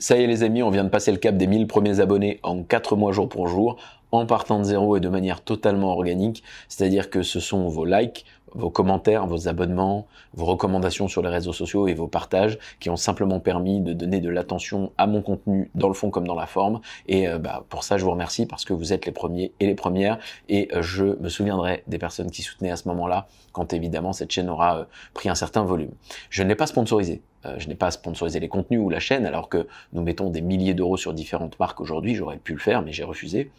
Ça y est les amis, on vient de passer le cap des 1000 premiers abonnés en 4 mois jour pour jour, en partant de zéro et de manière totalement organique, c'est-à-dire que ce sont vos likes, vos commentaires, vos abonnements, vos recommandations sur les réseaux sociaux et vos partages qui ont simplement permis de donner de l'attention à mon contenu dans le fond comme dans la forme. Et pour ça, je vous remercie parce que vous êtes les premiers et les premières. Et je me souviendrai des personnes qui soutenaient à ce moment-là quand évidemment cette chaîne aura pris un certain volume. Je ne l'ai pas sponsorisé. Je n'ai pas sponsorisé les contenus ou la chaîne alors que nous mettons des milliers d'euros sur différentes marques aujourd'hui. J'aurais pu le faire mais j'ai refusé.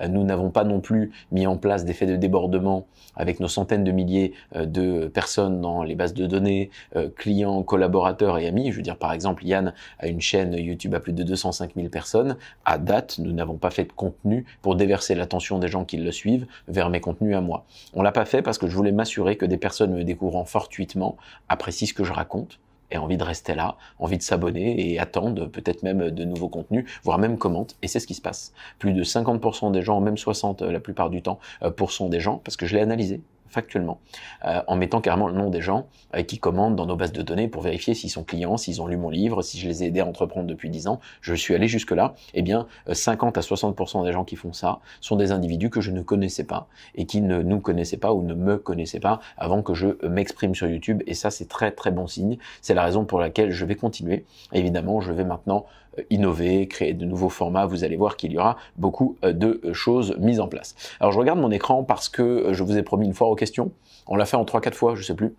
Nous n'avons pas non plus mis en place d'effets de débordement avec nos centaines de milliers de personnes dans les bases de données, clients, collaborateurs et amis. Je veux dire par exemple Yann a une chaîne YouTube à plus de 205 000 personnes. À date, nous n'avons pas fait de contenu pour déverser l'attention des gens qui le suivent vers mes contenus à moi. On l'a pas fait parce que je voulais m'assurer que des personnes me découvrant fortuitement apprécient ce que je raconte et envie de rester là, envie de s'abonner et attendre peut-être même de nouveaux contenus, voire même commentent, et c'est ce qui se passe. Plus de 50% des gens, même 60% la plupart du temps, % des gens, parce que je l'ai analysé factuellement, en mettant carrément le nom des gens qui commandent dans nos bases de données pour vérifier s'ils sont clients, s'ils ont lu mon livre, si je les ai aidés à entreprendre depuis 10 ans, je suis allé jusque-là, eh bien 50 à 60% des gens qui font ça sont des individus que je ne connaissais pas et qui ne nous connaissaient pas ou ne me connaissaient pas avant que je m'exprime sur YouTube, et ça c'est très très bon signe, c'est la raison pour laquelle je vais continuer. Évidemment, je vais maintenant innover, créer de nouveaux formats, vous allez voir qu'il y aura beaucoup de choses mises en place. Alors je regarde mon écran parce que je vous ai promis une foire aux questions, on l'a fait en 3-4 fois, je sais plus,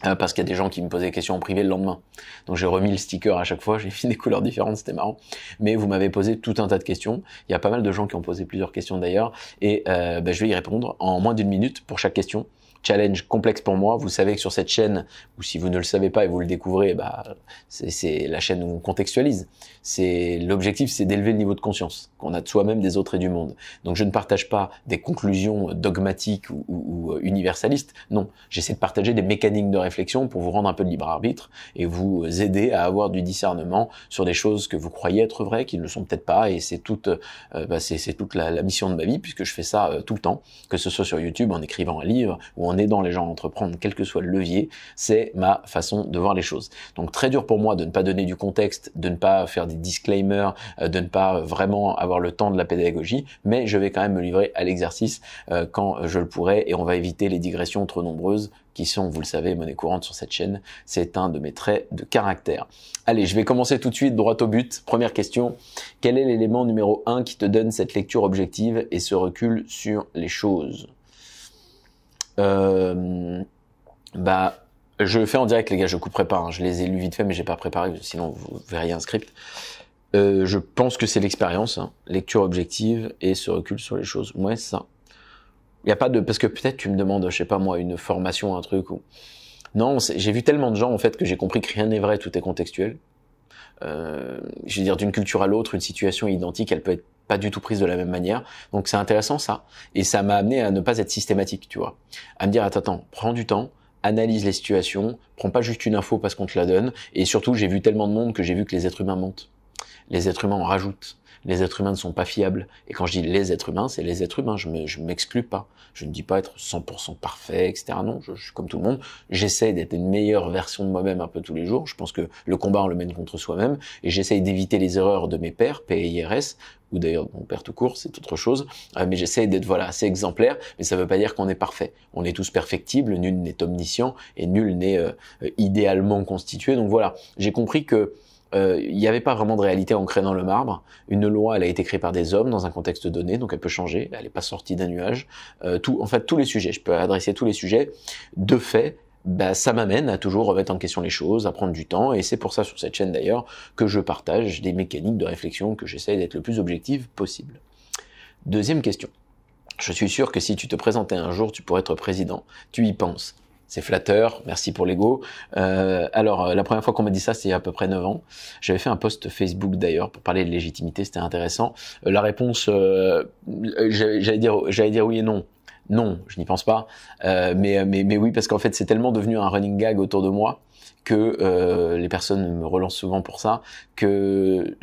parce qu'il y a des gens qui me posaient des questions en privé le lendemain. Donc j'ai remis le sticker à chaque fois, j'ai mis des couleurs différentes, c'était marrant. Mais vous m'avez posé tout un tas de questions, il y a pas mal de gens qui ont posé plusieurs questions d'ailleurs, et je vais y répondre en moins d'1 minute pour chaque question. Challenge complexe pour moi, vous savez que sur cette chaîne, ou si vous ne le savez pas et vous le découvrez, c'est la chaîne où on contextualise. L'objectif, c'est d'élever le niveau de conscience qu'on a de soi-même, des autres et du monde. Donc je ne partage pas des conclusions dogmatiques ou universalistes, non. J'essaie de partager des mécaniques de réflexion pour vous rendre un peu de libre arbitre et vous aider à avoir du discernement sur des choses que vous croyez être vraies, qui ne le sont peut-être pas, et c'est toute la mission de ma vie, puisque je fais ça tout le temps, que ce soit sur YouTube, en écrivant un livre, ou en aidant les gens à entreprendre, quel que soit le levier, c'est ma façon de voir les choses. Donc très dur pour moi de ne pas donner du contexte, de ne pas faire des disclaimers, de ne pas vraiment avoir le temps de la pédagogie, mais je vais quand même me livrer à l'exercice quand je le pourrai, et on va éviter les digressions trop nombreuses qui sont, vous le savez, monnaie courante sur cette chaîne. C'est un de mes traits de caractère. Allez, je vais commencer tout de suite, droit au but. Première question, quel est l'élément numéro 1 qui te donne cette lecture objective et ce recul sur les choses ? Je le fais en direct les gars, je couperai pas, hein. Je les ai lus vite fait mais j'ai pas préparé, sinon vous verriez un script. Je pense que c'est l'expérience, hein. Lecture objective et ce recul sur les choses. Ouais, c'est ça. Il y a pas de, parce que peut-être tu me demandes, je sais pas moi, une formation, un truc ou non, j'ai vu tellement de gens en fait que j'ai compris que rien n'est vrai, tout est contextuel. Je veux dire, d'une culture à l'autre, une situation identique, elle peut être pas du tout prise de la même manière. Donc c'est intéressant ça. Et ça m'a amené à ne pas être systématique, tu vois. À me dire, attends, prends du temps, analyse les situations, prends pas juste une info parce qu'on te la donne. Et surtout, j'ai vu tellement de monde que j'ai vu que les êtres humains mentent. Les êtres humains en rajoutent. Les êtres humains ne sont pas fiables. Et quand je dis les êtres humains, c'est les êtres humains. Je m'exclus pas. Je ne dis pas être 100% parfait, etc. Non, je suis comme tout le monde. J'essaie d'être une meilleure version de moi-même un peu tous les jours. Je pense que le combat, on le mène contre soi-même. Et j'essaie d'éviter les erreurs de mes pairs, PIRS, ou d'ailleurs de mon père tout court, c'est autre chose. Mais j'essaie d'être assez exemplaire. Mais ça veut pas dire qu'on est parfait. On est tous perfectibles. Nul n'est omniscient et nul n'est idéalement constitué. Donc voilà, j'ai compris que il n'y avait pas vraiment de réalité ancrée dans le marbre. Une loi, elle a été créée par des hommes dans un contexte donné, donc elle peut changer, elle n'est pas sortie d'un nuage. En fait, tous les sujets, je peux adresser tous les sujets. De fait, ça m'amène à toujours remettre en question les choses, à prendre du temps, et c'est pour ça sur cette chaîne d'ailleurs que je partage des mécaniques de réflexion, que j'essaye d'être le plus objectif possible. Deuxième question. Je suis sûr que si tu te présentais un jour, tu pourrais être président. Tu y penses? C'est flatteur, merci pour l'ego. Alors, la première fois qu'on m'a dit ça, c'était il y a à peu près 9 ans. J'avais fait un post Facebook d'ailleurs pour parler de légitimité, c'était intéressant. La réponse, j'allais dire oui et non. Non, je n'y pense pas. Mais oui, parce qu'en fait, c'est tellement devenu un running gag autour de moi que les personnes me relancent souvent pour ça, que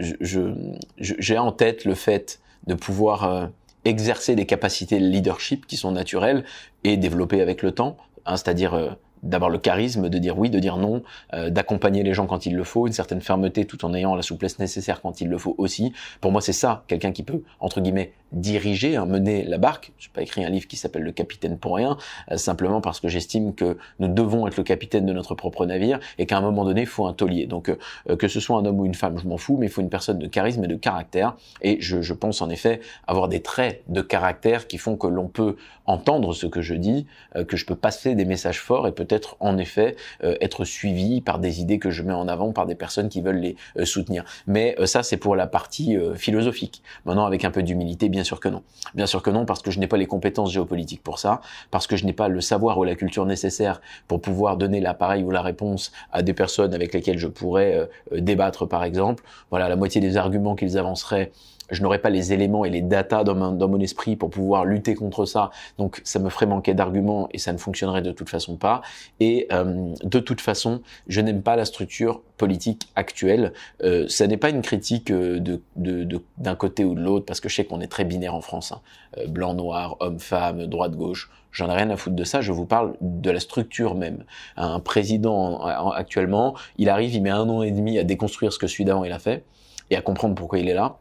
j'ai en tête le fait de pouvoir exercer des capacités de leadership qui sont naturelles et développées avec le temps. Hein, c'est-à-dire d'avoir le charisme, de dire oui, de dire non, d'accompagner les gens quand il le faut, une certaine fermeté tout en ayant la souplesse nécessaire quand il le faut aussi. Pour moi, c'est ça, quelqu'un qui peut, entre guillemets, diriger, mener la barque. Je n'ai pas écrit un livre qui s'appelle Le Capitaine pour rien, simplement parce que j'estime que nous devons être le capitaine de notre propre navire et qu'à un moment donné, il faut un taulier. Donc, que ce soit un homme ou une femme, je m'en fous, mais il faut une personne de charisme et de caractère. Et je pense en effet avoir des traits de caractère qui font que l'on peut entendre ce que je dis, que je peux passer des messages forts et peut-être en effet être suivi par des idées que je mets en avant, par des personnes qui veulent les soutenir. Mais ça, c'est pour la partie philosophique. Maintenant, avec un peu d'humilité, bien sûr que non. Bien sûr que non, parce que je n'ai pas les compétences géopolitiques pour ça, parce que je n'ai pas le savoir ou la culture nécessaire pour pouvoir donner l'appareil ou la réponse à des personnes avec lesquelles je pourrais débattre, par exemple. Voilà, la moitié des arguments qu'ils avanceraient, je n'aurais pas les éléments et les datas dans mon esprit pour pouvoir lutter contre ça, donc ça me ferait manquer d'arguments et ça ne fonctionnerait de toute façon pas. Et de toute façon, je n'aime pas la structure politique actuelle. Ça n'est pas une critique d'un côté ou de l'autre, parce que je sais qu'on est très binaire en France, hein. Blanc, noir, homme, femme, droite, gauche. J'en ai rien à foutre de ça, je vous parle de la structure même. Un président actuellement, il arrive, il met 1 an et demi à déconstruire ce que celui d'avant il a fait et à comprendre pourquoi il est là.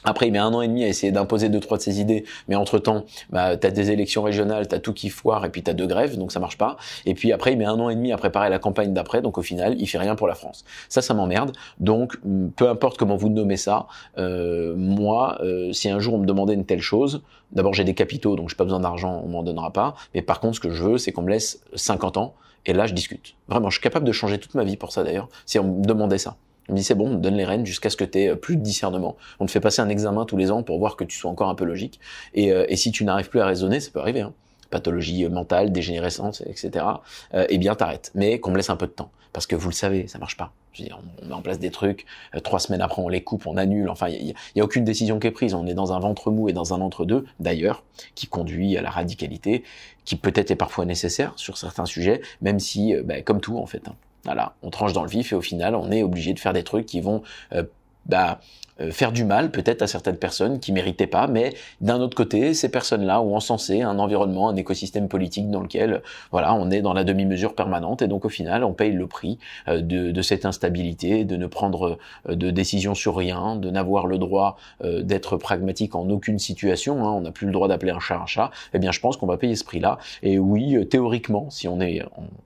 Après, il met 1 an et demi à essayer d'imposer 2-3 de ses idées, mais entre-temps, t'as des élections régionales, t'as tout qui foire, et puis t'as 2 grèves, donc ça marche pas. Et puis après, il met 1 an et demi à préparer la campagne d'après, donc au final, il fait rien pour la France. Ça m'emmerde. Donc, peu importe comment vous nommez ça, moi, si un jour on me demandait une telle chose, d'abord j'ai des capitaux, donc j'ai pas besoin d'argent, on m'en donnera pas. Mais par contre, ce que je veux, c'est qu'on me laisse 50 ans, et là, je discute. Vraiment, je suis capable de changer toute ma vie pour ça d'ailleurs, si on me demandait ça. On me dit c'est bon, on te donne les rênes jusqu'à ce que tu aies plus de discernement. On te fait passer un examen tous les ans pour voir que tu sois encore un peu logique. Et si tu n'arrives plus à raisonner, ça peut arriver, hein. Pathologie mentale, dégénérescence, etc. Eh bien t'arrêtes. Mais qu'on me laisse un peu de temps. Parce que vous le savez, ça marche pas. Je veux dire, on met en place des trucs, 3 semaines après on les coupe, on annule. Enfin, il y a aucune décision qui est prise. On est dans un ventre mou et dans un entre-deux, d'ailleurs, qui conduit à la radicalité, qui peut-être est parfois nécessaire sur certains sujets, même si, comme tout en fait, hein. Voilà, on tranche dans le vif et au final, on est obligé de faire des trucs qui vont faire du mal peut-être à certaines personnes qui méritaient pas, mais d'un autre côté, ces personnes-là ont encensé un environnement, un écosystème politique dans lequel, voilà, on est dans la demi-mesure permanente et donc au final, on paye le prix de cette instabilité, de ne prendre de décisions sur rien, de n'avoir le droit d'être pragmatique en aucune situation, hein, on n'a plus le droit d'appeler un chat un chat. Eh bien, je pense qu'on va payer ce prix-là. Et oui, théoriquement, si on est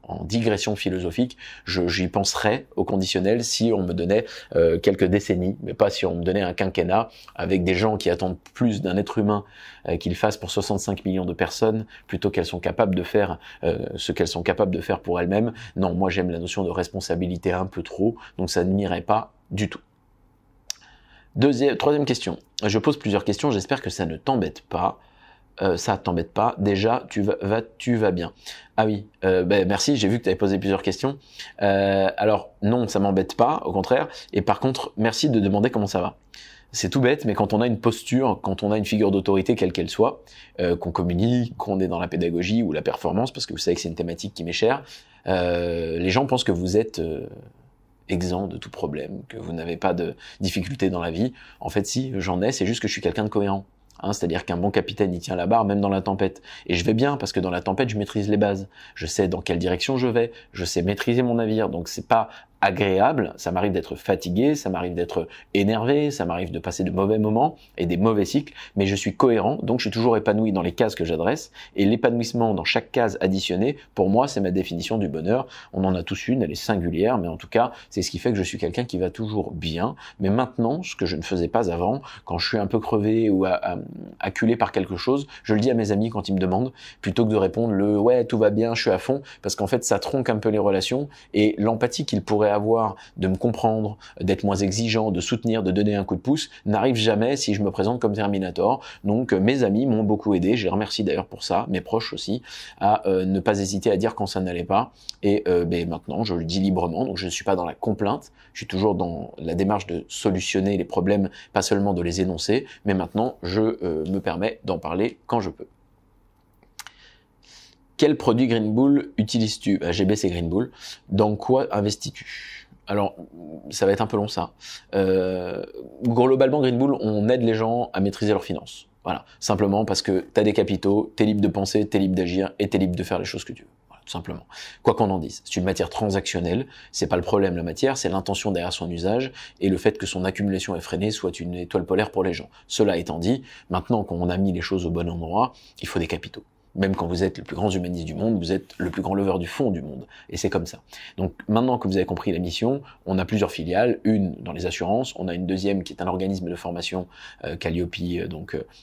en digression philosophique, j'y penserais au conditionnel si on me donnait quelques décennies, mais pas si on me donner un quinquennat avec des gens qui attendent plus d'un être humain qu'il fasse pour 65 millions de personnes plutôt qu'elles sont capables de faire ce qu'elles sont capables de faire pour elles-mêmes. Non, moi j'aime la notion de responsabilité un peu trop, donc ça ne m'irait pas du tout. Troisième question. Je pose plusieurs questions, j'espère que ça ne t'embête pas. Ça t'embête pas. Déjà, tu vas bien. Ah oui, merci, j'ai vu que tu avais posé plusieurs questions. Alors, non, ça m'embête pas, au contraire. Et par contre, merci de demander comment ça va. C'est tout bête, mais quand on a une posture, quand on a une figure d'autorité, quelle qu'elle soit, qu'on communique, qu'on est dans la pédagogie ou la performance, parce que vous savez que c'est une thématique qui m'est chère, les gens pensent que vous êtes exempt de tout problème, que vous n'avez pas de difficultés dans la vie. En fait, si, j'en ai, c'est juste que je suis quelqu'un de cohérent. Hein, c'est-à-dire qu'un bon capitaine, il tient la barre même dans la tempête. Et je vais bien parce que dans la tempête, je maîtrise les bases. Je sais dans quelle direction je vais. Je sais maîtriser mon navire. Donc c'est pas agréable. Ça m'arrive d'être fatigué, ça m'arrive d'être énervé, ça m'arrive de passer de mauvais moments et des mauvais cycles. Mais je suis cohérent, donc je suis toujours épanoui dans les cases que j'adresse. Et l'épanouissement dans chaque case additionnée, pour moi, c'est ma définition du bonheur. On en a tous une, elle est singulière, mais en tout cas, c'est ce qui fait que je suis quelqu'un qui va toujours bien. Mais maintenant, ce que je ne faisais pas avant, quand je suis un peu crevé ou acculé par quelque chose, je le dis à mes amis quand ils me demandent, plutôt que de répondre le « ouais, tout va bien, je suis à fond », parce qu'en fait, ça tronque un peu les relations et l'empathie qu'ils pourraient avoir de me comprendre, d'être moins exigeant, de soutenir, de donner un coup de pouce, n'arrive jamais si je me présente comme Terminator. Donc mes amis m'ont beaucoup aidé, je les remercie d'ailleurs pour ça, mes proches aussi, à ne pas hésiter à dire quand ça n'allait pas. Et maintenant, je le dis librement, donc je ne suis pas dans la complainte, je suis toujours dans la démarche de solutionner les problèmes, pas seulement de les énoncer, mais maintenant, je me permets d'en parler quand je peux. Quel produit Green Bull utilises-tu? GB, c'est Green Bull. Dans quoi investis-tu? Alors, ça va être un peu long ça. Globalement, Green Bull, on aide les gens à maîtriser leurs finances. Voilà, simplement parce que tu as des capitaux, tu es libre de penser, tu es libre d'agir et tu es libre de faire les choses que tu veux. Voilà, tout simplement. Quoi qu'on en dise, c'est une matière transactionnelle, c'est pas le problème la matière, c'est l'intention derrière son usage et le fait que son accumulation effrénée soit une étoile polaire pour les gens. Cela étant dit, maintenant qu'on a mis les choses au bon endroit, il faut des capitaux. Même quand vous êtes le plus grand humaniste du monde, vous êtes le plus grand leveur du fond du monde. Et c'est comme ça. Donc maintenant que vous avez compris la mission, on a plusieurs filiales. Une dans les assurances, on a une deuxième qui est un organisme de formation, Calliope,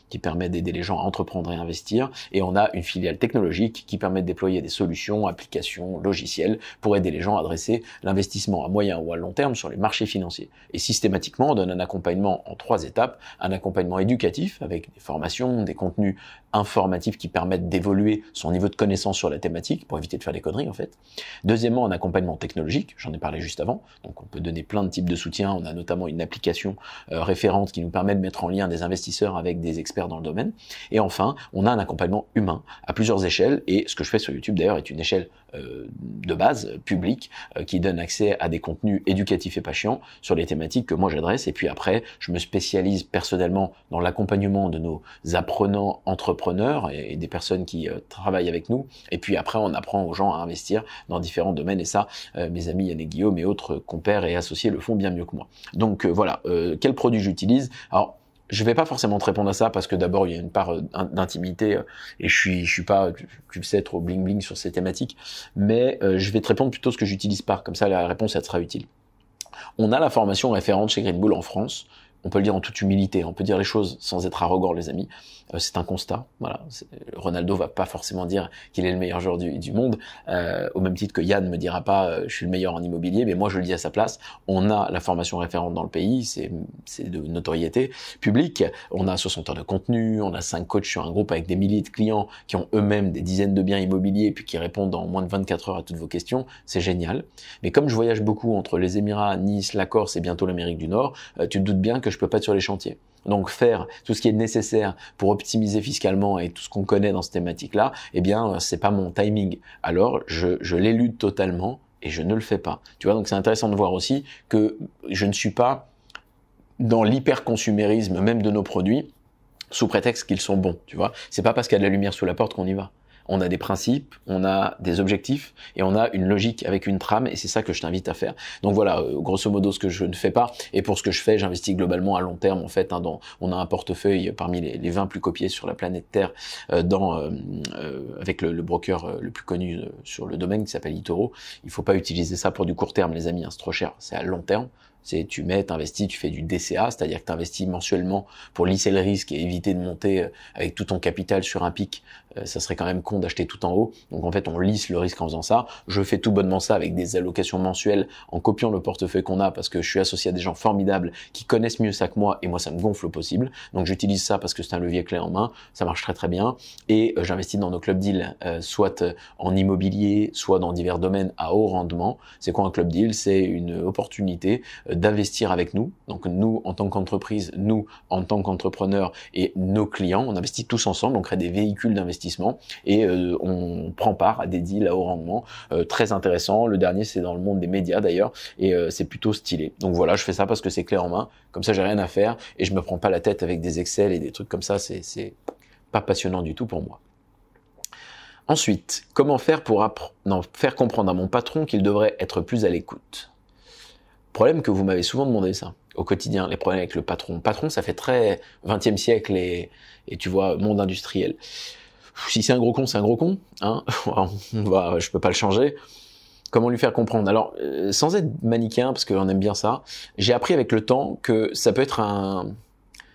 qui permet d'aider les gens à entreprendre et investir. Et on a une filiale technologique qui permet de déployer des solutions, applications, logiciels pour aider les gens à adresser l'investissement à moyen ou à long terme sur les marchés financiers. Et systématiquement, on donne un accompagnement en 3 étapes. Un accompagnement éducatif avec des formations, des contenus informatifs qui permettent d'évoluer son niveau de connaissance sur la thématique pour éviter de faire des conneries en fait. Deuxièmement, un accompagnement technologique, j'en ai parlé juste avant, donc on peut donner plein de types de soutien, on a notamment une application référente qui nous permet de mettre en lien des investisseurs avec des experts dans le domaine. Et enfin, on a un accompagnement humain à plusieurs échelles, et ce que je fais sur YouTube d'ailleurs est une échelle de base, publique, qui donne accès à des contenus éducatifs et pas chiants sur les thématiques que moi j'adresse, et puis après, je me spécialise personnellement dans l'accompagnement de nos apprenants entrepreneurs et des personnes qui travaillent avec nous, et puis après on apprend aux gens à investir dans différents domaines, et ça, mes amis Yann et Guillaume et autres compères et associés le font bien mieux que moi. Donc voilà, quel produit j'utilise? Alors, je vais pas forcément te répondre à ça parce que d'abord il y a une part d'intimité et je suis pas, tu le sais, trop bling bling sur ces thématiques, mais je vais te répondre plutôt ce que j'utilise pas, comme ça la réponse elle sera utile. On a la formation référente chez Green Bull en France. On peut le dire en toute humilité, on peut dire les choses sans être arrogant les amis, c'est un constat, voilà. Ronaldo va pas forcément dire qu'il est le meilleur joueur du monde, au même titre que Yann me dira pas je suis le meilleur en immobilier, mais moi je le dis à sa place, on a la formation référente dans le pays, c'est de notoriété publique, on a 60 heures de contenu, on a 5 coachs sur un groupe avec des milliers de clients qui ont eux-mêmes des dizaines de biens immobiliers puis qui répondent en moins de 24 heures à toutes vos questions, c'est génial. Mais comme je voyage beaucoup entre les Émirats, Nice, la Corse et bientôt l'Amérique du Nord, tu te doutes bien que je peux pas être sur les chantiers. Donc faire tout ce qui est nécessaire pour optimiser fiscalement et tout ce qu'on connaît dans cette thématique-là, eh bien c'est pas mon timing. Alors je l'élude totalement et je ne le fais pas. Tu vois, donc c'est intéressant de voir aussi que je ne suis pas dans l'hyper-consumérisme même de nos produits sous prétexte qu'ils sont bons, tu vois. C'est pas parce qu'il y a de la lumière sous la porte qu'on y va. On a des principes, on a des objectifs et on a une logique avec une trame et c'est ça que je t'invite à faire. Donc voilà, grosso modo ce que je ne fais pas, et pour ce que je fais, j'investis globalement à long terme en fait. On a un portefeuille parmi les 20 plus copiés sur la planète Terre avec le broker le plus connu sur le domaine qui s'appelle eToro. Il faut pas utiliser ça pour du court terme les amis, hein, c'est trop cher, c'est à long terme. C'est tu t'investis, tu fais du DCA, c'est-à-dire que tu investis mensuellement pour lisser le risque et éviter de monter avec tout ton capital sur un pic. Ça serait quand même con d'acheter tout en haut. Donc en fait, on lisse le risque en faisant ça. Je fais tout bonnement ça avec des allocations mensuelles en copiant le portefeuille qu'on a parce que je suis associé à des gens formidables qui connaissent mieux ça que moi et moi ça me gonfle au possible. Donc j'utilise ça parce que c'est un levier clé en main. Ça marche très très bien. Et j'investis dans nos club deals, soit en immobilier, soit dans divers domaines à haut rendement. C'est quoi un club deal? C'est une opportunité d'investir avec nous. Donc nous en tant qu'entreprise, nous en tant qu'entrepreneurs et nos clients, on investit tous ensemble, on crée des véhicules d'investissement et on prend part à des deals à haut rendement très intéressants. Le dernier c'est dans le monde des médias d'ailleurs et c'est plutôt stylé. Donc voilà, je fais ça parce que c'est clé en main, comme ça j'ai rien à faire et je me prends pas la tête avec des Excel et des trucs comme ça, c'est pas passionnant du tout pour moi. Ensuite, comment faire pour faire comprendre à mon patron qu'il devrait être plus à l'écoute? Problème que vous m'avez souvent demandé ça, au quotidien, les problèmes avec le patron. Patron, ça fait très 20e siècle et tu vois, monde industriel. Si c'est un gros con, c'est un gros con, hein. Je peux pas le changer. Comment lui faire comprendre? Alors, sans être manichéen, parce qu'on aime bien ça, j'ai appris avec le temps que ça peut être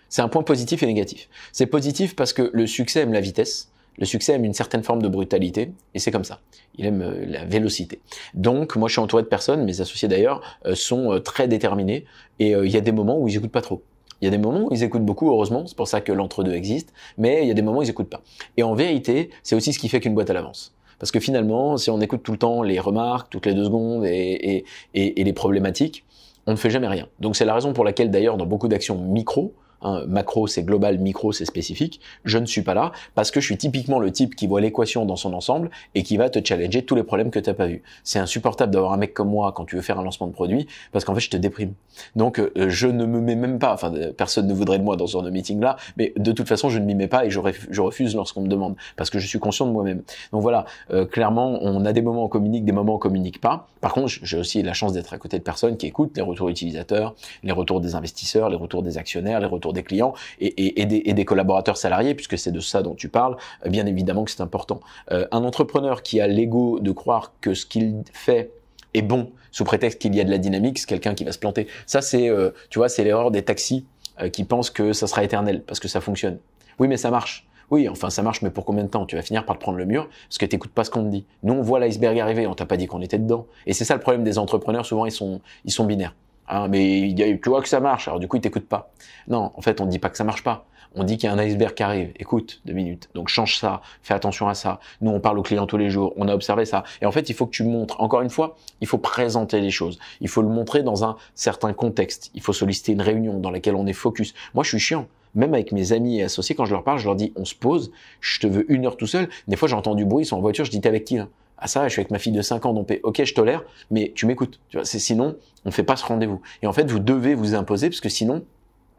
c'est un point positif et négatif. C'est positif parce que le succès aime la vitesse. Le succès aime une certaine forme de brutalité, et c'est comme ça. Il aime la vélocité. Donc, moi, je suis entouré de personnes, mes associés d'ailleurs, sont très déterminés, et il y a des moments où ils écoutent pas trop. Il y a des moments où ils écoutent beaucoup, heureusement, c'est pour ça que l'entre-deux existe, mais il y a des moments où ils écoutent pas. Et en vérité, c'est aussi ce qui fait qu'une boîte à l'avance. Parce que finalement, si on écoute tout le temps les remarques, toutes les 2 secondes, et les problématiques, on ne fait jamais rien. Donc c'est la raison pour laquelle d'ailleurs, dans beaucoup d'actions micro, hein. Macro, c'est global, micro, c'est spécifique. Je ne suis pas là parce que je suis typiquement le type qui voit l'équation dans son ensemble et qui va te challenger tous les problèmes que tu n'as pas vus. C'est insupportable d'avoir un mec comme moi quand tu veux faire un lancement de produit parce qu'en fait, je te déprime. Donc, je ne me mets même pas, enfin, personne ne voudrait de moi dans ce genre de meeting-là, mais de toute façon, je ne m'y mets pas et je refuse lorsqu'on me demande parce que je suis conscient de moi-même. Donc voilà, clairement, on a des moments où on communique, des moments où on communique pas. Par contre, j'ai aussi la chance d'être à côté de personnes qui écoutent les retours utilisateurs, les retours des investisseurs, les retours des actionnaires, les retours des clients et des collaborateurs salariés, puisque c'est de ça dont tu parles. Bien évidemment que c'est important. Un entrepreneur qui a l'ego de croire que ce qu'il fait est bon sous prétexte qu'il y a de la dynamique, c'est quelqu'un qui va se planter. Ça, c'est, tu vois, c'est l'erreur des taxis qui pensent que ça sera éternel parce que ça fonctionne. Oui, mais ça marche. Oui, enfin ça marche, mais pour combien de temps? Tu vas finir par te prendre le mur parce que t'écoutes pas ce qu'on te dit. Nous, on voit l'iceberg arriver, on t'a pas dit qu'on était dedans. Et c'est ça le problème des entrepreneurs, souvent ils sont binaires. Hein, mais tu vois que ça marche, alors du coup ils t'écoutent pas. Non, en fait on dit pas que ça marche pas. On dit qu'il y a un iceberg qui arrive. Écoute, 2 minutes. Donc change ça, fais attention à ça. Nous on parle aux clients tous les jours, on a observé ça. Et en fait il faut que tu montres. Encore une fois, il faut présenter les choses. Il faut le montrer dans un certain contexte. Il faut solliciter une réunion dans laquelle on est focus. Moi je suis chiant. Même avec mes amis et associés, quand je leur parle, je leur dis, on se pose, je te veux 1 heure tout seul. Des fois, j'entends du bruit, ils sont en voiture, je dis, t'es avec qui là? Ah ça, je suis avec ma fille de 5 ans, donc ok, je tolère, mais tu m'écoutes. Tu vois, sinon, on fait pas ce rendez-vous. Et en fait, vous devez vous imposer, parce que sinon,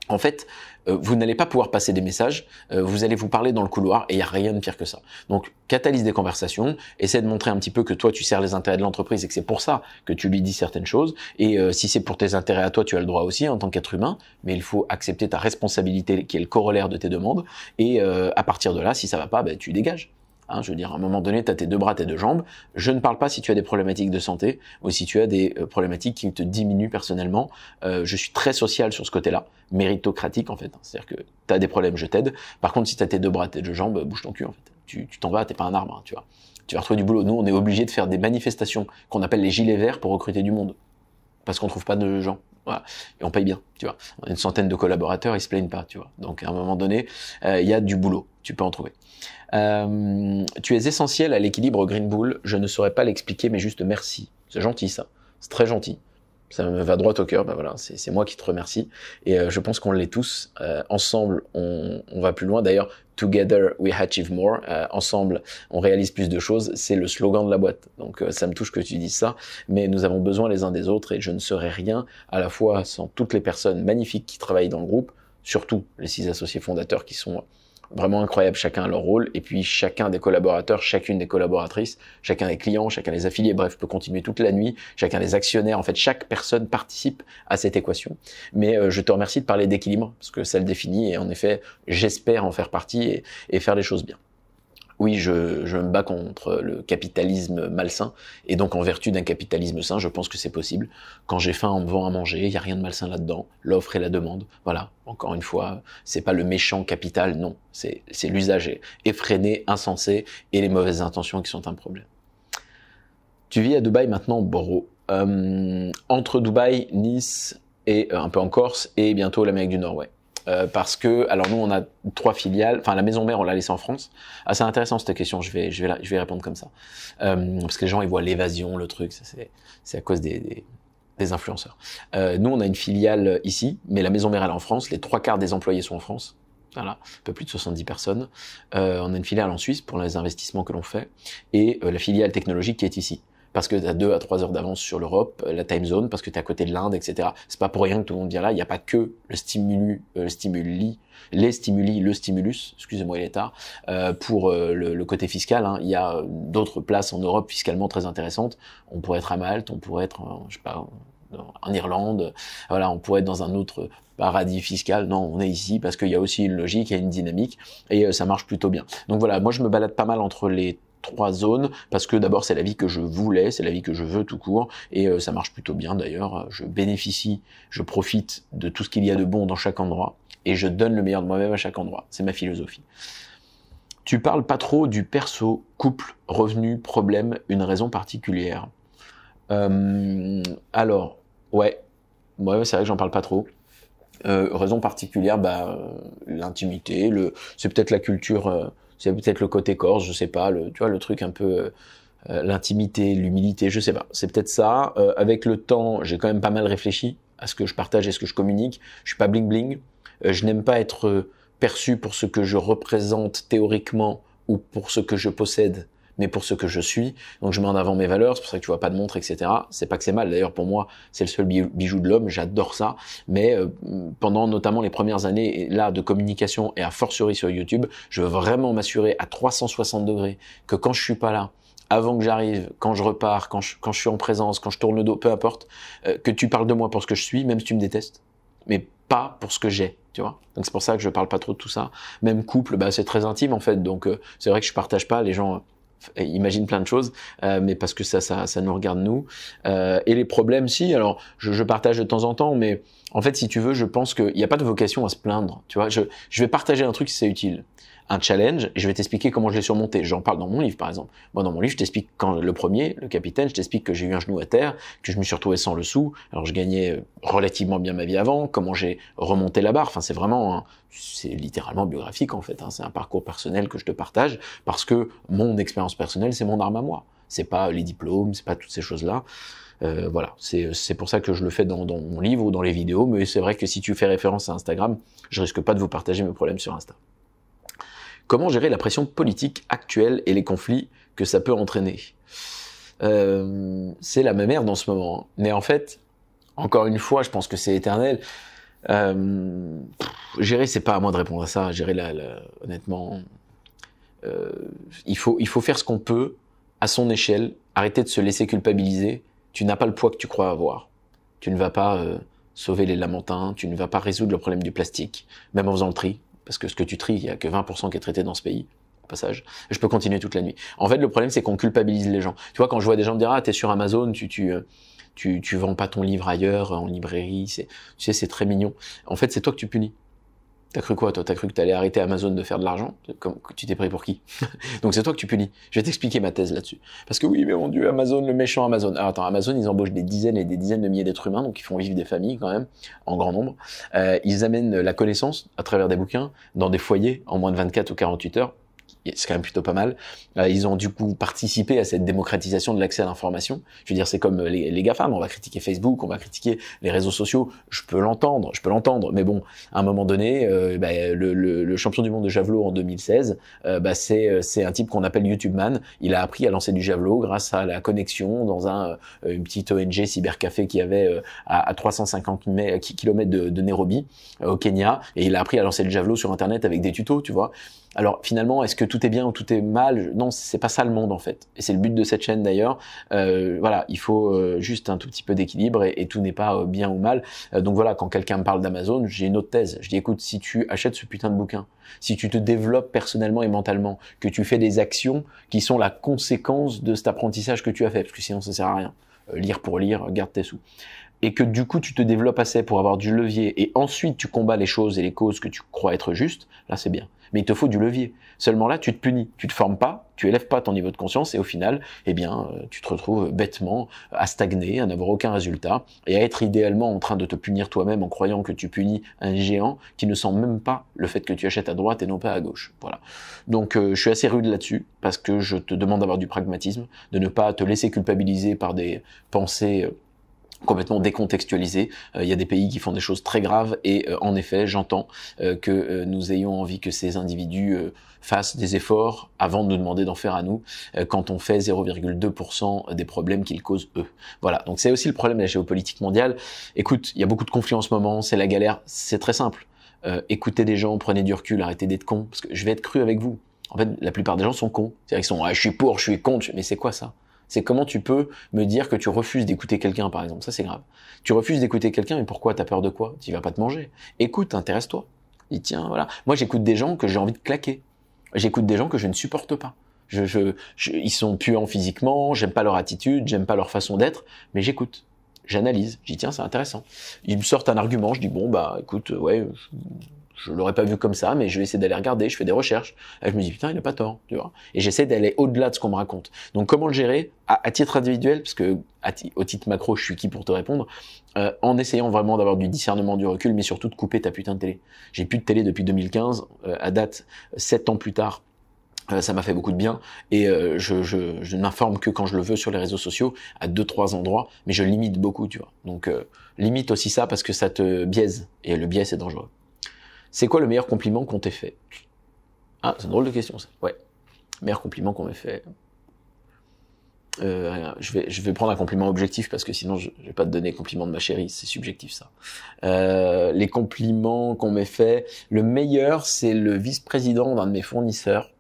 en fait, vous n'allez pas pouvoir passer des messages, vous allez vous parler dans le couloir et il n'y a rien de pire que ça. Donc, catalyse des conversations, essaie de montrer un petit peu que toi, tu sers les intérêts de l'entreprise et que c'est pour ça que tu lui dis certaines choses. Et si c'est pour tes intérêts à toi, tu as le droit aussi en tant qu'être humain, mais il faut accepter ta responsabilité qui est le corollaire de tes demandes. Et à partir de là, si ça va pas, tu dégages. Hein, je veux dire, à un moment donné, tu as tes 2 bras, tes 2 jambes. Je ne parle pas si tu as des problématiques de santé ou si tu as des problématiques qui te diminuent personnellement. Je suis très social sur ce côté-là, méritocratique en fait. C'est-à-dire que tu as des problèmes, je t'aide. Par contre, si tu as tes 2 bras, tes 2 jambes, bouge ton cul en fait. Tu t'en vas, t'es pas un arbre, hein, tu vois. Tu vas retrouver du boulot. Nous, on est obligé de faire des manifestations qu'on appelle les gilets verts pour recruter du monde. Parce qu'on trouve pas de gens. Voilà. Et on paye bien, tu vois. On a une centaine de collaborateurs, ils se plaignent pas, tu vois. Donc à un moment donné, il y a du boulot. Tu peux en trouver. Tu es essentiel à l'équilibre Green Bull. Je ne saurais pas l'expliquer, mais juste merci. C'est gentil ça. C'est très gentil. Ça me va droit au cœur. Ben voilà, c'est moi qui te remercie. Et je pense qu'on l'est tous. Ensemble, on va plus loin. D'ailleurs, Together we achieve more. Ensemble, on réalise plus de choses. C'est le slogan de la boîte. Donc ça me touche que tu dises ça. Mais nous avons besoin les uns des autres et je ne serais rien à la fois sans toutes les personnes magnifiques qui travaillent dans le groupe, surtout les 6 associés fondateurs qui sont vraiment incroyables, chacun à leur rôle, et puis chacun des collaborateurs, chacune des collaboratrices, chacun des clients, chacun des affiliés, bref, peut continuer toute la nuit, chacun des actionnaires, en fait, chaque personne participe à cette équation. Mais je te remercie de parler d'équilibre, parce que ça le définit, et en effet, j'espère en faire partie et faire les choses bien. Oui, je me bats contre le capitalisme malsain, et donc en vertu d'un capitalisme sain, je pense que c'est possible. Quand j'ai faim, on me vend à manger, il n'y a rien de malsain là-dedans, l'offre et la demande, voilà. Encore une fois, c'est pas le méchant capital, non, c'est l'usage effréné, insensé, et les mauvaises intentions qui sont un problème. Tu vis à Dubaï maintenant, Boro. Entre Dubaï, Nice, et un peu en Corse, et bientôt l'Amérique du Nord, ouais. Parce que, alors nous on a 3 filiales, enfin la maison mère on l'a laissée en France. Ah c'est intéressant cette question, je vais répondre comme ça. Parce que les gens ils voient l'évasion, le truc, c'est à cause des influenceurs. Nous on a une filiale ici, mais la maison mère elle est en France, les 3/4 des employés sont en France. Voilà, un peu plus de 70 personnes. On a une filiale en Suisse pour les investissements que l'on fait, et la filiale technologique qui est ici. Parce que tu as 2 à 3 heures d'avance sur l'Europe, la time zone, parce que tu es à côté de l'Inde, etc. C'est pas pour rien que tout le monde vient là. Il n'y a pas que le stimulus, le stimulus, excusez-moi il est tard, pour le côté fiscal. Hein. Il y a d'autres places en Europe fiscalement très intéressantes. On pourrait être à Malte, on pourrait être, je sais pas, en Irlande. Voilà, on pourrait être dans un autre paradis fiscal. Non, on est ici parce qu'il y a aussi une logique, il y a une dynamique et ça marche plutôt bien. Donc voilà, moi je me balade pas mal entre les 3 zones, parce que d'abord c'est la vie que je voulais, c'est la vie que je veux tout court, et ça marche plutôt bien d'ailleurs, je bénéficie, je profite de tout ce qu'il y a de bon dans chaque endroit, et je donne le meilleur de moi-même à chaque endroit, c'est ma philosophie. Tu parles pas trop du perso, couple, revenu, problème, une raison particulière. Alors, ouais, c'est vrai que j'en parle pas trop. Raison particulière, l'intimité, c'est peut-être la culture... c'est peut-être le côté corse, je sais pas, tu vois, le truc un peu, l'intimité, l'humilité, je sais pas. C'est peut-être ça. Avec le temps, j'ai quand même pas mal réfléchi à ce que je partage et ce que je communique. Je suis pas bling bling. Je n'aime pas être perçu pour ce que je représente théoriquement ou pour ce que je possède, mais pour ce que je suis. Donc je mets en avant mes valeurs, c'est pour ça que tu vois pas de montre, etc. C'est pas que c'est mal, d'ailleurs pour moi c'est le seul bijou de l'homme, j'adore ça. Mais pendant notamment les premières années là de communication et à fortiori sur YouTube, je veux vraiment m'assurer à 360 degrés que quand je suis pas là, avant que j'arrive, quand je repars, quand je suis en présence, quand je tourne le dos, peu importe, que tu parles de moi pour ce que je suis, même si tu me détestes, mais pas pour ce que j'ai, tu vois. Donc c'est pour ça que je parle pas trop de tout ça. Même couple, bah c'est très intime en fait, donc c'est vrai que je partage pas, les gens imaginent plein de choses, mais parce que ça nous regarde nous. Et les problèmes, si, alors je partage de temps en temps, mais en fait, si tu veux, je pense qu'il n'y a pas de vocation à se plaindre, tu vois. Je vais partager un truc si c'est utile. Un challenge, et je vais t'expliquer comment je l'ai surmonté. J'en parle dans mon livre, par exemple. Moi, dans mon livre, je t'explique quand le premier, le capitaine, je t'explique que j'ai eu un genou à terre, que je me suis retrouvé sans le sou. Alors, je gagnais relativement bien ma vie avant, comment j'ai remonté la barre. Enfin, c'est vraiment, c'est littéralement biographique, en fait. Hein. C'est un parcours personnel que je te partage parce que mon expérience personnelle, c'est mon arme à moi. C'est pas les diplômes, c'est pas toutes ces choses-là. Voilà, c'est pour ça que je le fais dans mon livre ou dans les vidéos. Mais c'est vrai que si tu fais référence à Instagram, je risque pas de vous partager mes problèmes sur Insta. Comment gérer la pression politique actuelle et les conflits que ça peut entraîner? C'est la même merde en ce moment. Mais en fait, encore une fois, je pense que c'est éternel. Gérer, c'est pas à moi de répondre à ça. Gérer, honnêtement, il faut faire ce qu'on peut à son échelle. Arrêter de se laisser culpabiliser. Tu n'as pas le poids que tu crois avoir. Tu ne vas pas sauver les lamentins. Tu ne vas pas résoudre le problème du plastique, même en faisant le tri. Parce que ce que tu tries, il y a que 20% qui est traité dans ce pays, au passage. Je peux continuer toute la nuit. En fait, le problème, c'est qu'on culpabilise les gens. Tu vois, quand je vois des gens me dire, ah, t'es sur Amazon, tu vends pas ton livre ailleurs, en librairie, tu sais, c'est très mignon. En fait, c'est toi que tu punis. T'as cru quoi, toi? T'as cru que t'allais arrêter Amazon de faire de l'argent? Tu t'es pris pour qui? Donc c'est toi que tu punis. Je vais t'expliquer ma thèse là-dessus. Parce que oui, mais mon Dieu, Amazon, le méchant Amazon. Alors attends, Amazon, ils embauchent des dizaines et des dizaines de milliers d'êtres humains, donc ils font vivre des familles quand même, en grand nombre. Ils amènent la connaissance à travers des bouquins, dans des foyers, en moins de 24 ou 48 heures. C'est quand même plutôt pas mal. Ils ont du coup participé à cette démocratisation de l'accès à l'information. Je veux dire, c'est comme les GAFAM, on va critiquer Facebook, on va critiquer les réseaux sociaux. Je peux l'entendre, mais bon, à un moment donné, le champion du monde de javelot en 2016, c'est un type qu'on appelle YouTube Man. Il a appris à lancer du javelot grâce à la connexion dans une petite ONG cybercafé qui avait à 350 km de Nairobi, au Kenya, et il a appris à lancer le javelot sur Internet avec des tutos, tu vois. Alors finalement, est-ce que tout est bien ou tout est mal? Non, c'est pas ça le monde en fait. Et c'est le but de cette chaîne d'ailleurs. Voilà, il faut juste un tout petit peu d'équilibre et tout n'est pas bien ou mal. Donc voilà, quand quelqu'un me parle d'Amazon, j'ai une autre thèse. Je dis écoute, si tu achètes ce putain de bouquin, si tu te développes personnellement et mentalement, que tu fais des actions qui sont la conséquence de cet apprentissage que tu as fait, parce que sinon ça sert à rien. Lire pour lire, garde tes sous. Et que du coup tu te développes assez pour avoir du levier et ensuite tu combats les choses et les causes que tu crois être justes, là c'est bien. Mais il te faut du levier. Seulement là, tu te punis, tu te formes pas, tu élèves pas ton niveau de conscience et au final, eh bien, tu te retrouves bêtement à stagner, à n'avoir aucun résultat et à être idéalement en train de te punir toi-même en croyant que tu punis un géant qui ne sent même pas le fait que tu achètes à droite et non pas à gauche. Voilà. Donc, je suis assez rude là-dessus parce que je te demande d'avoir du pragmatisme, de ne pas te laisser culpabiliser par des pensées complètement décontextualisé. Il y a des pays qui font des choses très graves et en effet, j'entends que nous ayons envie que ces individus fassent des efforts avant de nous demander d'en faire à nous quand on fait 0,2% des problèmes qu'ils causent eux. Voilà, donc c'est aussi le problème de la géopolitique mondiale. Écoute, il y a beaucoup de conflits en ce moment, c'est la galère, c'est très simple. Écoutez des gens, prenez du recul, arrêtez d'être cons, parce que je vais être cru avec vous. En fait, la plupart des gens sont cons. C'est-à-dire qu'ils sont je suis pour, je suis contre, mais c'est quoi ça? C'est comment tu peux me dire que tu refuses d'écouter quelqu'un, par exemple. Ça, c'est grave. Tu refuses d'écouter quelqu'un, mais pourquoi? T'as peur de quoi? Tu vas pas te manger. Écoute, intéresse-toi. Dis, tiens, voilà. Moi, j'écoute des gens que j'ai envie de claquer. J'écoute des gens que je ne supporte pas. Ils sont puants physiquement, j'aime pas leur attitude, j'aime pas leur façon d'être, mais j'écoute. J'analyse. Je dis, tiens, c'est intéressant. Ils me sortent un argument, je dis, bon, bah, écoute, ouais, je l'aurais pas vu comme ça, mais je vais essayer d'aller regarder, je fais des recherches. Et je me dis, putain, il n'a pas tort, tu vois. Et j'essaie d'aller au-delà de ce qu'on me raconte. Donc, comment le gérer? À titre individuel, parce que au titre macro, je suis qui pour te répondre, en essayant vraiment d'avoir du discernement, du recul, mais surtout de couper ta putain de télé. J'ai plus de télé depuis 2015, à date, 7 ans plus tard. Ça m'a fait beaucoup de bien et je ne m'informe que quand je le veux sur les réseaux sociaux à 2-3 endroits, mais je limite beaucoup, tu vois. Donc limite aussi ça parce que ça te biaise et le biais c'est dangereux. C'est quoi le meilleur compliment qu'on t'ait fait? Ah, c'est une drôle de question, ça. Ouais. Meilleur compliment qu'on m'ait fait. Je vais prendre un compliment objectif parce que sinon je vais pas te donner compliment de ma chérie, c'est subjectif ça. Les compliments qu'on m'ait fait, le meilleur c'est le vice-président d'un de mes fournisseurs,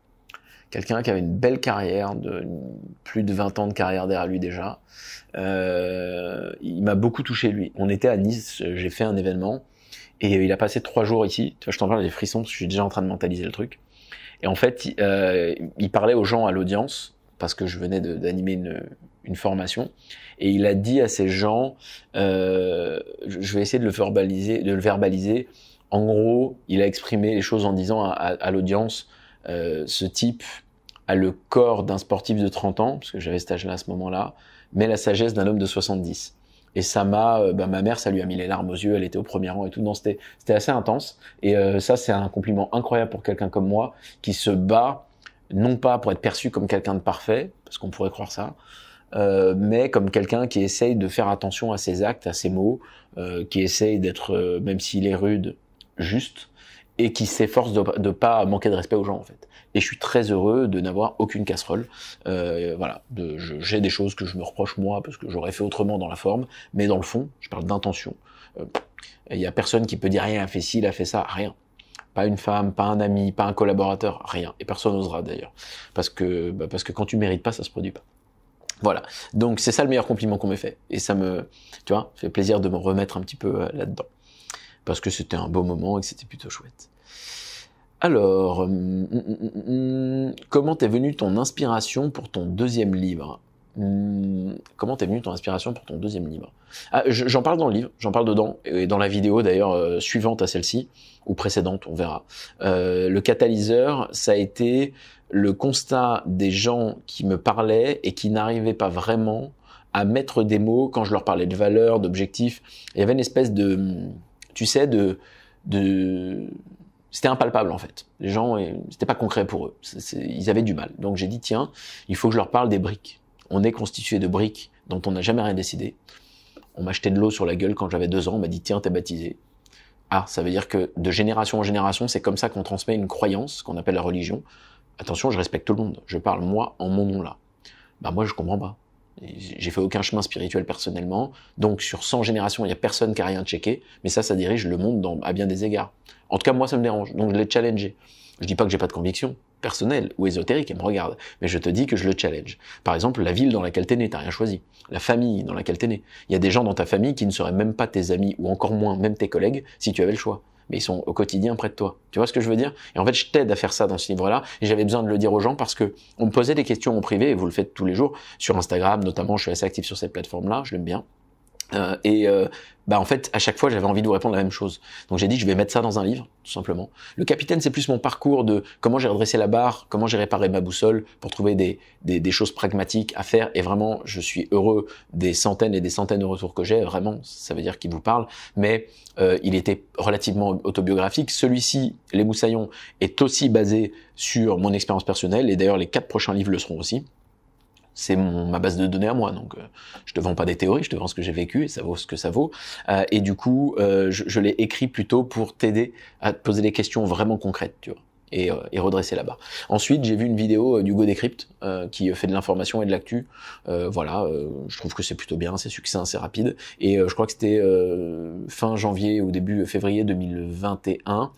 quelqu'un qui avait une belle carrière, plus de 20 ans de carrière derrière lui déjà. Il m'a beaucoup touché lui. On était à Nice, j'ai fait un événement et il a passé 3 jours ici. Tu vois, je t'en parle des frissons parce que je suis déjà en train de mentaliser le truc. Et en fait, il parlait aux gens à l'audience parce que je venais d'animer une formation, et il a dit à ces gens, je vais essayer de le verbaliser. En gros, il a exprimé les choses en disant à l'audience, ce type a le corps d'un sportif de 30 ans, parce que j'avais cet âge-là à ce moment-là, mais la sagesse d'un homme de 70. Et ça ma mère, ça lui a mis les larmes aux yeux, elle était au premier rang et tout. Non, c'était assez intense. Et ça, c'est un compliment incroyable pour quelqu'un comme moi, qui se bat, non pas pour être perçu comme quelqu'un de parfait, parce qu'on pourrait croire ça, mais comme quelqu'un qui essaye de faire attention à ses actes, à ses mots, qui essaye d'être, même s'il est rude, juste, et qui s'efforce de pas manquer de respect aux gens, en fait. Et je suis très heureux de n'avoir aucune casserole. Voilà, j'ai des choses que je me reproche moi parce que j'aurais fait autrement dans la forme, mais dans le fond, je parle d'intention. Il y a personne qui peut dire rien, a fait ci, il a fait ça, rien. Pas une femme, pas un ami, pas un collaborateur, rien. Et personne n'osera d'ailleurs, parce que quand tu mérites pas, ça se produit pas. Voilà. Donc c'est ça le meilleur compliment qu'on m'ait fait. Et ça me, tu vois, fait plaisir de me remettre un petit peu là-dedans, parce que c'était un beau moment et que c'était plutôt chouette. Alors, comment t'es venue ton inspiration pour ton deuxième livre? Comment t'es venue ton inspiration pour ton deuxième livre? Ah, j'en parle dans le livre, j'en parle dedans, et dans la vidéo d'ailleurs suivante à celle-ci, ou précédente, on verra. Le catalyseur, ça a été le constat des gens qui me parlaient et qui n'arrivaient pas vraiment à mettre des mots quand je leur parlais de valeurs, d'objectifs. Il y avait une espèce de, tu sais, c'était impalpable en fait. Les gens, c'était pas concret pour eux. Ils avaient du mal. Donc j'ai dit tiens, il faut que je leur parle des briques. On est constitué de briques dont on n'a jamais rien décidé. On m'a jeté de l'eau sur la gueule quand j'avais 2 ans. On m'a dit tiens, t'es baptisé. Ah, ça veut dire que de génération en génération, c'est comme ça qu'on transmet une croyance qu'on appelle la religion. Attention, je respecte tout le monde. Je parle moi en mon nom là. Bah moi je comprends pas. J'ai fait aucun chemin spirituel personnellement, donc sur 100 générations, il y a personne qui a rien checké, mais ça dirige le monde à bien des égards. En tout cas, moi, ça me dérange, donc je l'ai challengé. Je dis pas que j'ai pas de conviction personnelle ou ésotérique, elle me regarde, mais je te dis que je le challenge. Par exemple, la ville dans laquelle t'es né, t'as rien choisi. La famille dans laquelle t'es né. Il y a des gens dans ta famille qui ne seraient même pas tes amis, ou encore moins même tes collègues, si tu avais le choix. Mais ils sont au quotidien près de toi. Tu vois ce que je veux dire? Et en fait, je t'aide à faire ça dans ce livre-là, et j'avais besoin de le dire aux gens parce que on me posait des questions en privé, et vous le faites tous les jours, sur Instagram notamment, je suis assez actif sur cette plateforme-là, je l'aime bien. En fait, à chaque fois, j'avais envie de vous répondre la même chose. Donc j'ai dit, je vais mettre ça dans un livre, tout simplement. Le Capitaine, c'est plus mon parcours de comment j'ai redressé la barre, comment j'ai réparé ma boussole pour trouver des choses pragmatiques à faire. Et vraiment, je suis heureux des centaines et des centaines de retours que j'ai. Vraiment, ça veut dire qu'il vous parle. Mais il était relativement autobiographique. Celui-ci, Les Moussaillons, est aussi basé sur mon expérience personnelle. Et d'ailleurs, les 4 prochains livres le seront aussi. C'est ma base de données à moi, donc je te vends pas des théories, je te vends ce que j'ai vécu et ça vaut ce que ça vaut. Et du coup, je l'ai écrit plutôt pour t'aider à te poser des questions vraiment concrètes, tu vois, et redresser la barre. Ensuite, j'ai vu une vidéo d'Hugo Décrypte qui fait de l'information et de l'actu. Je trouve que c'est plutôt bien, c'est succinct, c'est rapide. Et je crois que c'était fin janvier ou début février 2021.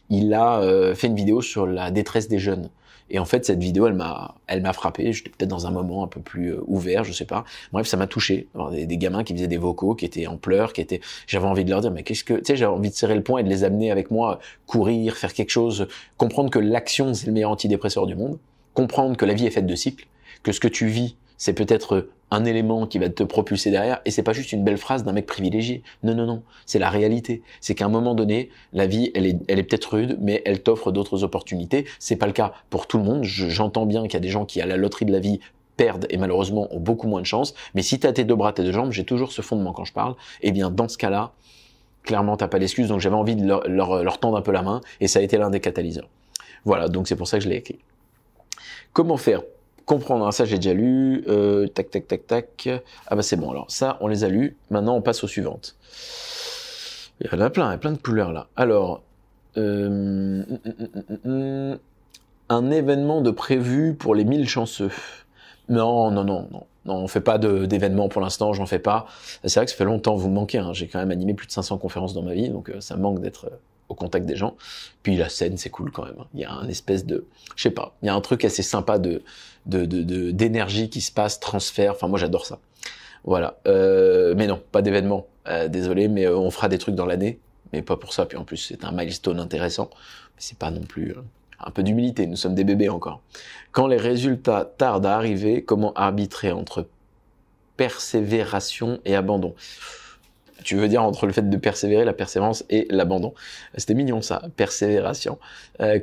Il a fait une vidéo sur la détresse des jeunes. Et en fait, cette vidéo, elle m'a frappé. J'étais peut-être dans un moment un peu plus ouvert, je sais pas. Bref, ça m'a touché. Alors, des gamins qui faisaient des vocaux, qui étaient en pleurs, j'avais envie de leur dire, mais tu sais, j'avais envie de serrer le poing et de les amener avec moi, courir, faire quelque chose, comprendre que l'action, c'est le meilleur antidépresseur du monde, comprendre que la vie est faite de cycles, que ce que tu vis, c'est peut-être un élément qui va te propulser derrière, et c'est pas juste une belle phrase d'un mec privilégié. Non, c'est la réalité. C'est qu'à un moment donné, la vie, elle est peut-être rude, mais elle t'offre d'autres opportunités. C'est pas le cas pour tout le monde. J'entends bien qu'il y a des gens qui, à la loterie de la vie, perdent et malheureusement ont beaucoup moins de chance. Mais si t'as tes 2 bras, tes 2 jambes, j'ai toujours ce fondement quand je parle, eh bien, dans ce cas-là, clairement, t'as pas d'excuse. Donc j'avais envie de leur tendre un peu la main, et ça a été l'un des catalyseurs. Voilà, donc c'est pour ça que je l'ai écrit. Comment faire? Comprendre, ça j'ai déjà lu, tac. Ah bah c'est bon, alors ça on les a lus, maintenant on passe aux suivantes. Il y en a plein de couleurs là. Alors, Un événement de prévu pour les 1000 chanceux. Non, on fait pas d'événements pour l'instant, j'en fais pas. C'est vrai que ça fait longtemps, vous me manquez, hein. J'ai quand même animé plus de 500 conférences dans ma vie, donc ça me manque d'être au contact des gens. Puis la scène, c'est cool quand même. Il y a un espèce de, je sais pas, il y a un truc assez sympa d'énergie qui se passe, transfert. Enfin, moi, j'adore ça. Voilà. Mais non, pas d'événement. Désolé, mais on fera des trucs dans l'année, mais pas pour ça. Puis en plus, c'est un milestone intéressant. Mais c'est pas non plus un peu d'humilité. Nous sommes des bébés encore. Quand les résultats tardent à arriver, comment arbitrer entre persévération et abandon? Tu veux dire entre le fait de persévérer, la persévérance et l'abandon. C'était mignon ça, persévération.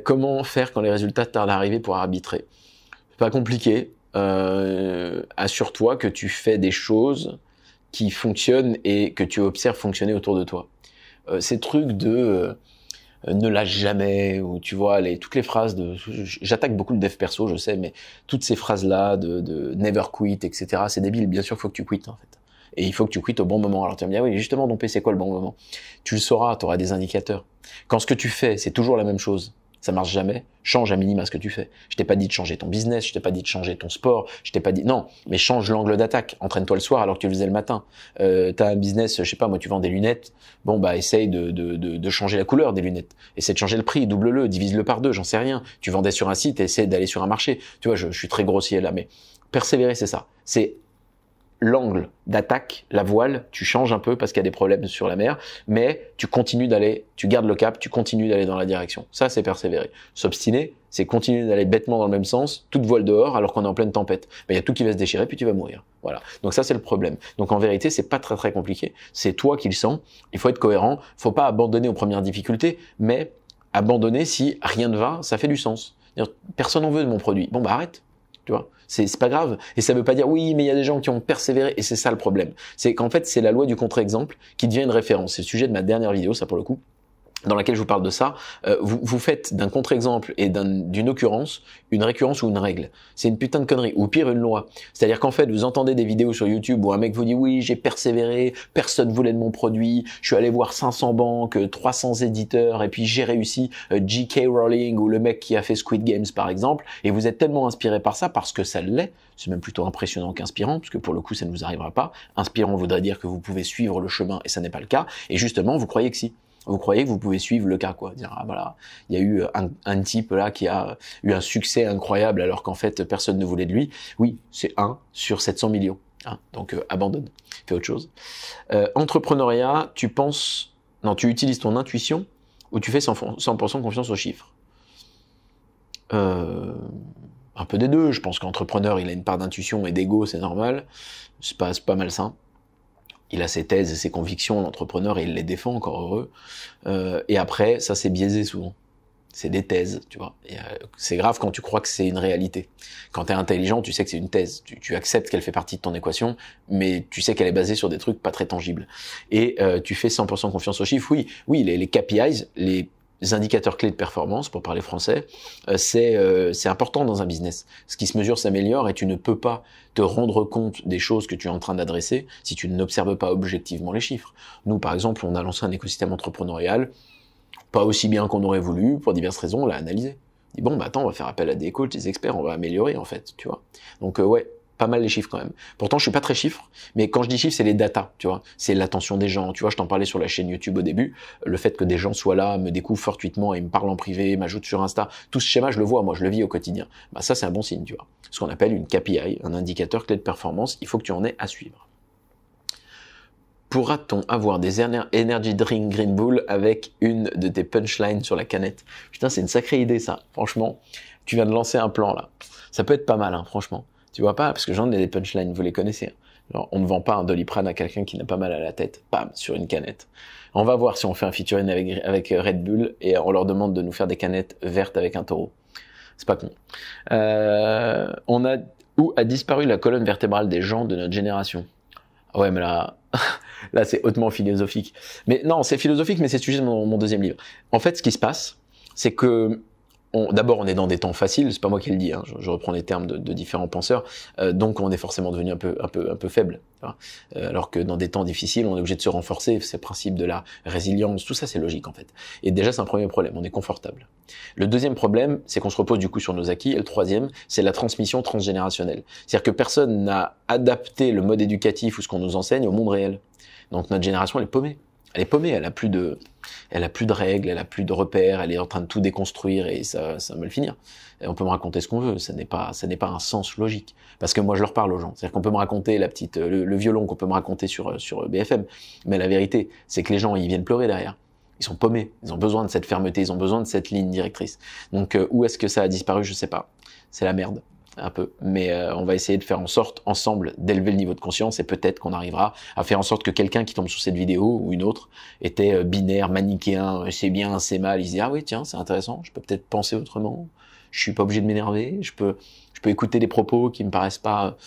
Comment faire quand les résultats tardent à arriver pour arbitrer? C'est pas compliqué. Assure-toi que tu fais des choses qui fonctionnent et que tu observes fonctionner autour de toi. Ces trucs de ne lâche jamais, ou tu vois, toutes les phrases de... J'attaque beaucoup le dev perso, je sais, mais toutes ces phrases-là de never quit, etc., c'est débile. Bien sûr, il faut que tu quittes, en fait. Et il faut que tu quittes au bon moment. Alors tu vas me dire, oui, justement, Dompé, c'est quoi le bon moment? Tu le sauras, tu auras des indicateurs. Quand ce que tu fais, c'est toujours la même chose, ça marche jamais, change à minima ce que tu fais. Je t'ai pas dit de changer ton business, je t'ai pas dit de changer ton sport, je t'ai pas dit... Non, mais change l'angle d'attaque. Entraîne-toi le soir alors que tu le faisais le matin. T'as un business, je sais pas, moi tu vends des lunettes, bon bah essaye de changer la couleur des lunettes. Essaye de changer le prix, double-le, divise-le par 2, j'en sais rien. Tu vendais sur un site, essaie d'aller sur un marché. Tu vois, je suis très grossier là, mais persévérer, c'est ça. C'est l'angle d'attaque, la voile, tu changes un peu parce qu'il y a des problèmes sur la mer, mais tu continues d'aller, tu gardes le cap, tu continues d'aller dans la direction. Ça, c'est persévérer. S'obstiner, c'est continuer d'aller bêtement dans le même sens, toute voile dehors, alors qu'on est en pleine tempête. Il y a tout qui va se déchirer, puis tu vas mourir. Voilà. Donc ça, c'est le problème. Donc en vérité, c'est pas très compliqué. C'est toi qui le sens. Il faut être cohérent. Faut pas abandonner aux premières difficultés, mais abandonner si rien ne va, ça fait du sens. Personne n'en veut de mon produit. Bon, bah arrête. Tu vois, c'est pas grave. Et ça veut pas dire oui, mais il y a des gens qui ont persévéré, et c'est ça le problème. C'est qu'en fait, c'est la loi du contre-exemple qui devient une référence. C'est le sujet de ma dernière vidéo, ça pour le coup, dans laquelle je vous parle de ça. Vous faites d'un contre-exemple et d'une occurrence une récurrence ou une règle. C'est une putain de connerie, ou pire, une loi. C'est-à-dire qu'en fait, vous entendez des vidéos sur YouTube où un mec vous dit oui, j'ai persévéré, personne voulait de mon produit, je suis allé voir 500 banques, 300 éditeurs, et puis j'ai réussi, J.K. Rowling ou le mec qui a fait Squid Games par exemple, et vous êtes tellement inspiré par ça parce que ça l'est. C'est même plutôt impressionnant qu'inspirant, parce que pour le coup, ça ne vous arrivera pas. Inspirant voudrait dire que vous pouvez suivre le chemin, et ça n'est pas le cas. Et justement, vous croyez que si. Vous croyez que vous pouvez suivre le cas, quoi. Dire, ah voilà, il y a eu un type là qui a eu un succès incroyable alors qu'en fait personne ne voulait de lui. Oui, c'est 1 sur 700 millions. Hein, donc abandonne, fais autre chose. Entrepreneuriat, tu utilises ton intuition ou tu fais 100% confiance aux chiffres? Un peu des deux. Je pense qu'entrepreneur, il a une part d'intuition et d'ego, c'est normal. C'est pas malsain. Il a ses thèses et ses convictions, l'entrepreneur, et il les défend, encore heureux. Et après, ça c'est biaisé souvent. C'est des thèses, tu vois. C'est grave quand tu crois que c'est une réalité. Quand tu es intelligent, tu sais que c'est une thèse. Tu acceptes qu'elle fait partie de ton équation, mais tu sais qu'elle est basée sur des trucs pas très tangibles. Et tu fais 100% confiance aux chiffres. Oui, les KPIs, les indicateurs clés de performance, pour parler français, c'est important dans un business. Ce qui se mesure s'améliore et tu ne peux pas te rendre compte des choses que tu es en train d'adresser si tu n'observes pas objectivement les chiffres. Nous, par exemple, on a lancé un écosystème entrepreneurial, pas aussi bien qu'on aurait voulu, pour diverses raisons, on l'a analysé. On dit, bon, bah attends, on va faire appel à des coachs, des experts, on va améliorer, en fait, tu vois. Donc, ouais, pas mal les chiffres quand même. Pourtant, je suis pas très chiffre, mais quand je dis chiffres, c'est les datas, tu vois. C'est l'attention des gens. Tu vois, je t'en parlais sur la chaîne YouTube au début. Le fait que des gens soient là, me découvrent fortuitement et me parlent en privé, m'ajoutent sur Insta. Tout ce schéma, je le vois, moi, je le vis au quotidien. Bah, ça, c'est un bon signe, tu vois. Ce qu'on appelle une KPI, un indicateur clé de performance. Il faut que tu en aies à suivre. Pourra-t-on avoir des Energy Drink Green Bull avec une de tes punchlines sur la canette? Putain, c'est une sacrée idée, ça. Franchement, tu viens de lancer un plan, là. Ça peut être pas mal, hein, franchement. Tu vois pas, parce que j'en ai des punchlines, vous les connaissez. Genre, on ne vend pas un Doliprane à quelqu'un qui n'a pas mal à la tête, bam, sur une canette. On va voir si on fait un featuring avec Red Bull et on leur demande de nous faire des canettes vertes avec un taureau. C'est pas con. Où a disparu la colonne vertébrale des gens de notre génération? Ouais, mais là, là c'est hautement philosophique. Mais non, c'est philosophique, mais c'est le sujet de mon deuxième livre. En fait, ce qui se passe, c'est que d'abord, on est dans des temps faciles, c'est pas moi qui le dis, hein, je reprends les termes de différents penseurs, donc on est forcément devenu un peu faible. vois. Alors que dans des temps difficiles, on est obligé de se renforcer, c'est le principe de la résilience, tout ça c'est logique en fait. Et déjà c'est un premier problème, on est confortable. Le deuxième problème, c'est qu'on se repose du coup sur nos acquis, et le troisième, c'est la transmission transgénérationnelle. C'est-à-dire que personne n'a adapté le mode éducatif ou ce qu'on nous enseigne au monde réel. Donc notre génération, elle est paumée. Elle est paumée, elle a plus de règles, elle a plus de repères, elle est en train de tout déconstruire et ça va le finir. Et on peut me raconter ce qu'on veut, ça n'est pas un sens logique. Parce que moi je leur parle aux gens. C'est-à-dire qu'on peut me raconter le violon qu'on peut me raconter sur BFM. Mais la vérité, c'est que les gens, ils viennent pleurer derrière. Ils sont paumés, ils ont besoin de cette fermeté, ils ont besoin de cette ligne directrice. Donc où est-ce que ça a disparu, je sais pas. C'est la merde. Un peu, mais on va essayer de faire en sorte ensemble d'élever le niveau de conscience et peut-être qu'on arrivera à faire en sorte que quelqu'un qui tombe sur cette vidéo ou une autre était binaire, manichéen, c'est bien, c'est mal, il se dit ah oui tiens c'est intéressant, je peux peut-être penser autrement, je suis pas obligé de m'énerver, je peux écouter des propos qui me paraissent pas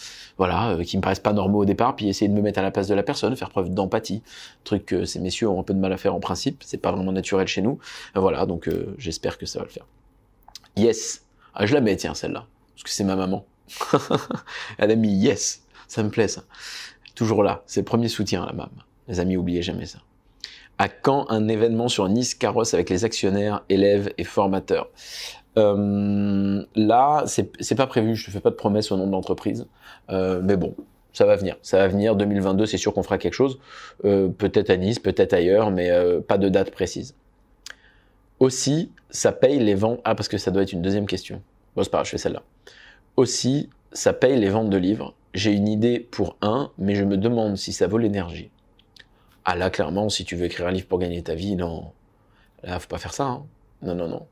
qui me paraissent pas normaux au départ, puis essayer de me mettre à la place de la personne, faire preuve d'empathie, truc que ces messieurs ont un peu de mal à faire en principe, c'est pas vraiment naturel chez nous, voilà donc j'espère que ça va le faire. Yes, ah, je la mets tiens celle-là. Parce que c'est ma maman. Elle a mis yes, ça me plaît ça. Toujours là, c'est le premier soutien à la maman. Les amis, oubliez jamais ça. À quand un événement sur Nice Carrosse avec les actionnaires, élèves et formateurs? Là, c'est pas prévu, je te fais pas de promesses au nom de l'entreprise. Mais bon, ça va venir 2022, c'est sûr qu'on fera quelque chose. Peut-être à Nice, peut-être ailleurs, mais pas de date précise. Aussi, ça paye les ventes... Ah, parce que ça doit être une deuxième question. Bon, c'est pas grave, je fais celle-là. Aussi, ça paye les ventes de livres. J'ai une idée pour un, mais je me demande si ça vaut l'énergie. Ah là, clairement, si tu veux écrire un livre pour gagner ta vie, non. Là, faut pas faire ça. Hein. Non, non, non.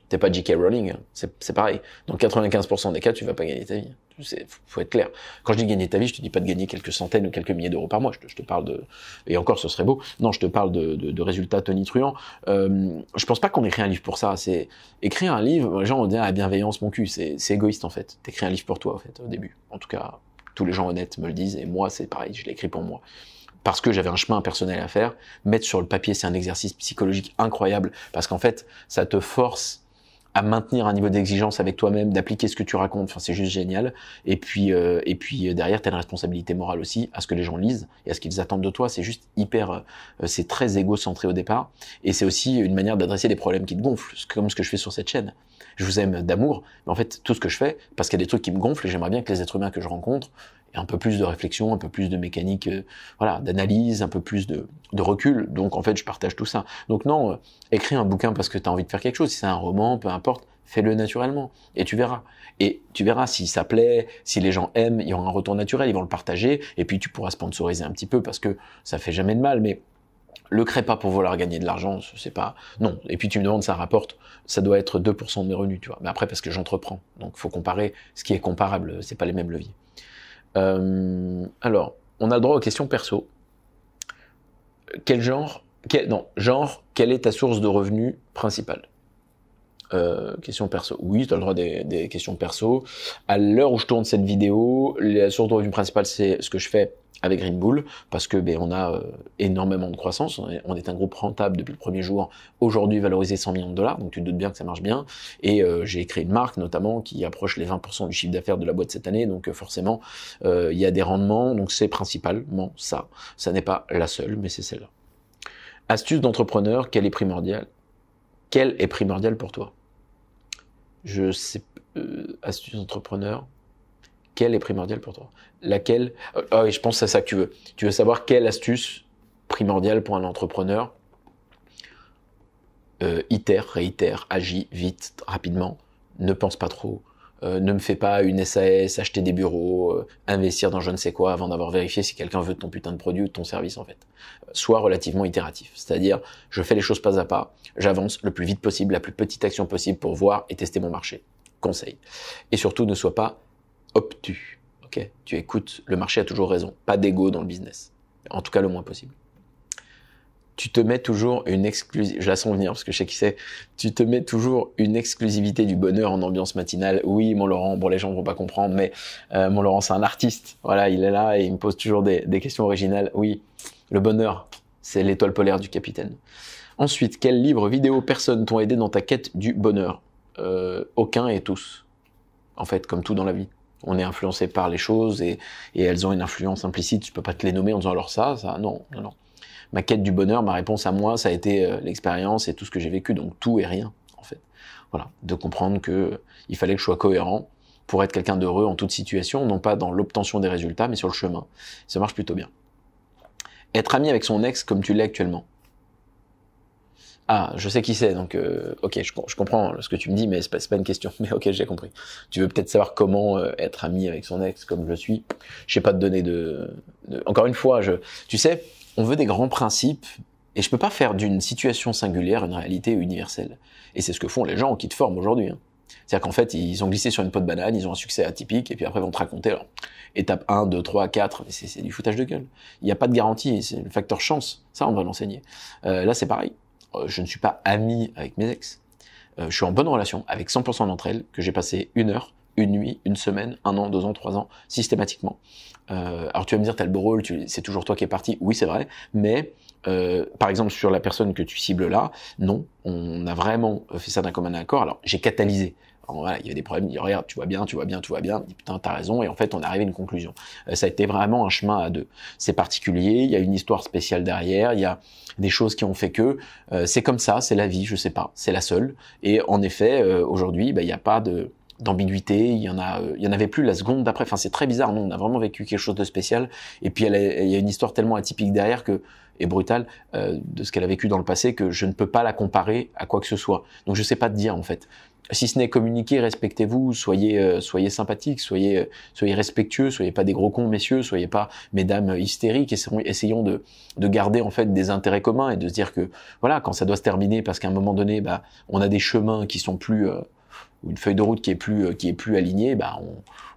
T'es pas J.K. Rowling. Hein. C'est pareil. Dans 95% des cas, tu vas pas gagner ta vie. Faut être clair. Quand je dis gagner ta vie, je te dis pas de gagner quelques centaines ou quelques milliers d'euros par mois. Je te parle de... Et encore, ce serait beau. Non, je te parle de résultats tonitruants. Je pense pas qu'on écrit un livre pour ça. C'est écrire un livre, les gens vont dire la bienveillance, mon cul. C'est égoïste, en fait. T'écris un livre pour toi, en fait, au début. En tout cas, tous les gens honnêtes me le disent. Et moi, c'est pareil. Je l'ai écrit pour moi. Parce que j'avais un chemin personnel à faire. Mettre sur le papier, c'est un exercice psychologique incroyable. Parce qu'en fait, ça te force à maintenir un niveau d'exigence avec toi-même, d'appliquer ce que tu racontes, enfin c'est juste génial. Et puis derrière, tu as une responsabilité morale aussi à ce que les gens lisent et à ce qu'ils attendent de toi. C'est juste hyper, c'est très égocentré au départ. Et c'est aussi une manière d'adresser des problèmes qui te gonflent, comme ce que je fais sur cette chaîne. Je vous aime d'amour, mais en fait, tout ce que je fais, parce qu'il y a des trucs qui me gonflent et j'aimerais bien que les êtres humains que je rencontre aient un peu plus de réflexion, un peu plus de mécanique, voilà, d'analyse, un peu plus de recul. Donc en fait, je partage tout ça. Donc non, écris un bouquin parce que tu as envie de faire quelque chose. Si c'est un roman, peu importe, fais-le naturellement. Et tu verras. Et tu verras si ça plaît, si les gens aiment, il y aura un retour naturel, ils vont le partager. Et puis tu pourras sponsoriser un petit peu parce que ça fait jamais de mal. Mais le crée pas pour vouloir gagner de l'argent, c'est pas... Non. Et puis tu me demandes, ça rapporte, ça doit être 2% de mes revenus, tu vois. Mais après, parce que j'entreprends. Donc faut comparer ce qui est comparable, c'est pas les mêmes leviers. Alors, on a le droit aux questions perso. Quel est ta source de revenus principale? Questions perso. Oui, tu as le droit des questions perso. À l'heure où je tourne cette vidéo, la source de revenus principale, c'est ce que je fais avec Green Bull, parce que on a énormément de croissance. On est un groupe rentable depuis le premier jour. Aujourd'hui, valorisé 100 millions de dollars, donc tu te doutes bien que ça marche bien. Et j'ai créé une marque, notamment, qui approche les 20% du chiffre d'affaires de la boîte cette année. Donc forcément, il y a des rendements. Donc c'est principalement ça. Ça n'est pas la seule, mais c'est celle-là. Astuce d'entrepreneur, quelle est primordiale? Quelle est primordiale pour toi? Je sais, astuce d'entrepreneur, quelle est primordiale pour toi? Laquelle? Ah oui, je pense que c'est ça que tu veux. Tu veux savoir quelle astuce primordiale pour un entrepreneur? Itère, réitère, agis vite, rapidement, ne pense pas trop, ne me fais pas une SAS, acheter des bureaux, investir dans je ne sais quoi avant d'avoir vérifié si quelqu'un veut ton putain de produit ou de ton service en fait. Sois relativement itératif, c'est-à-dire je fais les choses pas à pas, j'avance le plus vite possible, la plus petite action possible pour voir et tester mon marché. Conseil. Et surtout ne sois pas obtus. Ok, tu écoutes, le marché a toujours raison, pas d'ego dans le business, en tout cas le moins possible. Tu te mets toujours une exclusivité, je la sens venir parce que je sais qui c'est, tu te mets toujours une exclusivité du bonheur en ambiance matinale. Oui, mon Laurent, bon les gens vont pas comprendre, mais mon Laurent c'est un artiste, voilà, il est là et il me pose toujours des questions originales. Oui, le bonheur, c'est l'étoile polaire du capitaine. Ensuite, quel livre, vidéo, personnes t'ont aidé dans ta quête du bonheur? Aucun et tous, en fait, comme tout dans la vie. On est influencé par les choses et elles ont une influence implicite. Je peux pas te les nommer en disant alors ça, non. Ma quête du bonheur, ma réponse à moi, ça a été l'expérience et tout ce que j'ai vécu, donc tout et rien, en fait. Voilà, de comprendre que il fallait que je sois cohérent pour être quelqu'un d'heureux en toute situation, non pas dans l'obtention des résultats, mais sur le chemin. Ça marche plutôt bien. Être ami avec son ex comme tu l'es actuellement. Ah, je sais qui c'est, donc ok, je comprends ce que tu me dis, mais c'est pas une question. Mais ok, j'ai compris. Tu veux peut-être savoir comment être ami avec son ex comme je suis. Je sais pas te donner Encore une fois, tu sais, on veut des grands principes, et je peux pas faire d'une situation singulière une réalité universelle. Et c'est ce que font les gens qui te forment aujourd'hui. Hein. C'est-à-dire qu'en fait, ils ont glissé sur une peau de banane, ils ont un succès atypique, et puis après, ils vont te raconter, alors, étape 1, 2, 3, 4, mais c'est du foutage de gueule. Il n'y a pas de garantie, c'est le facteur chance. Ça, on devrait l'enseigner. Là, c'est pareil. Je ne suis pas ami avec mes ex. Je suis en bonne relation avec 100% d'entre elles, que j'ai passé 1 heure, 1 nuit, 1 semaine, 1 an, 2 ans, 3 ans, systématiquement. Alors tu vas me dire, t'as le beau rôle, c'est toujours toi qui es parti. Oui, c'est vrai, mais par exemple sur la personne que tu cibles là, non, on a vraiment fait ça d'un commun accord. Alors j'ai catalysé. Alors, voilà, il y avait des problèmes, il dit, regarde, tu vois bien, tout va bien, il dit, putain, t'as raison, et en fait, on est arrivé à une conclusion. Ça a été vraiment un chemin à 2. C'est particulier, il y a une histoire spéciale derrière, il y a des choses qui ont fait que, c'est comme ça, c'est la vie, je sais pas, c'est la seule, et en effet, aujourd'hui, il n'y a pas d'ambiguïté, il y en avait plus la seconde d'après, enfin, c'est très bizarre, non, on a vraiment vécu quelque chose de spécial, et puis il y a une histoire tellement atypique derrière et brutale, de ce qu'elle a vécu dans le passé, que je ne peux pas la comparer à quoi que ce soit. Donc je sais pas te dire, en fait. Si ce n'est communiquer, respectez-vous, soyez sympathiques, soyez respectueux, soyez pas des gros cons, messieurs, soyez pas mesdames hystériques, essayons de garder en fait des intérêts communs et de se dire que voilà, quand ça doit se terminer parce qu'à un moment donné, on a des chemins qui sont plus ou une feuille de route qui est plus alignée,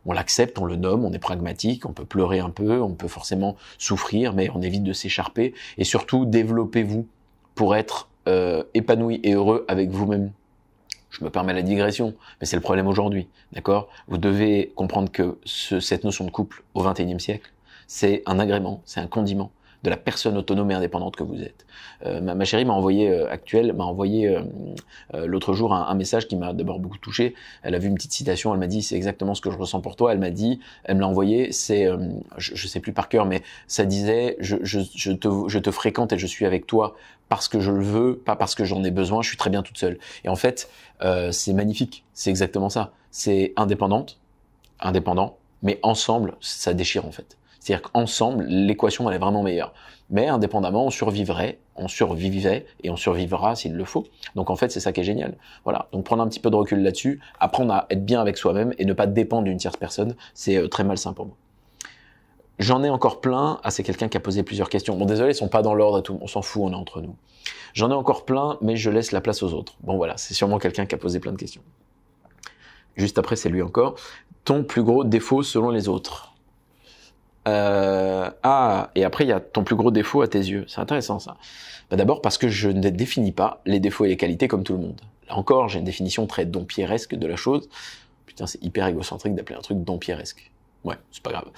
on l'accepte, on le nomme, on est pragmatique, on peut pleurer un peu, on peut forcément souffrir, mais on évite de s'écharper et surtout développez-vous pour être épanoui et heureux avec vous-même. Je me permets la digression, mais c'est le problème aujourd'hui, d'accord? Vous devez comprendre que cette notion de couple au XXIe siècle, c'est un agrément, c'est un condiment de la personne autonome et indépendante que vous êtes. Ma chérie m'a envoyé l'autre jour un message qui m'a d'abord beaucoup touché. Elle a vu une petite citation, elle m'a dit c'est exactement ce que je ressens pour toi. Elle me l'a envoyé, c'est je sais plus par cœur, mais ça disait je te fréquente et je suis avec toi parce que je le veux, pas parce que j'en ai besoin. Je suis très bien toute seule. Et en fait, c'est magnifique. C'est exactement ça. C'est indépendant, mais ensemble, ça déchire en fait. C'est-à-dire qu'ensemble, l'équation, elle est vraiment meilleure. Mais indépendamment, on survivait et on survivra s'il le faut. Donc en fait, c'est ça qui est génial. Voilà. Donc prendre un petit peu de recul là-dessus, apprendre à être bien avec soi-même et ne pas dépendre d'une tierce personne, c'est très malsain pour moi. J'en ai encore plein. Ah, c'est quelqu'un qui a posé plusieurs questions. Bon, désolé, ils sont pas dans l'ordre et tout. On s'en fout, on est entre nous. J'en ai encore plein, mais je laisse la place aux autres. Bon, voilà, c'est sûrement quelqu'un qui a posé plein de questions. Juste après, c'est lui encore. Ton plus gros défaut selon les autres. Et après il y a ton plus gros défaut à tes yeux. C'est intéressant ça. D'abord parce que je ne définis pas les défauts et les qualités comme tout le monde. Là encore, j'ai une définition très dompierresque de la chose. Putain, c'est hyper égocentrique d'appeler un truc dompierresque. Ouais, c'est pas grave.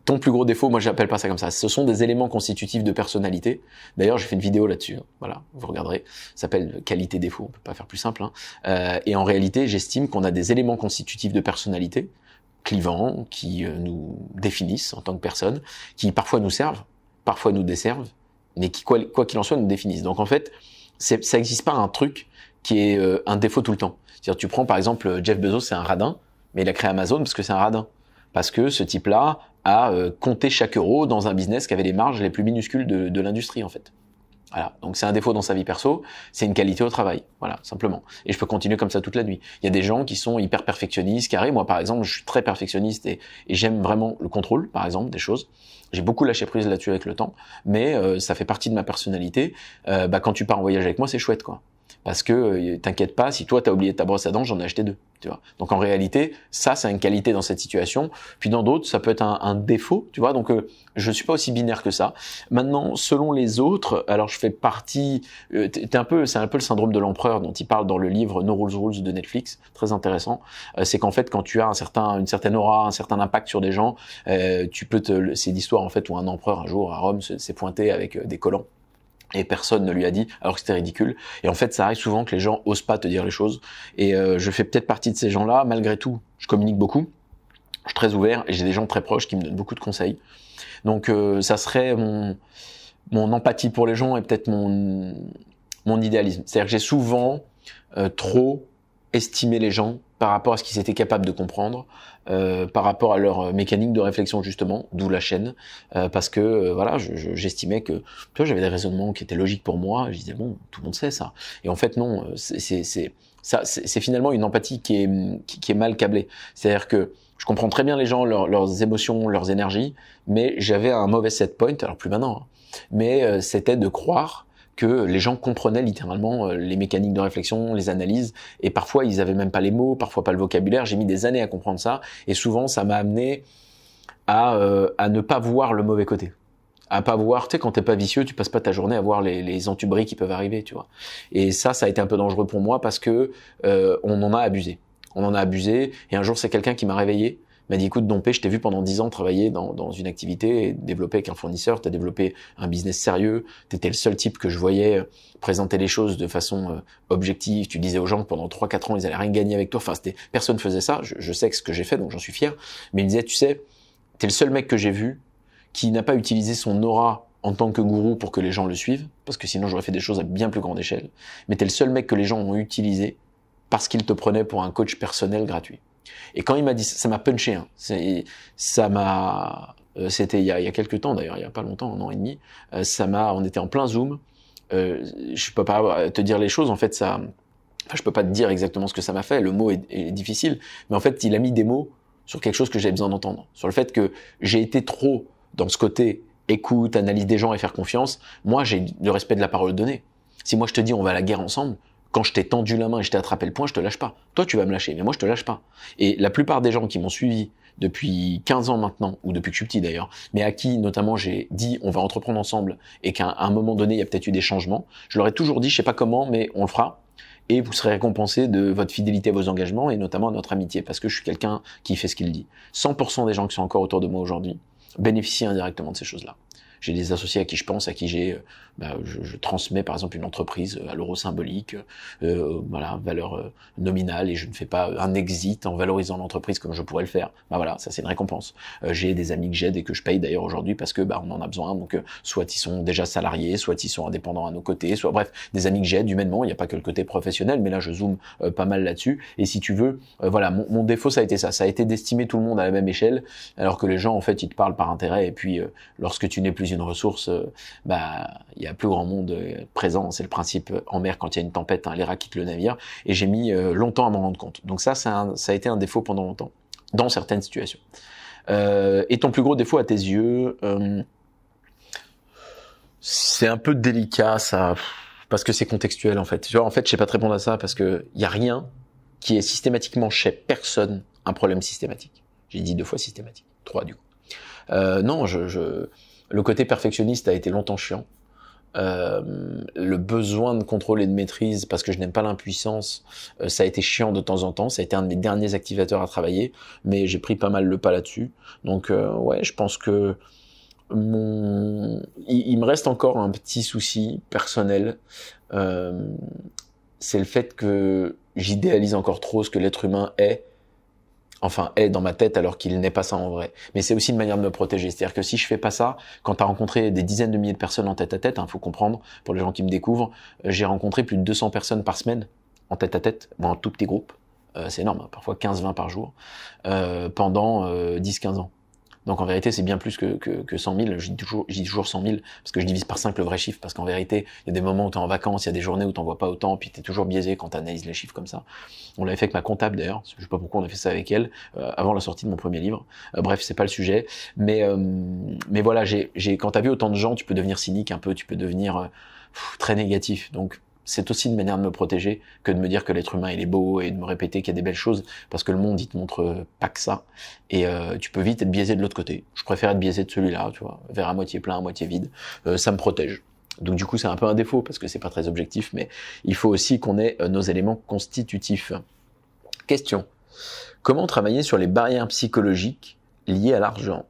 Ton plus gros défaut, moi j'appelle pas ça comme ça. Ce sont des éléments constitutifs de personnalité. D'ailleurs, j'ai fait une vidéo là-dessus. Voilà, vous regarderez. Ça s'appelle qualité-défaut. On peut pas faire plus simple. Et en réalité, j'estime qu'on a des éléments constitutifs de personnalité clivants, qui nous définissent en tant que personne, qui parfois nous servent, parfois nous desservent, mais qui, quoi qu'il en soit, nous définissent. Donc en fait, ça n'existe pas un truc qui est un défaut tout le temps. C'est-à-dire, tu prends par exemple Jeff Bezos, c'est un radin, mais il a créé Amazon parce que c'est un radin. Parce que ce type-là a compté chaque euro dans un business qui avait les marges les plus minuscules de l'industrie en fait. Voilà. Donc c'est un défaut dans sa vie perso, c'est une qualité au travail. Voilà, simplement. Et je peux continuer comme ça toute la nuit. Il y a des gens qui sont hyper perfectionnistes, carrés. Moi, par exemple, je suis très perfectionniste et j'aime vraiment le contrôle, par exemple, des choses. J'ai beaucoup lâché prise là-dessus avec le temps, mais ça fait partie de ma personnalité. Quand tu pars en voyage avec moi, c'est chouette, quoi. Parce que t'inquiète pas, si toi t'as oublié ta brosse à dents, j'en ai acheté 2, tu vois. Donc en réalité, ça c'est une qualité dans cette situation. Puis dans d'autres, ça peut être un défaut, tu vois. Donc je suis pas aussi binaire que ça. Maintenant, selon les autres, alors je fais partie. C'est un peu le syndrome de l'empereur dont il parle dans le livre No Rules Rules de Netflix, très intéressant. C'est qu'en fait, quand tu as une certaine aura, un certain impact sur des gens, tu peux c'est l'histoire en fait où un empereur un jour à Rome s'est pointé avec des collants. Et personne ne lui a dit, alors que c'était ridicule. Et en fait, ça arrive souvent que les gens osent pas te dire les choses. Et je fais peut-être partie de ces gens-là. Malgré tout, je communique beaucoup. Je suis très ouvert et j'ai des gens très proches qui me donnent beaucoup de conseils. Donc ça serait mon empathie pour les gens et peut-être mon idéalisme. C'est-à-dire que j'ai souvent trop estimé les gens par rapport à ce qu'ils étaient capables de comprendre, par rapport à leur mécanique de réflexion justement, d'où la chaîne, parce que voilà, j'estimais que tu vois, j'avais des raisonnements qui étaient logiques pour moi. Je disais bon, tout le monde sait ça. Et en fait non, c'est finalement une empathie qui est mal câblée. C'est-à-dire que je comprends très bien les gens, leurs émotions, leurs énergies, mais j'avais un mauvais set point, alors plus maintenant, hein, mais c'était de croire que les gens comprenaient littéralement les mécaniques de réflexion, les analyses, et parfois ils avaient même pas les mots, parfois pas le vocabulaire. J'ai mis des années à comprendre ça, et souvent ça m'a amené à ne pas voir le mauvais côté, à pas voir, tu sais, quand t'es pas vicieux, tu passes pas ta journée à voir les entuberies qui peuvent arriver, tu vois. Et ça a été un peu dangereux pour moi parce que on en a abusé. On en a abusé, et un jour c'est quelqu'un qui m'a réveillé, m'a dit écoute Dompé, je t'ai vu pendant 10 ans travailler dans une activité, et développer avec un fournisseur, t'as développé un business sérieux, t'étais le seul type que je voyais présenter les choses de façon objective, tu disais aux gens que pendant 3-4 ans ils allaient rien gagner avec toi, enfin personne faisait ça, je sais que ce que j'ai fait donc j'en suis fier, mais il me disait tu sais, t'es le seul mec que j'ai vu qui n'a pas utilisé son aura en tant que gourou pour que les gens le suivent, parce que sinon j'aurais fait des choses à bien plus grande échelle, mais t'es le seul mec que les gens ont utilisé parce qu'il te prenait pour un coach personnel gratuit. Et quand il m'a dit ça m'a punché, hein. Ça m'a, c'était il y a quelques temps d'ailleurs, il y a pas longtemps, 1 an et demi, on était en plein Zoom. Je peux pas te dire les choses, en fait je peux pas te dire exactement ce que ça m'a fait. Le mot est difficile, mais en fait il a mis des mots sur quelque chose que j'avais besoin d'entendre, sur le fait que j'ai été trop dans ce côté écoute, analyse des gens et faire confiance. Moi j'ai le respect de la parole donnée. Si moi je te dis on va à la guerre ensemble, quand je t'ai tendu la main et je t'ai attrapé le poing, je te lâche pas. Toi, tu vas me lâcher, mais moi, je te lâche pas. Et la plupart des gens qui m'ont suivi depuis 15 ans maintenant, ou depuis que je suis petit d'ailleurs, mais à qui, notamment, j'ai dit, on va entreprendre ensemble, et qu'à un moment donné, il y a peut-être eu des changements, je leur ai toujours dit, je sais pas comment, mais on le fera, et vous serez récompensé de votre fidélité à vos engagements, et notamment à notre amitié, parce que je suis quelqu'un qui fait ce qu'il dit. 100% des gens qui sont encore autour de moi aujourd'hui bénéficient indirectement de ces choses-là. J'ai des associés à qui je pense, à qui je transmets par exemple une entreprise à l'euro symbolique, voilà, valeur nominale, et je ne fais pas un exit en valorisant l'entreprise comme je pourrais le faire. Bah voilà, ça c'est une récompense. J'ai des amis que j'aide et que je paye d'ailleurs aujourd'hui parce que on en a besoin. Donc soit ils sont déjà salariés, soit ils sont indépendants à nos côtés, soit bref, des amis que j'aide humainement. Il n'y a pas que le côté professionnel, mais là je zoome pas mal là-dessus. Et si tu veux, voilà, mon défaut ça a été ça. Ça a été d'estimer tout le monde à la même échelle, alors que les gens en fait ils te parlent par intérêt. Et puis lorsque tu n'es plus une ressource, il y a plus grand monde présent. C'est le principe en mer quand il y a une tempête, hein, les rats quittent le navire. Et j'ai mis longtemps à m'en rendre compte. Donc ça a été un défaut pendant longtemps, dans certaines situations. Et ton plus gros défaut à tes yeux, c'est un peu délicat ça, parce que c'est contextuel en fait. Tu vois, en fait, je sais pas te répondre à ça parce que y a rien qui est systématiquement chez personne un problème systématique. J'ai dit 2 fois systématique, 3 du coup. Non, le côté perfectionniste a été longtemps chiant. Le besoin de contrôle et de maîtrise, parce que je n'aime pas l'impuissance, ça a été chiant de temps en temps. Ça a été un de mes derniers activateurs à travailler, mais j'ai pris pas mal le pas là-dessus. Donc ouais, je pense que il me reste encore un petit souci personnel. C'est le fait que j'idéalise encore trop ce que l'être humain est dans ma tête alors qu'il n'est pas ça en vrai. Mais c'est aussi une manière de me protéger. C'est-à-dire que si je fais pas ça, quand tu as rencontré des dizaines de milliers de personnes en tête à tête, faut comprendre, pour les gens qui me découvrent, j'ai rencontré plus de 200 personnes par semaine en tête à tête, dans un tout petit groupe. C'est énorme, hein, parfois 15-20 par jour, pendant 10-15 ans. Donc en vérité, c'est bien plus que 100 000. Je dis toujours 100 000 parce que je divise par 5 le vrai chiffre. Parce qu'en vérité, il y a des moments où tu es en vacances, il y a des journées où tu n'en vois pas autant, puis tu es toujours biaisé quand tu analyses les chiffres comme ça. On l'avait fait avec ma comptable d'ailleurs. Je sais pas pourquoi on a fait ça avec elle avant la sortie de mon premier livre. Bref, c'est pas le sujet. Mais voilà, quand tu as vu autant de gens, tu peux devenir cynique un peu, tu peux devenir très négatif. Donc c'est aussi une manière de me protéger que de me dire que l'être humain il est beau et de me répéter qu'il y a des belles choses, parce que le monde il te montre pas que ça, et tu peux vite être biaisé de l'autre côté. Je préfère être biaisé de celui-là, tu vois, vers à moitié plein, à moitié vide, ça me protège. Donc du coup c'est un peu un défaut parce que c'est pas très objectif, mais il faut aussi qu'on ait nos éléments constitutifs. Question: comment travailler sur les barrières psychologiques liées à l'argent?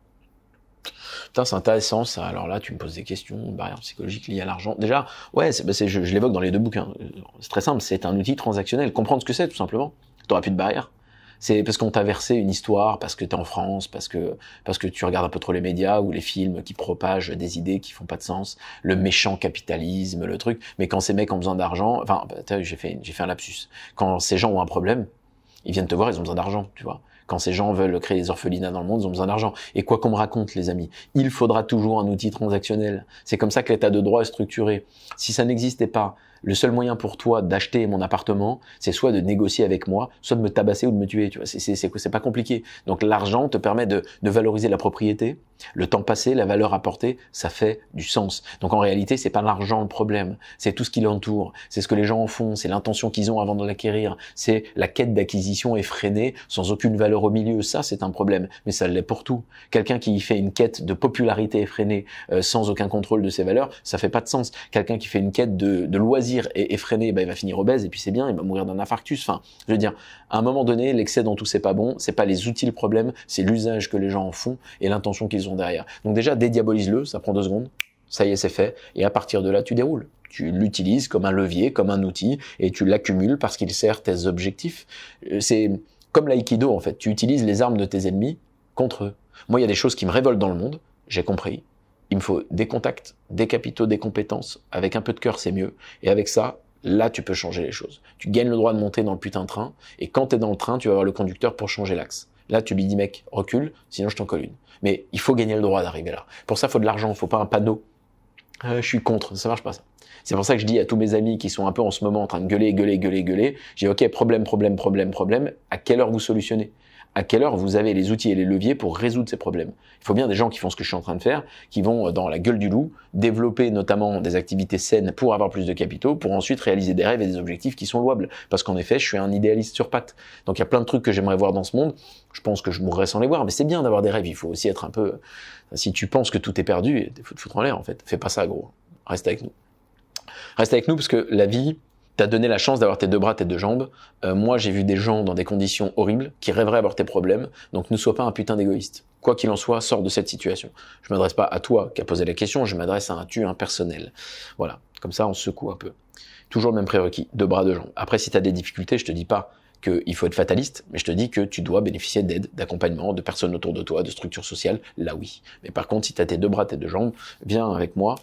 Putain, c'est intéressant ça. Alors là, tu me poses des questions, barrières psychologiques liées à l'argent. Déjà, ouais, je l'évoque dans les 2 bouquins. C'est très simple, c'est un outil transactionnel. Comprendre ce que c'est, tout simplement. T'auras plus de barrières. C'est parce qu'on t'a versé une histoire, parce que t'es en France, parce que tu regardes un peu trop les médias ou les films qui propagent des idées qui font pas de sens, le méchant capitalisme, le truc. Mais quand ces mecs ont besoin d'argent, enfin, j'ai fait un lapsus. Quand ces gens ont un problème, ils viennent te voir, ils ont besoin d'argent, tu vois. Quand ces gens veulent créer des orphelinats dans le monde, ils ont besoin d'argent. Et quoi qu'on me raconte, les amis, il faudra toujours un outil transactionnel. C'est comme ça que l'état de droit est structuré. Si ça n'existait pas, le seul moyen pour toi d'acheter mon appartement, c'est soit de négocier avec moi, soit de me tabasser ou de me tuer. Tu vois, c'est pas compliqué. Donc l'argent te permet de valoriser la propriété, le temps passé, la valeur apportée, ça fait du sens. Donc en réalité, c'est pas l'argent le problème, c'est tout ce qui l'entoure, c'est ce que les gens en font, c'est l'intention qu'ils ont avant de l'acquérir, c'est la quête d'acquisition effrénée sans aucune valeur au milieu. Ça, c'est un problème, mais ça l'est pour tout. Quelqu'un qui fait une quête de popularité effrénée sans aucun contrôle de ses valeurs, ça fait pas de sens. Quelqu'un qui fait une quête de loisirs et effréné, ben, il va finir obèse et puis c'est bien, il va mourir d'un infarctus. Enfin, je veux dire, à un moment donné, l'excès dans tout c'est pas bon, c'est pas les outils le problème, c'est l'usage que les gens en font et l'intention qu'ils ont derrière. Donc déjà, dédiabolise-le, ça prend 2 secondes, ça y est, c'est fait, et à partir de là, tu déroules. Tu l'utilises comme un levier, comme un outil, et tu l'accumules parce qu'il sert tes objectifs. C'est comme l'aïkido, en fait. Tu utilises les armes de tes ennemis contre eux. Moi, il y a des choses qui me révoltent dans le monde, j'ai compris. Il me faut des contacts, des capitaux, des compétences. Avec un peu de cœur, c'est mieux. Et avec ça, là, tu peux changer les choses. Tu gagnes le droit de monter dans le putain de train, et quand t'es dans le train, tu vas avoir le conducteur pour changer l'axe. Là, tu lui dis, mec, recule, sinon je t'en colle une. Mais il faut gagner le droit d'arriver là. Pour ça, il faut de l'argent, il faut pas un panneau. Je suis contre, ça marche pas ça. C'est pour ça que je dis à tous mes amis qui sont un peu en ce moment en train de gueuler, je dis, ok, problème, à quelle heure vous solutionnez ? À quelle heure vous avez les outils et les leviers pour résoudre ces problèmes. Il faut bien des gens qui font ce que je suis en train de faire, qui vont dans la gueule du loup, développer notamment des activités saines pour avoir plus de capitaux, pour ensuite réaliser des rêves et des objectifs qui sont louables. Parce qu'en effet, je suis un idéaliste sur pattes. Donc il y a plein de trucs que j'aimerais voir dans ce monde. Je pense que je mourrais sans les voir, mais c'est bien d'avoir des rêves. Il faut aussi être un peu... Si tu penses que tout est perdu, il faut te foutre en l'air en fait. Fais pas ça gros. Reste avec nous. Reste avec nous parce que la vie... T'as donné la chance d'avoir tes 2 bras, tes 2 jambes. Moi, j'ai vu des gens dans des conditions horribles qui rêveraient d'avoir tes problèmes. Donc, ne sois pas un putain d'égoïste. Quoi qu'il en soit, sors de cette situation. Je m'adresse pas à toi qui a posé la question, je m'adresse à un tu impersonnel. Voilà. Comme ça, on se secoue un peu. Toujours le même prérequis. 2 bras, 2 jambes. Après, si t'as des difficultés, je te dis pas qu'il faut être fataliste, mais je te dis que tu dois bénéficier d'aide, d'accompagnement, de personnes autour de toi, de structures sociales. Là, oui. Mais par contre, si t'as tes 2 bras, tes 2 jambes, viens avec moi.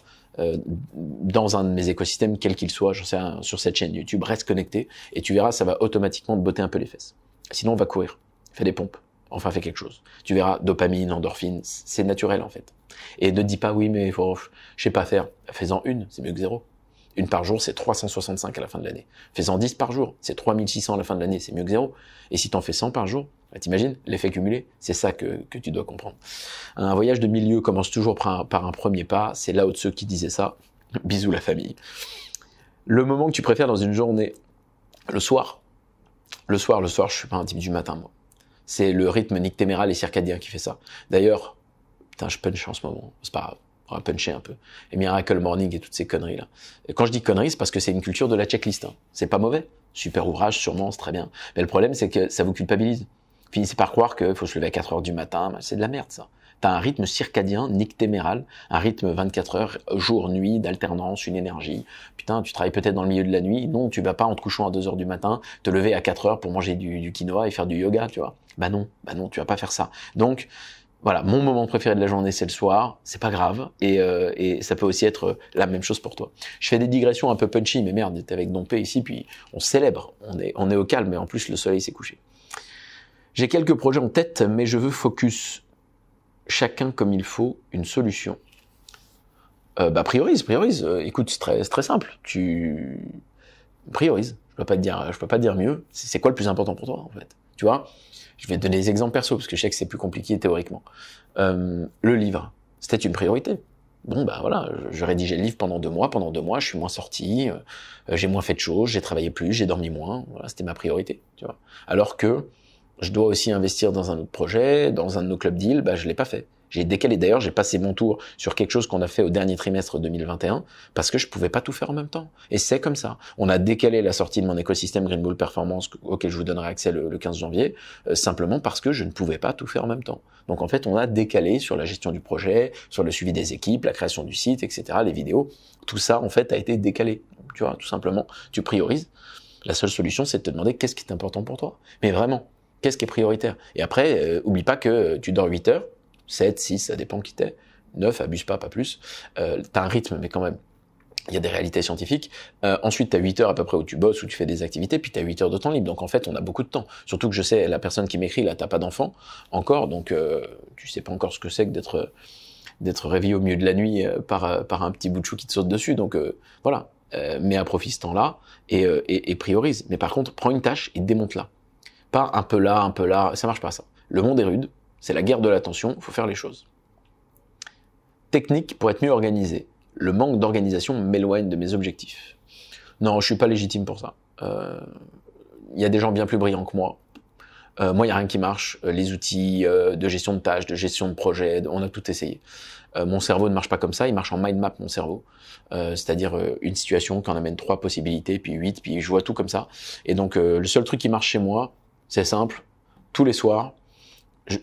Dans un de mes écosystèmes, quel qu'il soit, j'en sais rien, sur cette chaîne YouTube, reste connecté et tu verras, ça va automatiquement te botter un peu les fesses. Sinon, on va courir, fais des pompes, enfin fais quelque chose. Tu verras, dopamine, endorphine, c'est naturel en fait. Et ne te dis pas, oui, mais je sais pas faire. Fais-en une, c'est mieux que 0. Une par jour, c'est 365 à la fin de l'année. Fais-en 10 par jour, c'est 3600 à la fin de l'année, c'est mieux que 0. Et si t'en fais 100 par jour, bah, t'imagines l'effet cumulé? C'est ça que tu dois comprendre. Un voyage de milieu commence toujours par un premier pas, c'est Lao Tzu qui disait ça. Bisous la famille. Le moment que tu préfères dans une journée, le soir. Le soir, je suis pas un type du matin, moi. C'est le rythme nictéméral et circadien qui fait ça. D'ailleurs, putain, je punch en ce moment, c'est pas grave. On va puncher un peu. Et Miracle Morning et toutes ces conneries là. Et quand je dis conneries, c'est parce que c'est une culture de la checklist. Hein. C'est pas mauvais. Super ouvrage, sûrement, c'est très bien. Mais le problème, c'est que ça vous culpabilise. Finissez par croire qu'il faut se lever à 4 heures du matin. C'est de la merde, ça. T'as un rythme circadien, nictéméral, un rythme 24 heures, jour, nuit, d'alternance, une énergie. Putain, tu travailles peut-être dans le milieu de la nuit. Non, tu vas pas en te couchant à 2 heures du matin, te lever à 4 heures pour manger du quinoa et faire du yoga, tu vois. Bah non, tu vas pas faire ça. Donc, voilà, mon moment préféré de la journée, c'est le soir. C'est pas grave. Et ça peut aussi être la même chose pour toi. Je fais des digressions un peu punchy, mais merde, t'es avec Dompé ici, puis on célèbre. On est au calme, mais en plus, le soleil s'est couché. J'ai quelques projets en tête, mais je veux focus chacun comme il faut une solution. Priorise. Écoute, c'est très simple. Tu priorises. Je peux pas te dire mieux. C'est quoi le plus important pour toi, en fait? Tu vois? Je vais te donner des exemples perso, parce que je sais que c'est plus compliqué théoriquement. Le livre, c'était une priorité. Bon, bah voilà, je rédigeais le livre pendant 2 mois. Pendant 2 mois, je suis moins sorti, j'ai moins fait de choses, j'ai travaillé plus, j'ai dormi moins. Voilà, c'était ma priorité, tu vois. Alors que je dois aussi investir dans un autre projet, dans un de nos clubs deals, bah je l'ai pas fait. J'ai décalé, d'ailleurs, j'ai passé mon tour sur quelque chose qu'on a fait au dernier trimestre 2021 parce que je pouvais pas tout faire en même temps. Et c'est comme ça. On a décalé la sortie de mon écosystème Green Bull Performance auquel je vous donnerai accès le 15 janvier, simplement parce que je ne pouvais pas tout faire en même temps. Donc en fait, on a décalé sur la gestion du projet, sur le suivi des équipes, la création du site, etc., les vidéos. Tout ça, en fait, a été décalé. Donc, tu vois, tout simplement, tu priorises. La seule solution, c'est de te demander qu'est-ce qui est important pour toi. Mais vraiment. Qu'est-ce qui est prioritaire? Et après, oublie pas que tu dors 8 heures, 7, 6, ça dépend qui t'es, 9, abuse pas plus. T'as un rythme, mais quand même, il y a des réalités scientifiques. Ensuite, tu as 8 heures à peu près où tu bosses, où tu fais des activités, puis tu as 8 heures de temps libre. Donc en fait, on a beaucoup de temps. Surtout que je sais, la personne qui m'écrit, là, t'as pas d'enfant encore, donc tu sais pas encore ce que c'est que d'être réveillé au milieu de la nuit par un petit bout de chou qui te saute dessus. Donc voilà, mets à profit ce temps-là et priorise. Mais par contre, prends une tâche et démonte-la. Pas un peu là, ça marche pas ça. Le monde est rude, c'est la guerre de l'attention, il faut faire les choses. Technique pour être mieux organisé. Le manque d'organisation m'éloigne de mes objectifs. Non, je suis pas légitime pour ça. Y a des gens bien plus brillants que moi. Moi, il n'y a rien qui marche. Les outils de gestion de tâches, de gestion de projet, on a tout essayé. Mon cerveau ne marche pas comme ça, il marche en mind map, mon cerveau. C'est-à-dire une situation qui en amène 3 possibilités, puis 8, puis je vois tout comme ça. Et donc, le seul truc qui marche chez moi, c'est simple. Tous les soirs,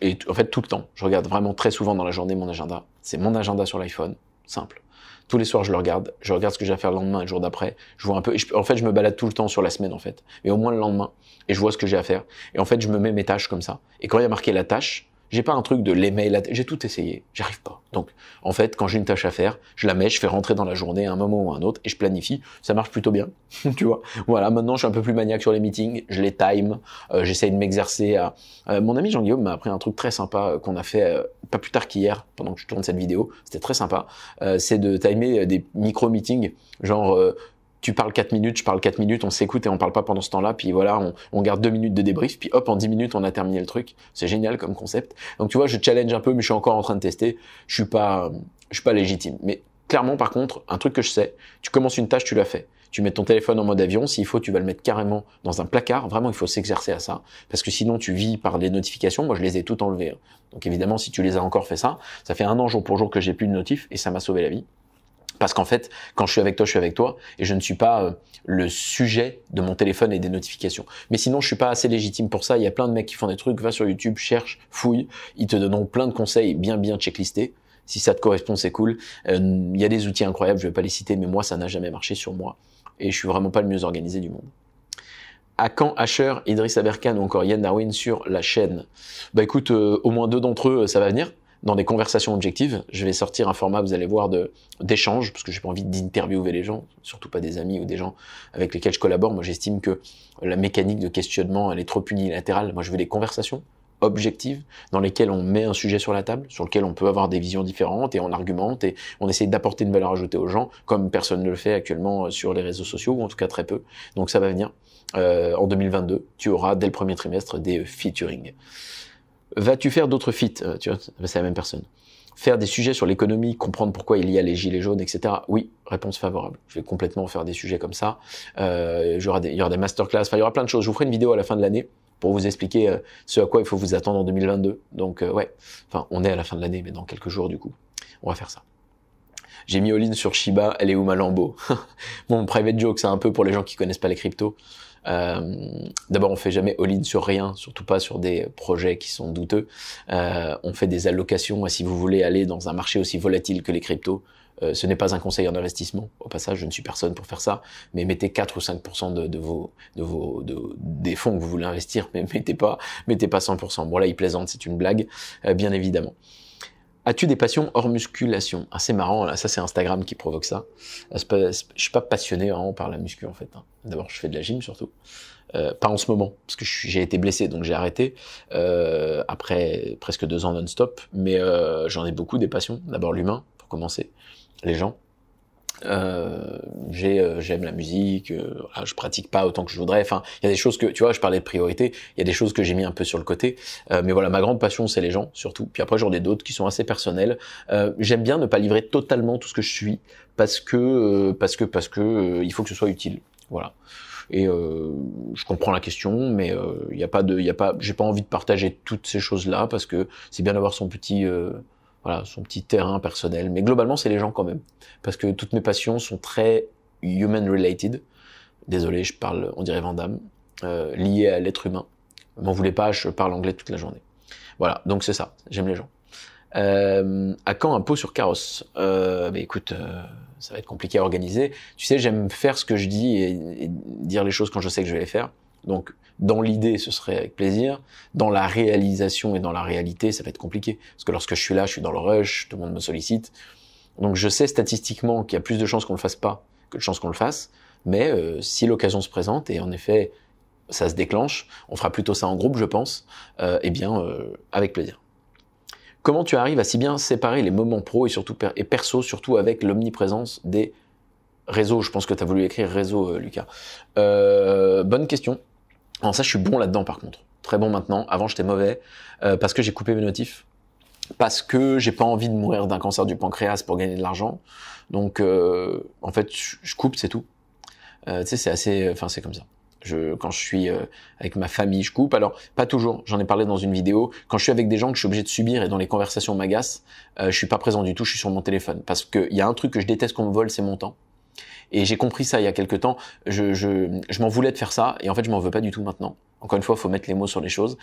et en fait tout le temps, je regarde vraiment très souvent dans la journée mon agenda. C'est mon agenda sur l'iPhone, simple. Tous les soirs, je regarde ce que j'ai à faire le lendemain et le jour d'après. Je vois un peu, en fait, je me balade tout le temps sur la semaine, en fait. Mais au moins le lendemain. Et je vois ce que j'ai à faire. Et en fait, je me mets mes tâches comme ça. Et quand il y a marqué la tâche, j'ai pas un truc de l'email, j'ai tout essayé. J'arrive pas. Donc, en fait, quand j'ai une tâche à faire, je la mets, je fais rentrer dans la journée à un moment ou à un autre et je planifie. Ça marche plutôt bien. Tu vois. Voilà. Maintenant, je suis un peu plus maniaque sur les meetings. Je les time. J'essaye de m'exercer à, mon ami Jean-Guillaume m'a appris un truc très sympa qu'on a fait, pas plus tard qu'hier, pendant que je tourne cette vidéo. C'était très sympa. C'est de timer des micro-meetings. Genre, tu parles 4 minutes, je parle 4 minutes, on s'écoute et on parle pas pendant ce temps-là, puis voilà, on garde 2 minutes de débrief, puis hop, en 10 minutes, on a terminé le truc. C'est génial comme concept. Donc tu vois, je challenge un peu, mais je suis encore en train de tester. Je suis pas légitime. Mais clairement, par contre, un truc que je sais, tu commences une tâche, tu la fais. Tu mets ton téléphone en mode avion, s'il faut, tu vas le mettre carrément dans un placard. Vraiment, il faut s'exercer à ça. Parce que sinon, tu vis par les notifications. Moi, je les ai toutes enlevées. Donc évidemment, si tu les as encore fait ça fait 1 an jour pour jour que j'ai plus de notifs et ça m'a sauvé la vie. Parce qu'en fait, quand je suis avec toi, et je ne suis pas le sujet de mon téléphone et des notifications. Mais sinon, je suis pas assez légitime pour ça. Il y a plein de mecs qui font des trucs, va sur YouTube, cherche, fouille, ils te donneront plein de conseils bien checklistés. Si ça te correspond, c'est cool. Il y a des outils incroyables, je vais pas les citer, mais moi, ça n'a jamais marché sur moi. Et je suis vraiment pas le mieux organisé du monde. À quand Asher, Idriss Aberkan ou encore Yann Darwin sur la chaîne? Bah écoute, au moins 2 d'entre eux, ça va venir. Dans des conversations objectives, je vais sortir un format, vous allez voir, d'échange, parce que j'ai pas envie d'interviewer les gens, surtout pas des amis ou des gens avec lesquels je collabore. Moi, j'estime que la mécanique de questionnement, elle est trop unilatérale. Moi, je veux des conversations objectives dans lesquelles on met un sujet sur la table, sur lequel on peut avoir des visions différentes et on argumente et on essaie d'apporter une valeur ajoutée aux gens, comme personne ne le fait actuellement sur les réseaux sociaux, ou en tout cas très peu. Donc ça va venir. En 2022, tu auras dès le premier trimestre des featuring. Vas-tu faire d'autres feats? Tu vois, c'est la même personne. Faire des sujets sur l'économie, comprendre pourquoi il y a les gilets jaunes, etc. Oui, réponse favorable. Je vais complètement faire des sujets comme ça. Il y aura des masterclass, enfin il y aura plein de choses. Je vous ferai une vidéo à la fin de l'année pour vous expliquer ce à quoi il faut vous attendre en 2022. Donc ouais, enfin on est à la fin de l'année, mais dans quelques jours du coup. On va faire ça. J'ai mis all-in sur Shiba, elle est où ma Lambo? Mon private joke, c'est un peu pour les gens qui connaissent pas les cryptos. D'abord, on fait jamais all-in sur rien, surtout pas sur des projets qui sont douteux. On fait des allocations. Et si vous voulez aller dans un marché aussi volatile que les cryptos, ce n'est pas un conseil en investissement. Au passage, je ne suis personne pour faire ça. Mais mettez 4 ou 5% des fonds que vous voulez investir, mais mettez pas 100%. Bon là, il plaisante, c'est une blague, bien évidemment. As-tu des passions hors musculation? Ah, c'est marrant, là, ça c'est Instagram qui provoque ça. Je suis pas passionné vraiment par la muscu en fait. D'abord, je fais de la gym surtout. Pas en ce moment, parce que j'ai été blessé, donc j'ai arrêté. Après presque 2 ans non-stop. Mais j'en ai beaucoup des passions. D'abord l'humain, pour commencer. Les gens. J'aime la musique, je pratique pas autant que je voudrais. Enfin, il y a des choses que, tu vois, je parlais de priorité, il y a des choses que j'ai mis un peu sur le côté. Mais voilà, ma grande passion, c'est les gens, surtout. Puis après, j'en ai d'autres qui sont assez personnels. J'aime bien ne pas livrer totalement tout ce que je suis, parce que il faut que ce soit utile. Voilà. Et je comprends la question, mais j'ai pas envie de partager toutes ces choses-là, parce que c'est bien d'avoir son petit terrain personnel. Mais globalement, c'est les gens quand même. Parce que toutes mes passions sont très human-related. Désolé, je parle, on dirait Van Damme, liées à l'être humain. M'en voulez pas, je parle anglais toute la journée. Voilà, donc c'est ça, j'aime les gens. À quand un pot sur carrosse? Écoute, ça va être compliqué à organiser. Tu sais, j'aime faire ce que je dis et dire les choses quand je sais que je vais les faire. Donc, dans l'idée, ce serait avec plaisir. Dans la réalisation et dans la réalité, ça va être compliqué. Parce que lorsque je suis là, je suis dans le rush, tout le monde me sollicite. Donc, je sais statistiquement qu'il y a plus de chances qu'on le fasse pas que de chances qu'on le fasse. Mais si l'occasion se présente, et en effet, ça se déclenche, on fera plutôt ça en groupe, je pense, avec plaisir. Comment tu arrives à si bien séparer les moments pro et surtout et perso, surtout avec l'omniprésence des réseaux? Je pense que tu as voulu écrire réseau, Lucas. Bonne question. Alors ça, je suis bon là-dedans par contre. Très bon maintenant. Avant, j'étais mauvais parce que j'ai coupé mes notifs. Parce que j'ai pas envie de mourir d'un cancer du pancréas pour gagner de l'argent. Donc, en fait, je coupe, c'est tout. Tu sais, c'est assez... Enfin, c'est comme ça. Quand je suis avec ma famille, je coupe. Alors, pas toujours. J'en ai parlé dans une vidéo. Quand je suis avec des gens que je suis obligé de subir et dont les conversations m'agacent, je suis pas présent du tout. Je suis sur mon téléphone. Parce qu'il y a un truc que je déteste qu'on me vole, c'est mon temps. Et j'ai compris ça il y a quelques temps. Je m'en voulais de faire ça. Et en fait, je m'en veux pas du tout maintenant. Encore une fois, il faut mettre les mots sur les choses.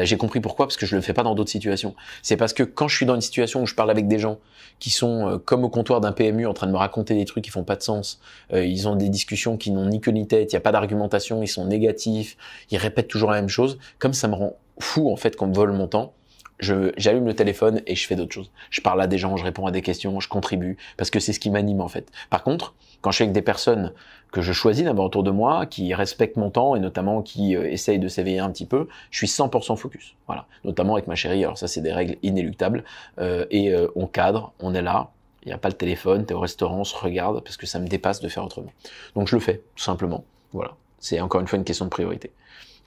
J'ai compris pourquoi, parce que je le fais pas dans d'autres situations. C'est parce que quand je suis dans une situation où je parle avec des gens qui sont comme au comptoir d'un PMU en train de me raconter des trucs qui font pas de sens, ils ont des discussions qui n'ont ni queue ni tête, il y a pas d'argumentation, ils sont négatifs, ils répètent toujours la même chose. Comme ça me rend fou en fait qu'on me vole mon temps. J'allume le téléphone et je fais d'autres choses. Je parle à des gens, je réponds à des questions, je contribue, parce que c'est ce qui m'anime en fait. Par contre, quand je suis avec des personnes que je choisis d'avoir autour de moi, qui respectent mon temps et notamment qui essayent de s'éveiller un petit peu, je suis 100% focus. Voilà, notamment avec ma chérie. Alors ça, c'est des règles inéluctables on cadre, on est là. Il n'y a pas le téléphone, t'es au restaurant, on se regarde parce que ça me dépasse de faire autrement. Donc je le fais, tout simplement. Voilà, c'est encore une fois une question de priorité.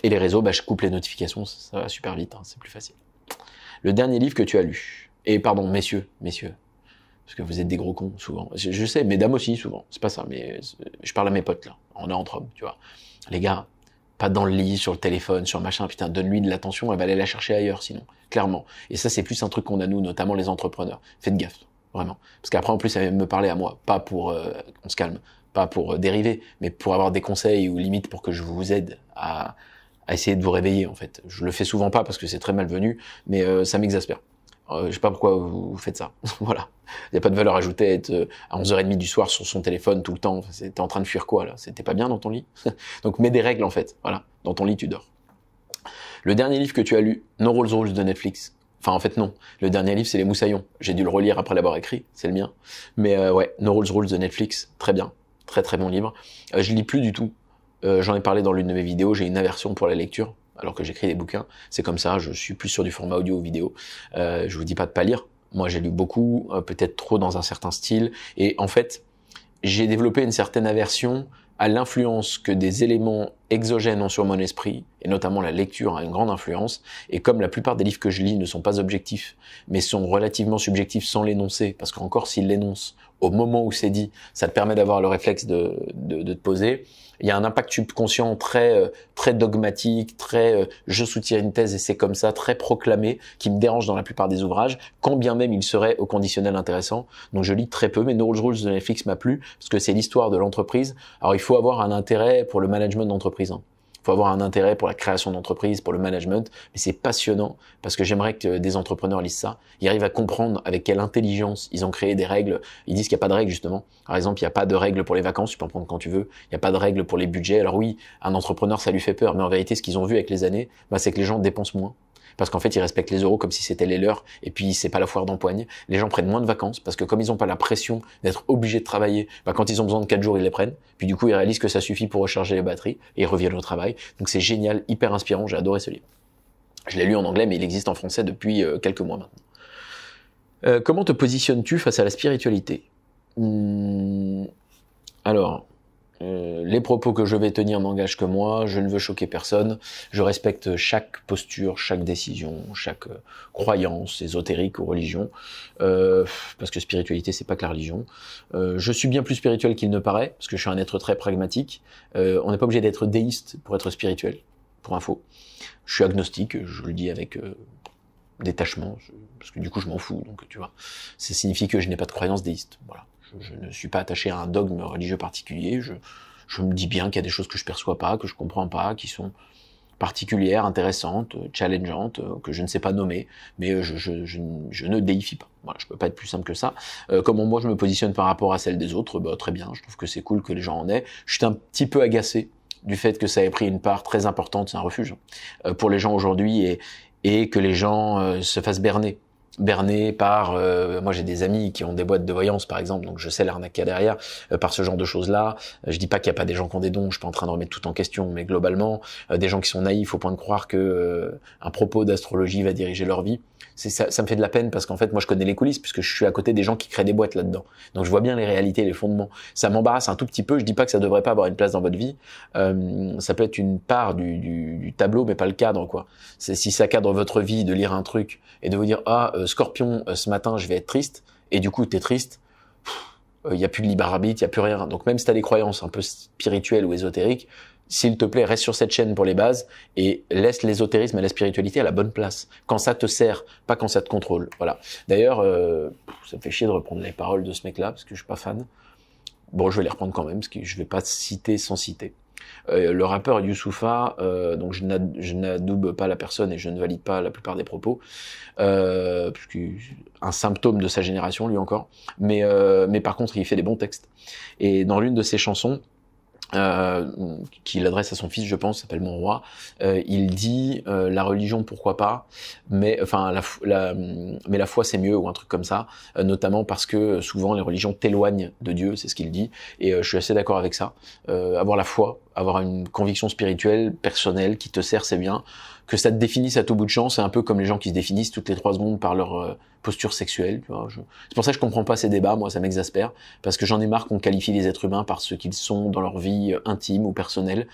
Et les réseaux, je coupe les notifications, ça va super vite, hein, c'est plus facile. Le dernier livre que tu as lu. Et pardon, messieurs, parce que vous êtes des gros cons souvent. Je sais, mesdames aussi souvent. C'est pas ça, mais je parle à mes potes là. On est entre hommes, tu vois. Les gars, pas dans le lit, sur le téléphone, sur machin. Putain, donne-lui de l'attention, elle va aller la chercher ailleurs, sinon. Clairement. Et ça, c'est plus un truc qu'on a nous, notamment les entrepreneurs. Faites gaffe, vraiment. Parce qu'après, en plus, elle va me parler à moi, pas pour, on se calme, pas pour dériver, mais pour avoir des conseils ou limite pour que je vous aide à essayer de vous réveiller en fait. Je le fais souvent pas parce que c'est très malvenu, mais ça m'exaspère. Je sais pas pourquoi vous faites ça. Voilà. Il n'y a pas de valeur ajoutée à être à 11h30 du soir sur son téléphone tout le temps. T'es en train de fuir quoi là? C'était pas bien dans ton lit? Donc mets des règles en fait. Voilà. Dans ton lit, tu dors. Le dernier livre que tu as lu, No Rules de Netflix. Enfin en fait non. Le dernier livre c'est Les Moussaillons. J'ai dû le relire après l'avoir écrit. C'est le mien. Mais ouais, No Rules de Netflix. Très bien. Très très bon livre. Je lis plus du tout. J'en ai parlé dans l'une de mes vidéos, j'ai une aversion pour la lecture, alors que j'écris des bouquins. C'est comme ça, je suis plus sur du format audio ou vidéo. Je vous dis pas de pas lire. Moi, j'ai lu beaucoup, peut-être trop dans un certain style. Et en fait, j'ai développé une certaine aversion à l'influence que des éléments exogènes ont sur mon esprit, et notamment la lecture a une grande influence, et comme la plupart des livres que je lis ne sont pas objectifs, mais sont relativement subjectifs sans l'énoncer, parce qu'encore s'ils l'énoncent au moment où c'est dit, ça te permet d'avoir le réflexe de te poser, il y a un impact subconscient très dogmatique, je soutiens une thèse et c'est comme ça, très proclamé, qui me dérange dans la plupart des ouvrages, quand bien même il serait au conditionnel intéressant. Donc je lis très peu, mais No Rules de Netflix m'a plu, parce que c'est l'histoire de l'entreprise. Alors il faut avoir un intérêt pour le management d'entreprise. Il faut avoir un intérêt pour la création d'entreprise, pour le management, mais c'est passionnant parce que j'aimerais que des entrepreneurs lisent ça. Ils arrivent à comprendre avec quelle intelligence ils ont créé des règles. Ils disent qu'il n'y a pas de règles justement. Par exemple, il n'y a pas de règles pour les vacances, tu peux en prendre quand tu veux. Il n'y a pas de règles pour les budgets. Alors oui, un entrepreneur, ça lui fait peur, mais en vérité, ce qu'ils ont vu avec les années, c'est que les gens dépensent moins. Parce qu'en fait, ils respectent les euros comme si c'était les leurs, et puis c'est pas la foire d'empoigne. Les gens prennent moins de vacances, parce que comme ils n'ont pas la pression d'être obligés de travailler, quand ils ont besoin de 4 jours, ils les prennent. Puis du coup, ils réalisent que ça suffit pour recharger les batteries, et ils reviennent au travail. Donc c'est génial, hyper inspirant, j'ai adoré ce livre. Je l'ai lu en anglais, mais il existe en français depuis quelques mois maintenant. Comment te positionnes-tu face à la spiritualité? Alors... les propos que je vais tenir n'engagent que moi, je ne veux choquer personne, je respecte chaque posture, chaque décision, chaque croyance, ésotérique ou religion, parce que spiritualité c'est pas que la religion. Je suis bien plus spirituel qu'il ne paraît, parce que je suis un être très pragmatique. On n'est pas obligé d'être déiste pour être spirituel, pour info. Je suis agnostique, je le dis avec détachement, parce que du coup je m'en fous, donc tu vois. Ça signifie que je n'ai pas de croyance déiste, voilà. Je ne suis pas attaché à un dogme religieux particulier, je me dis bien qu'il y a des choses que je perçois pas, que je comprends pas, qui sont particulières, intéressantes, challengeantes, que je ne sais pas nommer, mais je ne déifie pas. Voilà, je peux pas être plus simple que ça. Comment moi je me positionne par rapport à celle des autres, très bien, je trouve que c'est cool que les gens en aient. Je suis un petit peu agacé du fait que ça ait pris une part très importante, c'est un refuge pour les gens aujourd'hui, et que les gens se fassent berner par moi j'ai des amis qui ont des boîtes de voyance par exemple, donc je sais l'arnaque qu'il y a derrière par ce genre de choses là. Je dis pas qu'il y a pas des gens qui ont des dons, je suis pas en train de remettre tout en question, mais globalement des gens qui sont naïfs au point de croire que un propos d'astrologie va diriger leur vie, ça me fait de la peine, parce qu'en fait moi je connais les coulisses puisque je suis à côté des gens qui créent des boîtes là-dedans, donc je vois bien les réalités, les fondements. Ça m'embarrasse un tout petit peu, je dis pas que ça devrait pas avoir une place dans votre vie, ça peut être une part du tableau mais pas le cadre quoi. Si ça cadre votre vie de lire un truc et de vous dire Scorpion, ce matin je vais être triste, et du coup t'es triste, il y a plus de libre arbitre, il y a plus rien. Donc même si t'as des croyances un peu spirituelles ou ésotériques, s'il te plaît, reste sur cette chaîne pour les bases et laisse l'ésotérisme et la spiritualité à la bonne place. Quand ça te sert, pas quand ça te contrôle. Voilà. D'ailleurs, ça me fait chier de reprendre les paroles de ce mec-là parce que je suis pas fan. Bon, je vais les reprendre quand même parce que je vais pas citer sans citer. Le rappeur Youssoupha, donc je n'adoube pas la personne et je ne valide pas la plupart des propos, un symptôme de sa génération lui encore, mais par contre il fait des bons textes. Et dans l'une de ses chansons, qu'il adresse à son fils, je pense, s'appelle Mon Roi, il dit la religion pourquoi pas, mais enfin mais la foi c'est mieux, ou un truc comme ça, notamment parce que souvent les religions t'éloignent de Dieu, c'est ce qu'il dit, et je suis assez d'accord avec ça. Avoir la foi, avoir une conviction spirituelle personnelle qui te sert, c'est bien. Que ça te définisse à tout bout de champ, c'est un peu comme les gens qui se définissent toutes les 3 secondes par leur posture sexuelle. Tu vois, c'est pour ça que je comprends pas ces débats, moi ça m'exaspère, parce que j'en ai marre qu'on qualifie les êtres humains par ce qu'ils sont dans leur vie intime ou personnelle.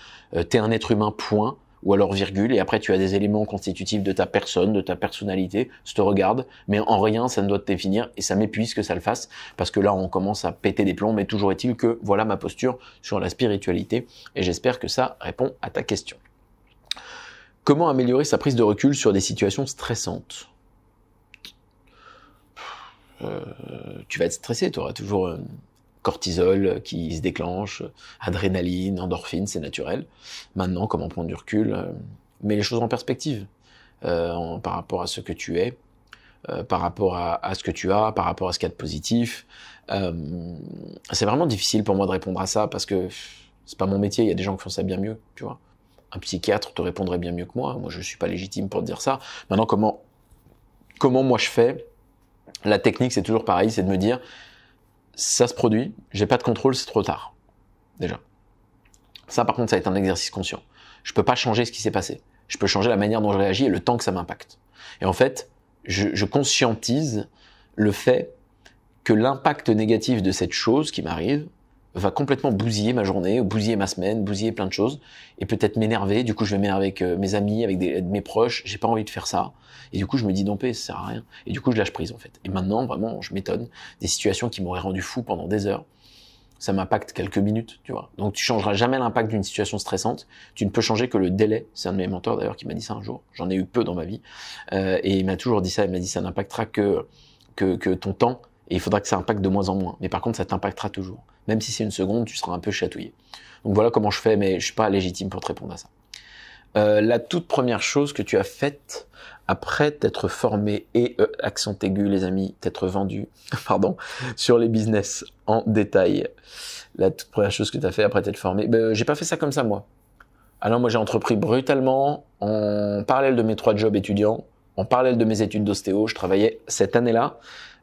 T'es un être humain, point, ou alors virgule, et après tu as des éléments constitutifs de ta personne, de ta personnalité, je te regarde, mais en rien ça ne doit te définir, et ça m'épuise que ça le fasse, parce que là on commence à péter des plombs, mais toujours est-il que voilà ma posture sur la spiritualité, et j'espère que ça répond à ta question. Comment améliorer sa prise de recul sur des situations stressantes ? Tu vas être stressé, tu auras toujours cortisol qui se déclenche, adrénaline, endorphine, c'est naturel. Maintenant, comment prendre du recul ? Mets les choses en perspective par rapport à ce que tu es, par rapport à ce que tu as, par rapport à ce qu'il y a de positif. C'est vraiment difficile pour moi de répondre à ça parce que c'est pas mon métier, il y a des gens qui font ça bien mieux, tu vois. Un psychiatre te répondrait bien mieux que moi je suis pas légitime pour te dire ça. Maintenant, comment moi je fais ? La technique, c'est toujours pareil, c'est de me dire, ça se produit, j'ai pas de contrôle, c'est trop tard. Déjà. Ça, par contre, ça va être un exercice conscient. Je peux pas changer ce qui s'est passé. Je peux changer la manière dont je réagis et le temps que ça m'impacte. Et en fait, je conscientise le fait que l'impact négatif de cette chose qui m'arrive va complètement bousiller ma journée, bousiller ma semaine, bousiller plein de choses, et peut-être m'énerver. Du coup, je vais m'énerver avec mes amis, avec mes proches. J'ai pas envie de faire ça. Et du coup, je me dis, dompé, ça sert à rien. Et du coup, je lâche prise, en fait. Et maintenant, vraiment, je m'étonne. Des situations qui m'auraient rendu fou pendant des heures, ça m'impacte quelques minutes, tu vois. Donc, tu changeras jamais l'impact d'une situation stressante. Tu ne peux changer que le délai. C'est un de mes mentors, d'ailleurs, qui m'a dit ça un jour. J'en ai eu peu dans ma vie. Et il m'a toujours dit ça. Il m'a dit, ça n'impactera que ton temps. Et il faudra que ça impacte de moins en moins. Mais par contre, ça t'impactera toujours. Même si c'est une seconde, tu seras un peu chatouillé. Donc voilà comment je fais, mais je suis pas légitime pour te répondre à ça. La toute première chose que tu as faite après t'être formé, et accent aigu les amis, t'être vendu, pardon, sur les business en détail. La toute première chose que tu as fait après t'être formé, j'ai pas fait ça comme ça moi. Alors moi j'ai entrepris brutalement, en parallèle de mes 3 jobs étudiants, en parallèle de mes études d'ostéo, je travaillais cette année-là,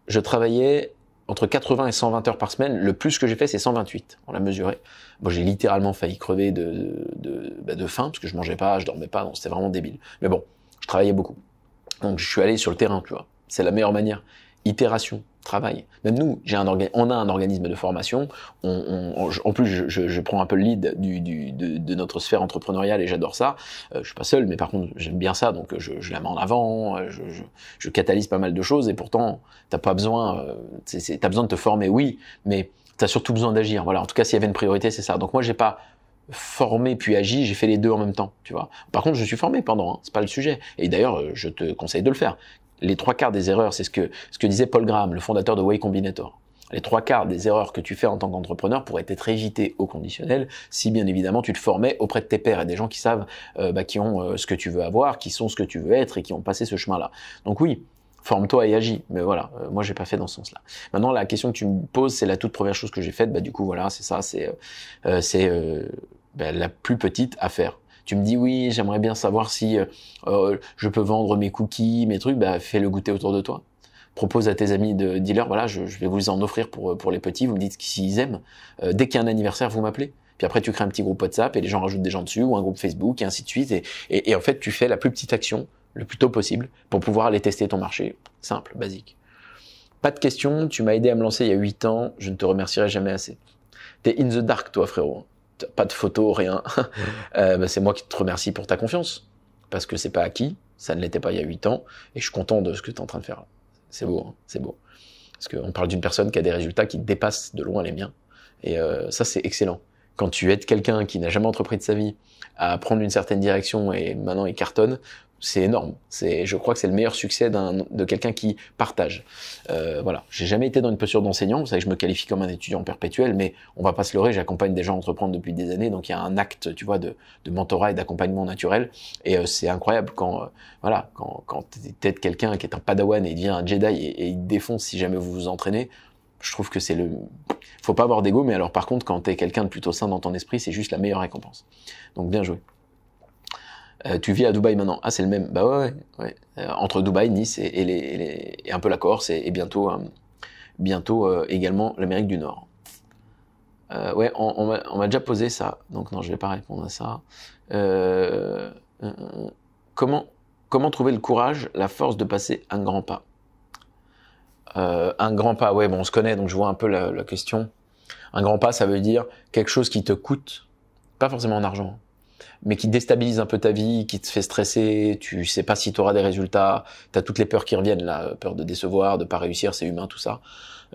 je travaillais entre 80 et 120 heures par semaine. Le plus que j'ai fait, c'est 128. On l'a mesuré. Bon, j'ai littéralement failli crever de faim parce que je mangeais pas, je dormais pas. Non, c'était vraiment débile. Mais bon, je travaillais beaucoup. Donc, je suis allé sur le terrain, tu vois. C'est la meilleure manière. Itération, travail. Même nous, on a un organisme de formation. En plus, je prends un peu le lead de notre sphère entrepreneuriale et j'adore ça. Je suis pas seul, mais par contre, j'aime bien ça, donc je la mets en avant. Je catalyse pas mal de choses et pourtant, t'as pas besoin. T'as besoin de te former, oui, mais t'as surtout besoin d'agir. Voilà. En tout cas, s'il y avait une priorité, c'est ça. Donc moi, j'ai pas formé puis agi, j'ai fait les deux en même temps, tu vois. Par contre, je suis formé pendant, c'est pas le sujet. Et d'ailleurs, je te conseille de le faire. Les 3/4 des erreurs, c'est ce que disait Paul Graham, le fondateur de Y Combinator. Les 3/4 des erreurs que tu fais en tant qu'entrepreneur pourraient être évitées au conditionnel si bien évidemment tu te formais auprès de tes pairs et des gens qui savent, qui ont ce que tu veux avoir, qui sont ce que tu veux être et qui ont passé ce chemin-là. Donc oui, forme-toi et agis. Mais voilà, moi j'ai pas fait dans ce sens-là. Maintenant la question que tu me poses, c'est la toute première chose que j'ai faite. Du coup voilà, c'est ça, c'est Ben, la plus petite à faire. Tu me dis oui, j'aimerais bien savoir si je peux vendre mes cookies, mes trucs, ben, fais-le goûter autour de toi. Propose à tes amis de dealers, voilà, je vais vous en offrir pour les petits, vous me dites s'ils aiment. Dès qu'il y a un anniversaire, vous m'appelez. Puis après, tu crées un petit groupe WhatsApp et les gens rajoutent des gens dessus, ou un groupe Facebook, et ainsi de suite. Et en fait, tu fais la plus petite action le plus tôt possible pour pouvoir aller tester ton marché. Simple, basique. Pas de questions, tu m'as aidé à me lancer il y a 8 ans, je ne te remercierai jamais assez. T'es in the dark, toi, frérot. Pas de photos, rien. Bah, c'est moi qui te remercie pour ta confiance. Parce que c'est pas acquis, ça ne l'était pas il y a 8 ans, et je suis content de ce que tu es en train de faire. C'est beau, hein, c'est beau. Parce qu'on parle d'une personne qui a des résultats qui dépassent de loin les miens. Et ça, c'est excellent. Quand tu aides quelqu'un qui n'a jamais entrepris de sa vie à prendre une certaine direction et maintenant il cartonne, c'est énorme. Je crois que c'est le meilleur succès de quelqu'un qui partage. Voilà. J'ai jamais été dans une posture d'enseignant. Vous savez que je me qualifie comme un étudiant perpétuel, mais on va pas se leurrer. J'accompagne des gens à entreprendre depuis des années, donc il y a un acte, tu vois, de mentorat et d'accompagnement naturel. Et c'est incroyable quand t'aides quelqu'un qui est un padawan et il devient un Jedi et il te défonce si jamais vous vous entraînez. Je trouve que c'est faut pas avoir d'ego, mais alors par contre, quand t'es quelqu'un de plutôt sain dans ton esprit, c'est juste la meilleure récompense. Donc bien joué. Tu vis à Dubaï maintenant. Ah, c'est le même. Bah ouais. Entre Dubaï, Nice et un peu la Corse et bientôt également l'Amérique du Nord. Ouais, on m'a déjà posé ça. Donc non, je vais pas répondre à ça. Comment trouver le courage, la force de passer un grand pas? Un grand pas, ouais, bon, on se connaît, donc je vois un peu la question. Un grand pas, ça veut dire quelque chose qui te coûte, pas forcément en argent, mais qui déstabilise un peu ta vie, qui te fait stresser, tu sais pas si tu auras des résultats, tu as toutes les peurs qui reviennent là, peur de décevoir, de pas réussir, c'est humain tout ça.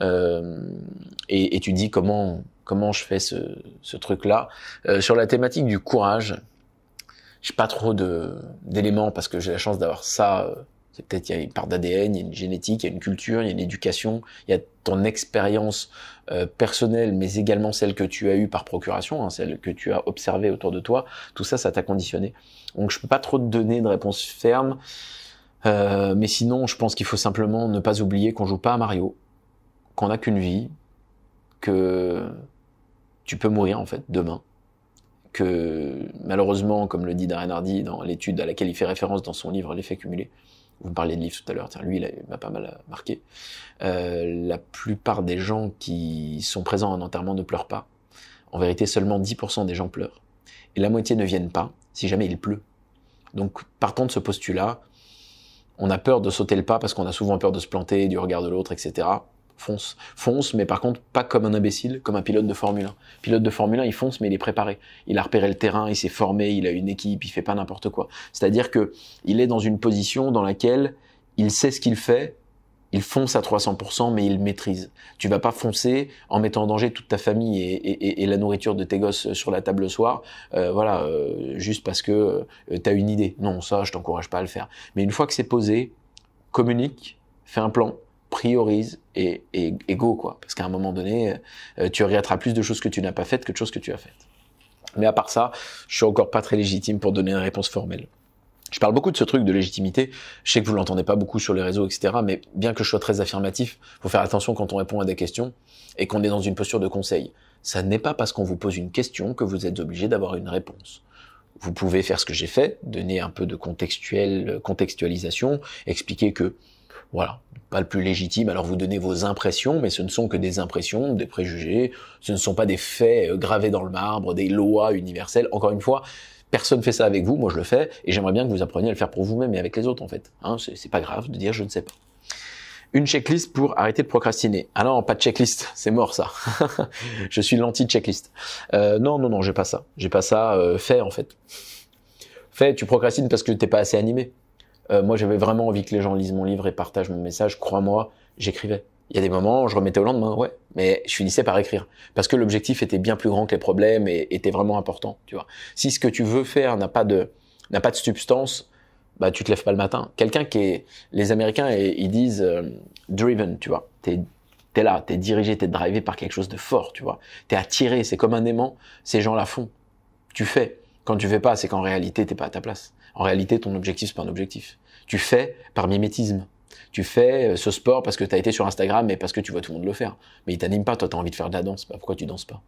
Et tu te dis comment je fais ce truc-là. Sur la thématique du courage, j'ai pas trop d'éléments parce que j'ai la chance d'avoir ça. C'est peut-être, il y a une part d'ADN, il y a une génétique, il y a une culture, il y a une éducation, il y a ton expérience personnelle, mais également celle que tu as eue par procuration, hein, celle que tu as observée autour de toi. Tout ça, ça t'a conditionné. Donc, je peux pas trop te donner de réponse ferme. Mais sinon, je pense qu'il faut simplement ne pas oublier qu'on joue pas à Mario, qu'on n'a qu'une vie, que tu peux mourir en fait demain, que malheureusement, comme le dit Darren Hardy dans l'étude à laquelle il fait référence dans son livre L'effet cumulé, vous me parliez de livre tout à l'heure, tiens, lui il m'a pas mal marqué, la plupart des gens qui sont présents à un enterrement ne pleurent pas. En vérité, seulement 10% des gens pleurent. Et la moitié ne viennent pas si jamais il pleut. Donc partant de ce postulat, on a peur de sauter le pas parce qu'on a souvent peur de se planter, du regard de l'autre, etc. Fonce, mais par contre, pas comme un imbécile, comme un pilote de Formule 1. Pilote de Formule 1, il fonce, mais il est préparé. Il a repéré le terrain, il s'est formé, il a une équipe, il fait pas n'importe quoi. C'est-à-dire que il est dans une position dans laquelle il sait ce qu'il fait, il fonce à 300%, mais il maîtrise. Tu vas pas foncer en mettant en danger toute ta famille et la nourriture de tes gosses sur la table le soir, juste parce que t'as une idée. Non, ça, je t'encourage pas à le faire. Mais une fois que c'est posé, communique, fais un plan, priorise et go, quoi. Parce qu'à un moment donné, tu regretteras plus de choses que tu n'as pas faites que de choses que tu as faites. Mais à part ça, je suis encore pas très légitime pour donner une réponse formelle. Je parle beaucoup de ce truc de légitimité. Je sais que vous l'entendez pas beaucoup sur les réseaux, etc. Mais bien que je sois très affirmatif, faut faire attention quand on répond à des questions et qu'on est dans une posture de conseil. Ça n'est pas parce qu'on vous pose une question que vous êtes obligé d'avoir une réponse. Vous pouvez faire ce que j'ai fait, donner un peu de contextualisation, expliquer que voilà, pas le plus légitime, alors vous donnez vos impressions, mais ce ne sont que des impressions, des préjugés, ce ne sont pas des faits gravés dans le marbre, des lois universelles. Encore une fois, personne fait ça avec vous, moi je le fais, et j'aimerais bien que vous appreniez à le faire pour vous-même et avec les autres en fait. Hein, c'est pas grave de dire je ne sais pas. Une checklist pour arrêter de procrastiner. Ah non, pas de checklist, c'est mort ça. Je suis l'anti-checklist. Non, j'ai pas ça. J'ai pas ça, fais en fait. Fais, tu procrastines parce que t'es pas assez animé. Moi, j'avais vraiment envie que les gens lisent mon livre et partagent mon message. Crois-moi, j'écrivais. Il y a des moments, je remettais au lendemain, ouais. Mais je finissais par écrire. Parce que l'objectif était bien plus grand que les problèmes et était vraiment important, tu vois. Si ce que tu veux faire n'a pas de substance, bah, tu te lèves pas le matin. Quelqu'un les Américains, ils disent, driven, tu vois. T'es là, t'es dirigé, t'es drivé par quelque chose de fort, tu vois. T'es attiré, c'est comme un aimant. Ces gens-là font. Tu fais. Quand tu fais pas, c'est qu'en réalité, t'es pas à ta place. En réalité, ton objectif, c'est pas un objectif. Tu fais par mimétisme. Tu fais ce sport parce que tu as été sur Instagram et parce que tu vois tout le monde le faire. Mais il t'anime pas, toi, tu as envie de faire de la danse. Bah, pourquoi tu danses pas?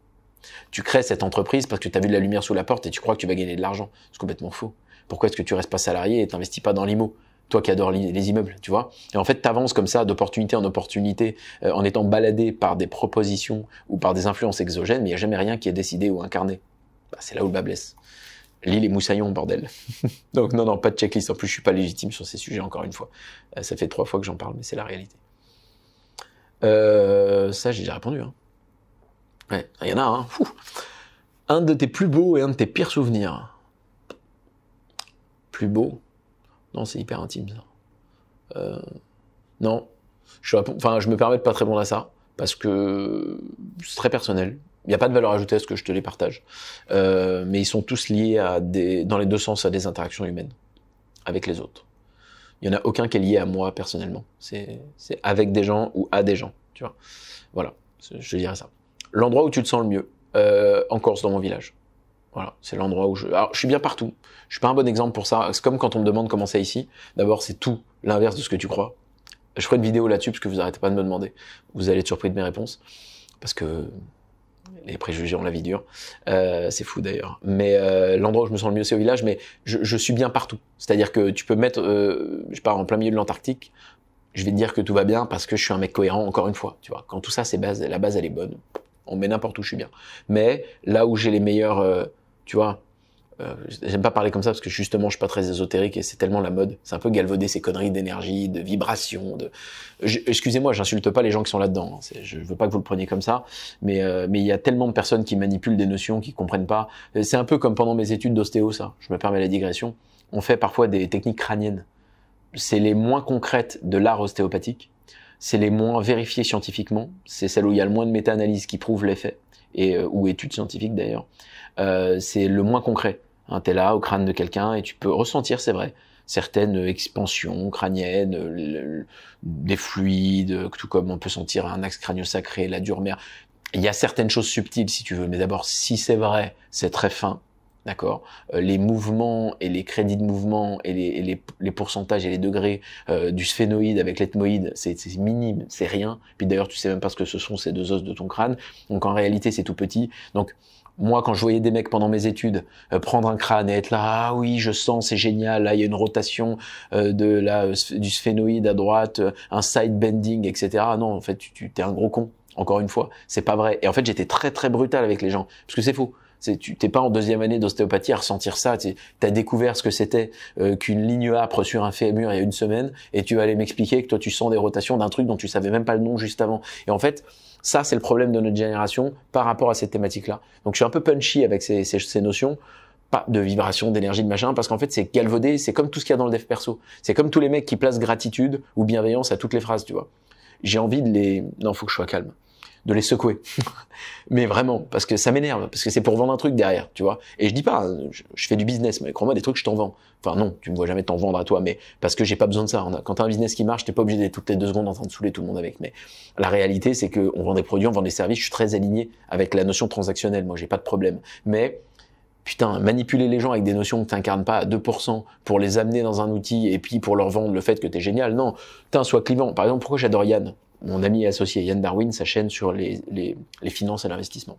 Tu crées cette entreprise parce que tu as vu de la lumière sous la porte et tu crois que tu vas gagner de l'argent. C'est complètement faux. Pourquoi est-ce que tu restes pas salarié et t'investis pas dans l'IMO? Toi qui adores les immeubles, tu vois. Et en fait, t'avances comme ça, d'opportunité en opportunité, en étant baladé par des propositions ou par des influences exogènes, mais il n'y a jamais rien qui est décidé ou incarné. Bah, c'est là où le bas blesse. Lis les moussaillons, bordel. Donc non, pas de checklist. En plus, je suis pas légitime sur ces sujets, encore une fois. Ça fait 3 fois que j'en parle, mais c'est la réalité. Ça, j'ai déjà répondu. Hein. Ouais, il y en a un. Hein. Un de tes plus beaux et un de tes pires souvenirs. Plus beau? Non, c'est hyper intime, ça. Non. Je me permets de pas te répondre à ça, parce que c'est très personnel. Il n'y a pas de valeur ajoutée à ce que je te les partage. Mais ils sont tous liés dans les deux sens à des interactions humaines, avec les autres. Il n'y en a aucun qui est lié à moi, personnellement. C'est avec des gens ou à des gens, tu vois. Voilà, je dirais ça. L'endroit où tu te sens le mieux, en Corse, dans mon village. Voilà, c'est l'endroit où Alors, je suis bien partout. Je suis pas un bon exemple pour ça. C'est comme quand on me demande comment c'est ici. D'abord, c'est tout l'inverse de ce que tu crois. Je ferai une vidéo là-dessus parce que vous arrêtez pas de me demander. Vous allez être surpris de mes réponses. Parce que les préjugés ont la vie dure. C'est fou d'ailleurs. Mais l'endroit où je me sens le mieux, c'est au village. Mais je suis bien partout. C'est-à-dire que tu peux mettre, je pars en plein milieu de l'Antarctique. Je vais te dire que tout va bien parce que je suis un mec cohérent, encore une fois. Tu vois, quand tout ça, la base, elle est bonne. On met n'importe où, je suis bien. Mais là où j'ai les meilleurs, tu vois, j'aime pas parler comme ça parce que justement, je suis pas très ésotérique et c'est tellement la mode. C'est un peu galvaudé ces conneries d'énergie, de vibration. Excusez-moi, j'insulte pas les gens qui sont là-dedans. Hein. Je veux pas que vous le preniez comme ça, mais il y a tellement de personnes qui manipulent des notions, qui comprennent pas. C'est un peu comme pendant mes études d'ostéo, ça. Je me permets la digression. On fait parfois des techniques crâniennes. C'est les moins concrètes de l'art ostéopathique. C'est les moins vérifiées scientifiquement. C'est celle où il y a le moins de méta-analyses qui prouvent l'effet, ou études scientifiques d'ailleurs. C'est le moins concret. Hein, t'es là au crâne de quelqu'un et tu peux ressentir, c'est vrai, certaines expansions crâniennes, des fluides, tout comme on peut sentir un axe crânio-sacré, la dure mère. Il y a certaines choses subtiles si tu veux, mais d'abord, si c'est vrai, c'est très fin. D'accord. Les mouvements et les crédits de mouvement et les pourcentages et les degrés du sphénoïde avec l'ethmoïde, c'est minime, c'est rien. Puis d'ailleurs, tu sais même pas ce que ce sont ces deux os de ton crâne. Donc en réalité, c'est tout petit. Donc moi, quand je voyais des mecs pendant mes études prendre un crâne et être là, ah oui, je sens, c'est génial, là il y a une rotation du sphénoïde à droite, un side bending, etc. Non, en fait, tu t'es un gros con. Encore une fois, c'est pas vrai. Et en fait, j'étais très très brutal avec les gens parce que c'est faux. Tu t'es pas en 2e année d'ostéopathie à ressentir ça. T'as découvert ce que c'était qu'une ligne âpre sur un fémur il y a une semaine, et tu vas aller m'expliquer que toi tu sens des rotations d'un truc dont tu savais même pas le nom juste avant. Et en fait, ça c'est le problème de notre génération par rapport à cette thématique-là. Donc je suis un peu punchy avec ces notions. Pas de vibration, d'énergie, de machin, parce qu'en fait c'est galvaudé, c'est comme tout ce qu'il y a dans le dev perso. C'est comme tous les mecs qui placent gratitude ou bienveillance à toutes les phrases, tu vois. J'ai envie non, faut que je sois calme. De les secouer. Mais vraiment, parce que ça m'énerve, parce que c'est pour vendre un truc derrière, tu vois. Et je dis pas, je fais du business, mais crois-moi, des trucs, je t'en vends. Enfin non, tu me vois jamais t'en vendre à toi, mais parce que j'ai pas besoin de ça. Quand t'as un business qui marche, t'es pas obligé d'être toutes les 2 secondes en train de saouler tout le monde avec. Mais la réalité, c'est que on vend des produits, on vend des services, je suis très aligné avec la notion transactionnelle, moi j'ai pas de problème. Mais putain, manipuler les gens avec des notions que t'incarnes pas à 2% pour les amener dans un outil et puis pour leur vendre le fait que t'es génial, non. Putain, sois clivant. Par exemple, pourquoi j'adore Yann, mon ami et associé Yann Darwin, sa chaîne sur les finances et l'investissement.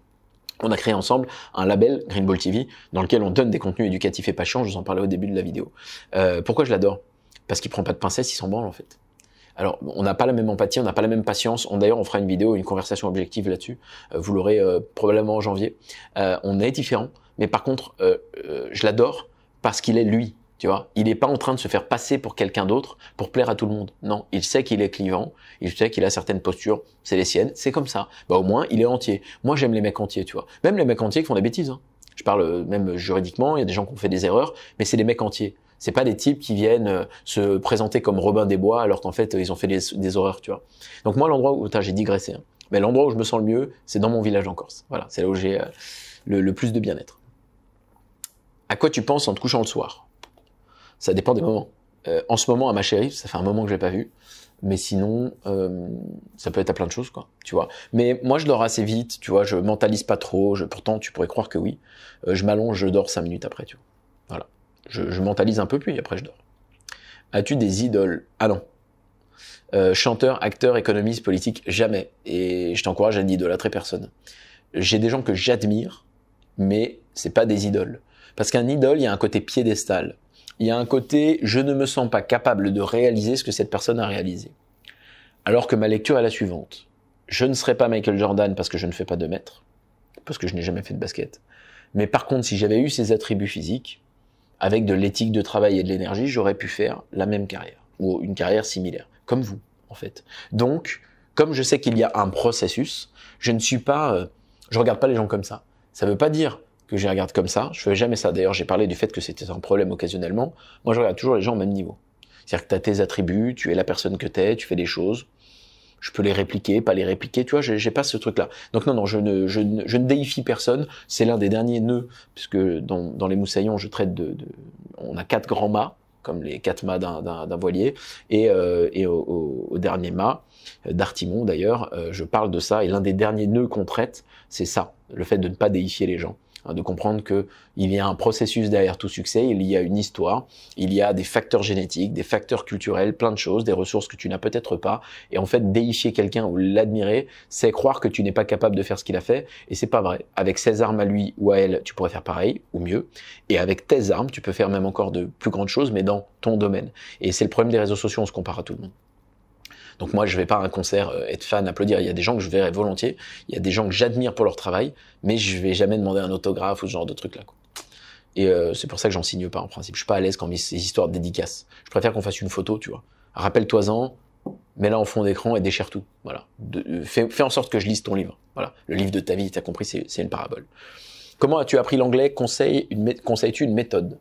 On a créé ensemble un label, Green Ball TV, dans lequel on donne des contenus éducatifs et pas chiants, je vous en parlais au début de la vidéo. Pourquoi je l'adore? Parce qu'il prend pas de pincettes, il s'en branle en fait. Alors, on n'a pas la même empathie, on n'a pas la même patience. D'ailleurs, on fera une vidéo, une conversation objective là-dessus. Vous l'aurez probablement en janvier. On est différents, mais par contre, je l'adore parce qu'il est lui. Tu vois, il n'est pas en train de se faire passer pour quelqu'un d'autre pour plaire à tout le monde. Non, il sait qu'il est clivant, il sait qu'il a certaines postures, c'est les siennes, c'est comme ça. Bah au moins, il est entier. Moi, j'aime les mecs entiers, tu vois. Même les mecs entiers qui font des bêtises. Hein. Je parle même juridiquement, il y a des gens qui ont fait des erreurs, mais c'est des mecs entiers. C'est pas des types qui viennent se présenter comme Robin des Bois alors qu'en fait, ils ont fait des horreurs, tu vois. Donc moi, l'endroit où, j'ai digressé, hein, mais l'endroit où je me sens le mieux, c'est dans mon village en Corse. Voilà, c'est là où j'ai le plus de bien-être. À quoi tu penses en te couchant le soir? Ça dépend des moments. En ce moment, à ma chérie, ça fait un moment que je l'ai pas vue, mais sinon, ça peut être à plein de choses, quoi. Tu vois. Mais moi, je dors assez vite, tu vois. Je mentalise pas trop. Pourtant, tu pourrais croire que oui. Je m'allonge, je dors 5 minutes après, tu vois. Voilà. Je mentalise un peu, puis après je dors. As-tu des idoles? Ah non. Chanteur, acteur, économiste, politique, jamais. Et je t'encourage à n'idolâtrer personne. j'ai des gens que j'admire, mais c'est pas des idoles. Parce qu'un idole, il y a un côté piédestal. Il y a un côté, je ne me sens pas capable de réaliser ce que cette personne a réalisé. Alors que ma lecture est la suivante. Je ne serai pas Michael Jordan parce que je ne fais pas 2 mètres, parce que je n'ai jamais fait de basket. Mais par contre, si j'avais eu ces attributs physiques, avec de l'éthique de travail et de l'énergie, j'aurais pu faire la même carrière, ou une carrière similaire, comme vous, en fait. Donc, comme je sais qu'il y a un processus, je regarde pas les gens comme ça. Ça veut pas dire que je les regarde comme ça, je fais jamais ça. D'ailleurs, j'ai parlé du fait que c'était un problème occasionnellement. Moi, je regarde toujours les gens au même niveau. C'est-à-dire que tu as tes attributs, tu es la personne que t'es, tu fais des choses, je peux les répliquer, pas les répliquer, tu vois, j'ai pas ce truc-là. Donc non, je ne déifie personne, c'est l'un des derniers nœuds, puisque dans les moussaillons, je traite on a 4 grands mâts, comme les 4 mâts d'un voilier, et au dernier mât, d'Artimon d'ailleurs, je parle de ça, et l'un des derniers nœuds qu'on traite, c'est ça, le fait de ne pas déifier les gens. De comprendre que il y a un processus derrière tout succès, il y a une histoire, il y a des facteurs génétiques, des facteurs culturels, plein de choses, des ressources que tu n'as peut-être pas. Et en fait, déifier quelqu'un ou l'admirer, c'est croire que tu n'es pas capable de faire ce qu'il a fait. Et c'est pas vrai. Avec ses armes à lui ou à elle, tu pourrais faire pareil ou mieux. Et avec tes armes, tu peux faire même encore de plus grandes choses, mais dans ton domaine. Et c'est le problème des réseaux sociaux, on se compare à tout le monde. Donc moi, je vais pas à un concert être fan, applaudir. Il y a des gens que je verrai volontiers, il y a des gens que j'admire pour leur travail, mais je vais jamais demander un autographe ou ce genre de trucs là. Et c'est pour ça que j'en signe pas en principe. Je suis pas à l'aise quand ces histoires de dédicaces. Je préfère qu'on fasse une photo, tu vois. Rappelle-toi-en, mets-la en fond d'écran et déchire tout. Voilà. Fais en sorte que je lise ton livre. Voilà. Le livre de ta vie, t'as compris, c'est une parabole. Comment as-tu appris l'anglais? Conseilles-tu une méthode?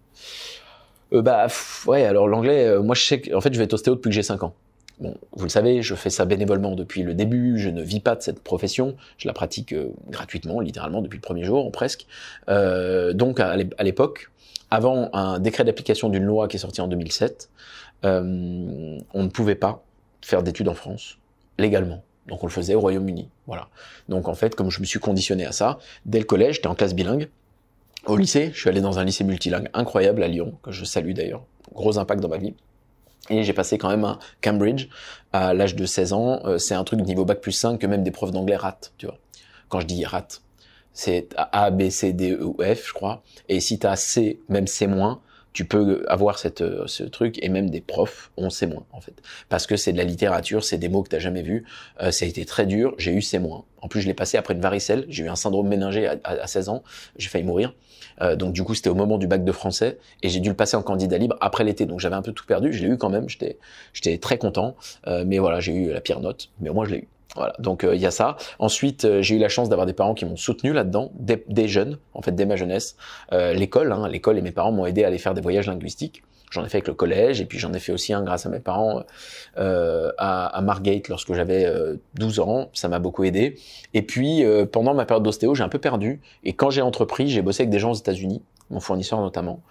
Ouais, alors l'anglais, moi je sais qu'en fait je vais être ostéo depuis que j'ai 5 ans. Bon, vous le savez, je fais ça bénévolement depuis le début, je ne vis pas de cette profession, je la pratique gratuitement, littéralement, depuis le premier jour, ou presque. Donc à l'époque, avant un décret d'application d'une loi qui est sortie en 2007, on ne pouvait pas faire d'études en France, légalement. Donc on le faisait au Royaume-Uni, voilà. Donc en fait, comme je me suis conditionné à ça, dès le collège, j'étais en classe bilingue. Au lycée, je suis allé dans un lycée multilingue incroyable à Lyon, que je salue d'ailleurs, gros impact dans ma vie. Et j'ai passé quand même un Cambridge à l'âge de 16 ans. C'est un truc de niveau bac+5 que même des profs d'anglais ratent, tu vois. Quand je dis rate, c'est A, B, C, D, E ou F, je crois. Et si t'as C, même C-, tu peux avoir ce truc, et même des profs ont C-, en fait. Parce que c'est de la littérature, c'est des mots que t'as jamais vus. Ça a été très dur, j'ai eu C-. En plus, je l'ai passé après une varicelle. J'ai eu un syndrome méningé à 16 ans. J'ai failli mourir. Donc du coup, c'était au moment du bac de français et j'ai dû le passer en candidat libre après l'été. Donc j'avais un peu tout perdu. Je l'ai eu quand même. J'étais très content. Mais voilà, j'ai eu la pire note. Mais au moins, je l'ai eu. Voilà, donc il y a ça. Ensuite, j'ai eu la chance d'avoir des parents qui m'ont soutenu là-dedans, dès jeunes, en fait, dès ma jeunesse. L'école et mes parents m'ont aidé à aller faire des voyages linguistiques. J'en ai fait avec le collège, et puis j'en ai fait aussi un grâce à mes parents à Margate lorsque j'avais 12 ans. Ça m'a beaucoup aidé. Et puis, pendant ma période d'ostéo, j'ai un peu perdu. Et quand j'ai entrepris, j'ai bossé avec des gens aux États-Unis, mon fournisseur notamment.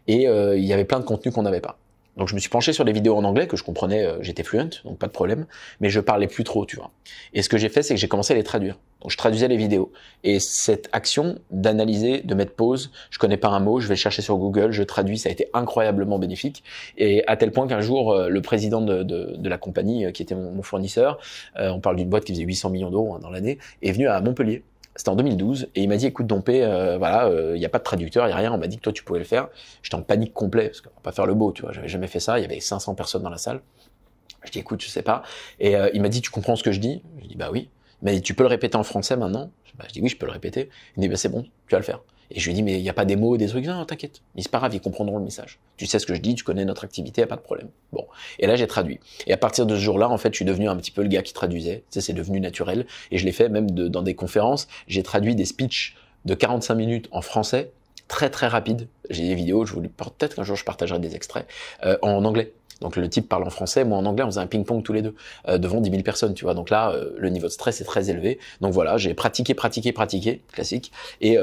Et il y avait plein de contenus qu'on n'avait pas. Donc je me suis penché sur des vidéos en anglais que je comprenais, j'étais fluent, donc pas de problème, mais je parlais plus trop, tu vois. Et ce que j'ai fait, c'est que j'ai commencé à les traduire. Donc je traduisais les vidéos. Et cette action d'analyser, de mettre pause, je connais pas un mot, je vais chercher sur Google, je traduis, ça a été incroyablement bénéfique. Et à tel point qu'un jour, le président de la compagnie, qui était mon fournisseur, on parle d'une boîte qui faisait 800 millions d'euros dans l'année, est venu à Montpellier. C'était en 2012 et il m'a dit écoute Dompé, il y a pas de traducteur, il y a rien, on m'a dit que toi tu pouvais le faire. J'étais en panique complet parce qu'on va pas faire le beau, tu vois, j'avais jamais fait ça, il y avait 500 personnes dans la salle. Je dis écoute, je sais pas. Et il m'a dit tu comprends ce que je dis? Je dis bah oui. Il m'a dit tu peux le répéter en français maintenant? Je dis oui, je peux le répéter. Il me dit bah c'est bon, tu vas le faire. Et je lui dis mais il y a pas des mots, des trucs? Non, t'inquiète. Mais c'est pas grave, ils comprendront le message. Tu sais ce que je dis, tu connais notre activité, y a pas de problème. Bon. Et là j'ai traduit. Et à partir de ce jour-là, en fait, je suis devenu un petit peu le gars qui traduisait. Tu sais, c'est devenu naturel. Et je l'ai fait même dans des conférences. J'ai traduit des speeches de 45 minutes en français, très très rapide. J'ai des vidéos, peut-être qu'un jour je partagerai des extraits en anglais. Donc le type parle en français, moi en anglais, on faisait un ping-pong tous les deux, devant 10 000 personnes, tu vois. Donc là, le niveau de stress est très élevé. Donc voilà, j'ai pratiqué, classique. Et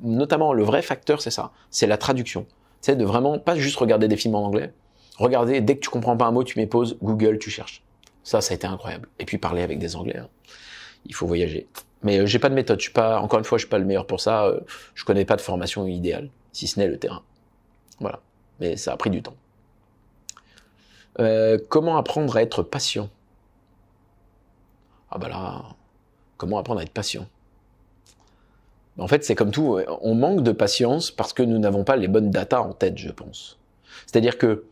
notamment, le vrai facteur, c'est ça, c'est la traduction. Tu sais, de vraiment pas juste regarder des films en anglais. Regarder, dès que tu comprends pas un mot, tu mets pause, Google, tu cherches. Ça a été incroyable. Et puis parler avec des Anglais, hein. Il faut voyager. Mais j'ai pas de méthode, encore une fois, je suis pas le meilleur pour ça. Je connais pas de formation idéale, si ce n'est le terrain. Voilà. Mais ça a pris du temps. Comment apprendre à être patient? Ah bah là, comment apprendre à être patient? En fait, c'est comme tout, on manque de patience parce que nous n'avons pas les bonnes datas en tête, je pense. C'est-à-dire que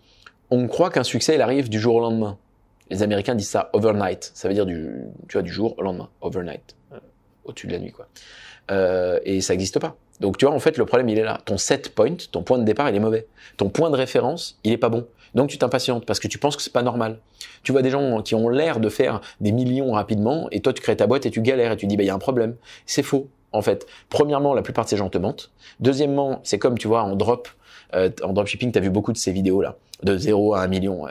on croit qu'un succès, il arrive du jour au lendemain. Les Américains disent ça overnight, ça veut dire du jour au lendemain, overnight, au-dessus de la nuit, quoi. Et ça n'existe pas. Donc tu vois, en fait, le problème, il est là. Ton set point, ton point de départ, il est mauvais. Ton point de référence, il est pas bon. Donc tu t'impatientes parce que tu penses que c'est pas normal. Tu vois des gens qui ont l'air de faire des millions rapidement et toi, tu crées ta boîte et tu galères et tu dis, bah, il y a un problème. C'est faux, en fait. Premièrement, la plupart de ces gens te mentent. Deuxièmement, c'est comme, tu vois, en dropshipping, tu as vu beaucoup de ces vidéos-là. De 0 à 1 million,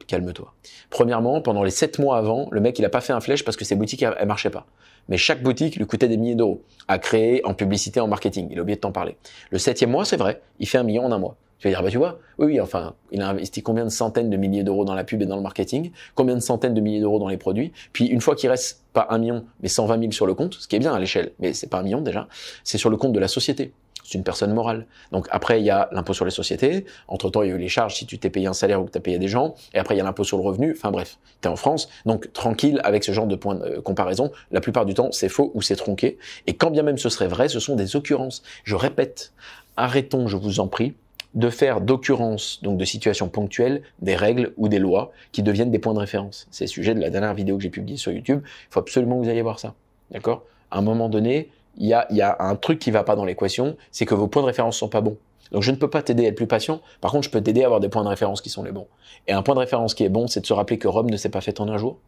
calme-toi. Premièrement, pendant les 7 mois avant, le mec, il a pas fait un flèche parce que ses boutiques, elles marchaient pas. Mais chaque boutique lui coûtait des milliers d'euros à créer en publicité, en marketing. Il a oublié de t'en parler. Le 7e mois, c'est vrai, il fait 1 million en un mois. Tu vas dire, bah tu vois, oui, enfin, il a investi combien de centaines de milliers d'euros dans la pub et dans le marketing, combien de centaines de milliers d'euros dans les produits, puis une fois qu'il reste pas 1 million, mais 120 000 sur le compte, ce qui est bien à l'échelle, mais c'est pas 1 million déjà, c'est sur le compte de la société. C'est une personne morale. Donc après, il y a l'impôt sur les sociétés. Entre-temps, il y a eu les charges si tu t'es payé un salaire ou que tu as payé des gens. Et après, il y a l'impôt sur le revenu. Enfin bref, tu es en France. Donc tranquille avec ce genre de point de comparaison. La plupart du temps, c'est faux ou c'est tronqué. Et quand bien même ce serait vrai, ce sont des occurrences. Je répète, arrêtons, je vous en prie, de faire d'occurrences, donc de situations ponctuelles, des règles ou des lois qui deviennent des points de référence. C'est le sujet de la dernière vidéo que j'ai publiée sur YouTube. Il faut absolument que vous ayez voir ça. D'accord ? À un moment donné, il y a un truc qui va pas dans l'équation, c'est que vos points de référence sont pas bons. Donc je ne peux pas t'aider à être plus patient, par contre je peux t'aider à avoir des points de référence qui sont les bons. Et un point de référence qui est bon, c'est de se rappeler que Rome ne s'est pas faite en un jour,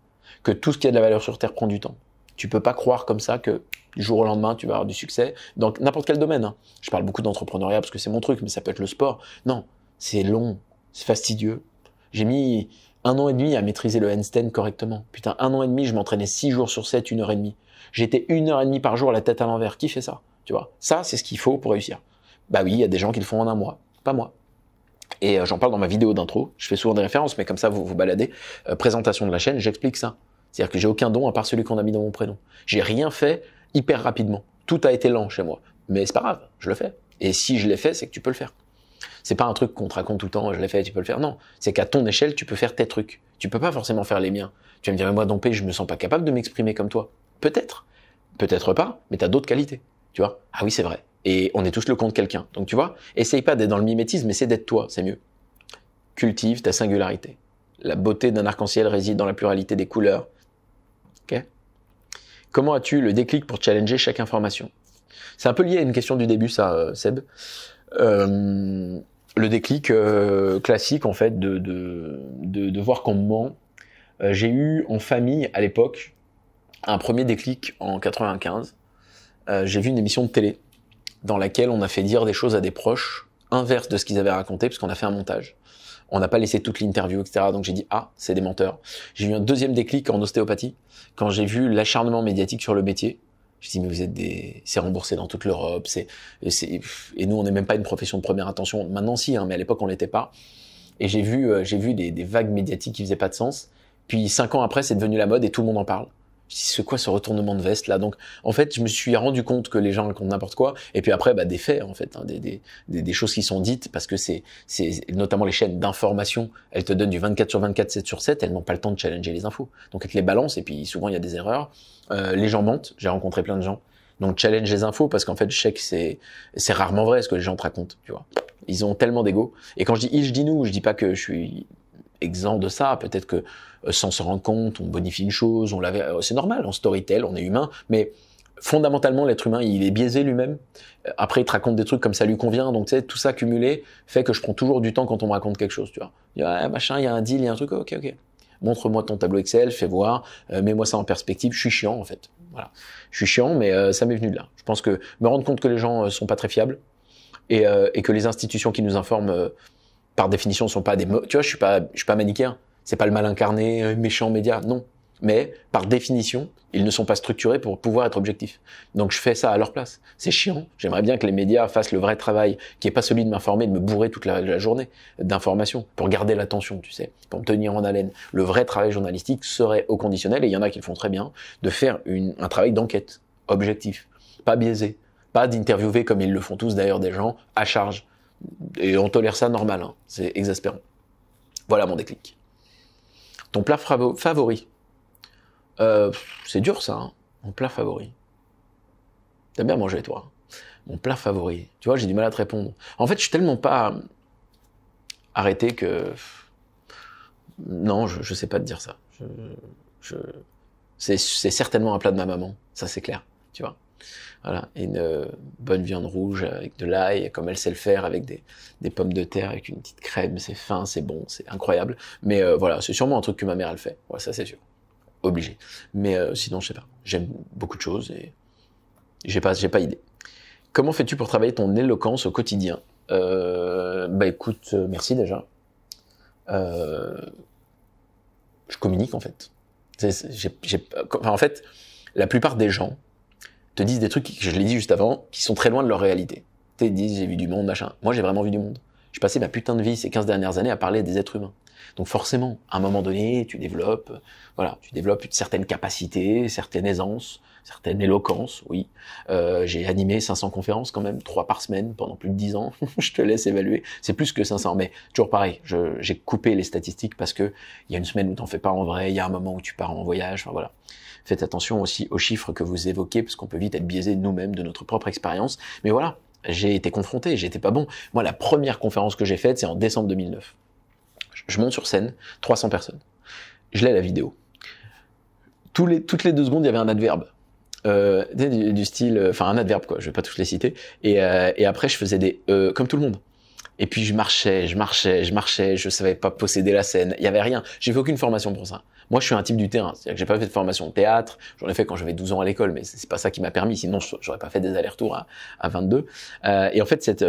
que tout ce qui a de la valeur sur Terre prend du temps. Tu peux pas croire comme ça que du jour au lendemain tu vas avoir du succès dans n'importe quel domaine. Hein. Je parle beaucoup d'entrepreneuriat parce que c'est mon truc, mais ça peut être le sport. Non, c'est long, c'est fastidieux. J'ai mis 1 an et demi à maîtriser le handstand correctement. Putain, 1 an et demi, je m'entraînais 6 jours sur 7, 1h30. J'étais 1h30 par jour la tête à l'envers. Qui fait ça? Tu vois? Ça, c'est ce qu'il faut pour réussir. Bah oui, il y a des gens qui le font en un mois. Pas moi. Et j'en parle dans ma vidéo d'intro. Je fais souvent des références, mais comme ça, vous baladez. Présentation de la chaîne, j'explique ça. C'est-à-dire que j'ai aucun don à part celui qu'on a mis dans mon prénom. J'ai rien fait hyper rapidement. Tout a été lent chez moi. Mais c'est pas grave, je le fais. Et si je l'ai fait, c'est que tu peux le faire. C'est pas un truc qu'on te raconte tout le temps, je l'ai fait, tu peux le faire. Non, c'est qu'à ton échelle, tu peux faire tes trucs. Tu peux pas forcément faire les miens. Tu vas me dire, mais moi, Dompé, je me sens pas capable de m'exprimer comme toi. Peut-être. Peut-être pas, mais t'as d'autres qualités. Tu vois? Ah oui, c'est vrai. Et on est tous le compte de quelqu'un. Donc tu vois, essaye pas d'être dans le mimétisme, essaie d'être toi, c'est mieux. Cultive ta singularité. La beauté d'un arc-en-ciel réside dans la pluralité des couleurs. Ok? Comment as-tu le déclic pour challenger chaque information? C'est un peu lié à une question du début, ça, Seb. Le déclic classique, en fait, de voir qu'on me ment. J'ai eu en famille, à l'époque, un premier déclic en 95. J'ai vu une émission de télé dans laquelle on a fait dire des choses à des proches inverses de ce qu'ils avaient raconté, parce qu'on a fait un montage. On n'a pas laissé toute l'interview, etc. Donc j'ai dit, ah, c'est des menteurs. J'ai eu un deuxième déclic en ostéopathie, quand j'ai vu l'acharnement médiatique sur le métier. Je dis, mais vous êtes c'est remboursé dans toute l'Europe, et nous, on n'est même pas une profession de première intention. Maintenant, si, hein, mais à l'époque, on l'était pas. Et j'ai vu des vagues médiatiques qui faisaient pas de sens. Puis 5 ans après, c'est devenu la mode et tout le monde en parle. Je dis, c'est quoi ce retournement de veste là? Donc, en fait, je me suis rendu compte que les gens racontent n'importe quoi. Et puis après, bah, des faits, en fait, hein, des choses qui sont dites, parce que c'est notamment les chaînes d'information, elles te donnent du 24 sur 24, 7 sur 7, elles n'ont pas le temps de challenger les infos. Donc, elles te les balancent, et puis souvent, il y a des erreurs. Les gens mentent. J'ai rencontré plein de gens. Donc, challenge les infos, parce qu'en fait, je sais que c'est rarement vrai ce que les gens te racontent, tu vois. Ils ont tellement d'ego. Et quand je dis ils, je dis nous, je dis pas que je suis exempt de ça, peut-être que sans se rendre compte, on bonifie une chose, c'est normal, on storytell, on est humain, mais fondamentalement, l'être humain, il est biaisé lui-même. Après, il te raconte des trucs comme ça lui convient, donc tu sais, tout ça cumulé fait que je prends toujours du temps quand on me raconte quelque chose, tu vois. Il y a machin, il y a un deal, il y a un truc, ok. Montre-moi ton tableau Excel, fais voir, mets-moi ça en perspective, je suis chiant en fait. Voilà. Je suis chiant, mais ça m'est venu de là. Je pense que me rendre compte que les gens sont pas très fiables et que les institutions qui nous informent par définition sont pas des tu vois, je suis pas manichéen, c'est pas le mal incarné méchant média, non, mais par définition ils ne sont pas structurés pour pouvoir être objectifs, donc je fais ça à leur place. C'est chiant, j'aimerais bien que les médias fassent le vrai travail qui est pas celui de m'informer, de me bourrer toute la journée d'informations pour garder l'attention, tu sais, pour me tenir en haleine. Le vrai travail journalistique serait au conditionnel, et il y en a qui le font très bien, de faire un travail d'enquête objectif, pas biaisé, pas d'interviewer comme ils le font tous d'ailleurs des gens à charge. Et on tolère ça normal, hein. C'est exaspérant. Voilà mon déclic. Ton plat favori? C'est dur ça, hein. Mon plat favori. T'aimes bien manger toi? Mon plat favori. Tu vois, j'ai du mal à te répondre. En fait, je suis tellement pas arrêté que... Non, je sais pas te dire ça. C'est certainement un plat de ma maman, ça c'est clair, tu vois. Voilà, et une bonne viande rouge avec de l'ail, comme elle sait le faire, avec des pommes de terre, avec une petite crème, c'est fin, c'est bon, c'est incroyable. Mais voilà, c'est sûrement un truc que ma mère elle fait, ouais, ça c'est sûr, obligé. Mais sinon, je sais pas, j'aime beaucoup de choses et j'ai pas idée. Comment fais-tu pour travailler ton éloquence au quotidien? Bah écoute, merci déjà. Je communique en fait. En fait, la plupart des gens te disent des trucs, je l'ai dit juste avant, qui sont très loin de leur réalité. Ils disent, j'ai vu du monde, machin. Moi, j'ai vraiment vu du monde. J'ai passé ma putain de vie, ces 15 dernières années, à parler des êtres humains. Donc forcément, à un moment donné, tu développes une certaine capacité, certaine aisance, certaine éloquence, oui. J'ai animé 500 conférences quand même, 3 par semaine, pendant plus de 10 ans. Je te laisse évaluer. C'est plus que 500, mais toujours pareil. J'ai coupé les statistiques parce que il y a une semaine où t'en fais pas en vrai, il y a un moment où tu pars en voyage, enfin voilà. Faites attention aussi aux chiffres que vous évoquez, parce qu'on peut vite être biaisé nous-mêmes de notre propre expérience. Mais voilà, j'ai été confronté, j'étais pas bon. Moi, la première conférence que j'ai faite, c'est en décembre 2009. Je monte sur scène, 300 personnes. Je l'ai la vidéo. Toutes les 2 secondes, il y avait un adverbe. Du style, enfin un adverbe quoi, je vais pas tous les citer. Et après, je faisais comme tout le monde. Et puis je marchais, je savais pas posséder la scène, il y avait rien. J'ai fait aucune formation pour ça. Moi, je suis un type du terrain, c'est-à-dire que j'ai pas fait de formation de théâtre, j'en ai fait quand j'avais 12 ans à l'école, mais c'est pas ça qui m'a permis, sinon j'aurais pas fait des allers-retours à 22. Et en fait, cette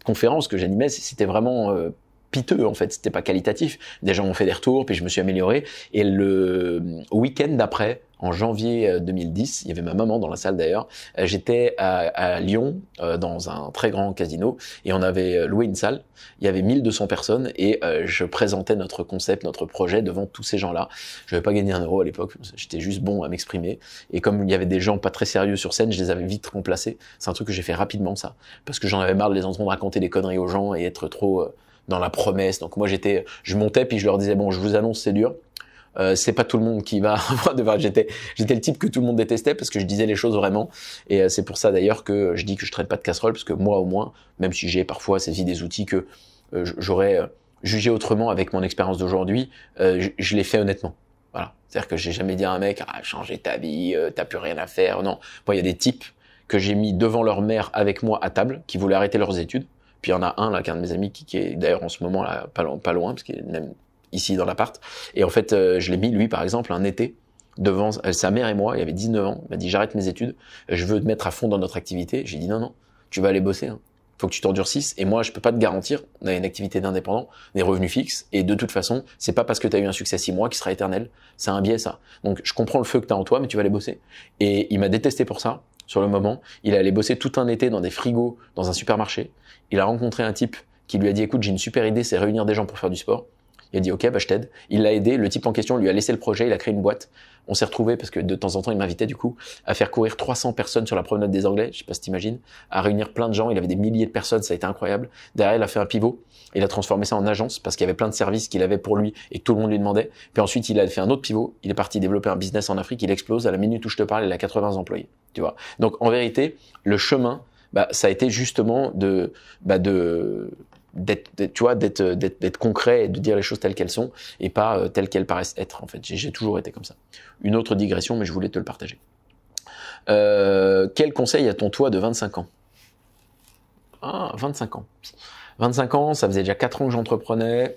conférence que j'animais, c'était vraiment piteux en fait, c'était pas qualitatif. Des gens ont fait des retours, puis je me suis amélioré. Et le week-end d'après, en janvier 2010, il y avait ma maman dans la salle d'ailleurs, j'étais à Lyon dans un très grand casino et on avait loué une salle, il y avait 1200 personnes et je présentais notre concept, notre projet devant tous ces gens-là. Je n'avais pas gagné un euro à l'époque, j'étais juste bon à m'exprimer et comme il y avait des gens pas très sérieux sur scène, je les avais vite remplacés. C'est un truc que j'ai fait rapidement ça, parce que j'en avais marre de les entendre raconter des conneries aux gens et être trop dans la promesse. Donc moi je montais puis je leur disais bon, je vous annonce c'est dur. C'est pas tout le monde qui va avoir j'étais le type que tout le monde détestait parce que je disais les choses vraiment et c'est pour ça d'ailleurs que je dis que je traite pas de casserole parce que moi au moins, même si j'ai parfois saisi des outils que j'aurais jugé autrement avec mon expérience d'aujourd'hui, je l'ai fait honnêtement. Voilà, c'est-à-dire que j'ai jamais dit à un mec changer ta vie, t'as plus rien à faire. Non, moi il y a des types que j'ai mis devant leur mère avec moi à table qui voulaient arrêter leurs études. Puis il y en a un là qui est un de mes amis qui est d'ailleurs en ce moment là pas loin parce qu'il est même ici dans l'appart. Et en fait, je l'ai mis, lui, par exemple, un été, devant sa mère et moi, il avait 19 ans, il m'a dit, j'arrête mes études, je veux te mettre à fond dans notre activité. J'ai dit, non, tu vas aller bosser, hein. Faut que tu t'endurcisses, et moi, je peux pas te garantir, on a une activité d'indépendant, des revenus fixes, et de toute façon, c'est pas parce que tu as eu un succès 6 mois qui sera éternel, c'est un biais, ça. Donc, je comprends le feu que tu as en toi, mais tu vas aller bosser. Et il m'a détesté pour ça, sur le moment. Il est allé bosser tout un été dans des frigos, dans un supermarché. Il a rencontré un type qui lui a dit, écoute, j'ai une super idée, c'est réunir des gens pour faire du sport. Il a dit ok, bah je t'aide. Il l'a aidé. Le type en question lui a laissé le projet. Il a créé une boîte. On s'est retrouvés parce que de temps en temps il m'invitait du coup à faire courir 300 personnes sur la promenade des Anglais. Je sais pas si t'imagines, à réunir plein de gens. Il avait des milliers de personnes. Ça a été incroyable. Derrière, il a fait un pivot. Il a transformé ça en agence parce qu'il y avait plein de services qu'il avait pour lui et que tout le monde lui demandait. Puis ensuite, il a fait un autre pivot. Il est parti développer un business en Afrique. Il explose. À la minute où je te parle, il a 80 employés. Tu vois. Donc en vérité, le chemin, ça a été justement d'être concret et de dire les choses telles qu'elles sont et pas telles qu'elles paraissent être en fait. J'ai toujours été comme ça. Une autre digression, mais je voulais te le partager. Quel conseil a-t-on toi de 25 ans? 25 ans. 25 ans, ça faisait déjà 4 ans que j'entreprenais.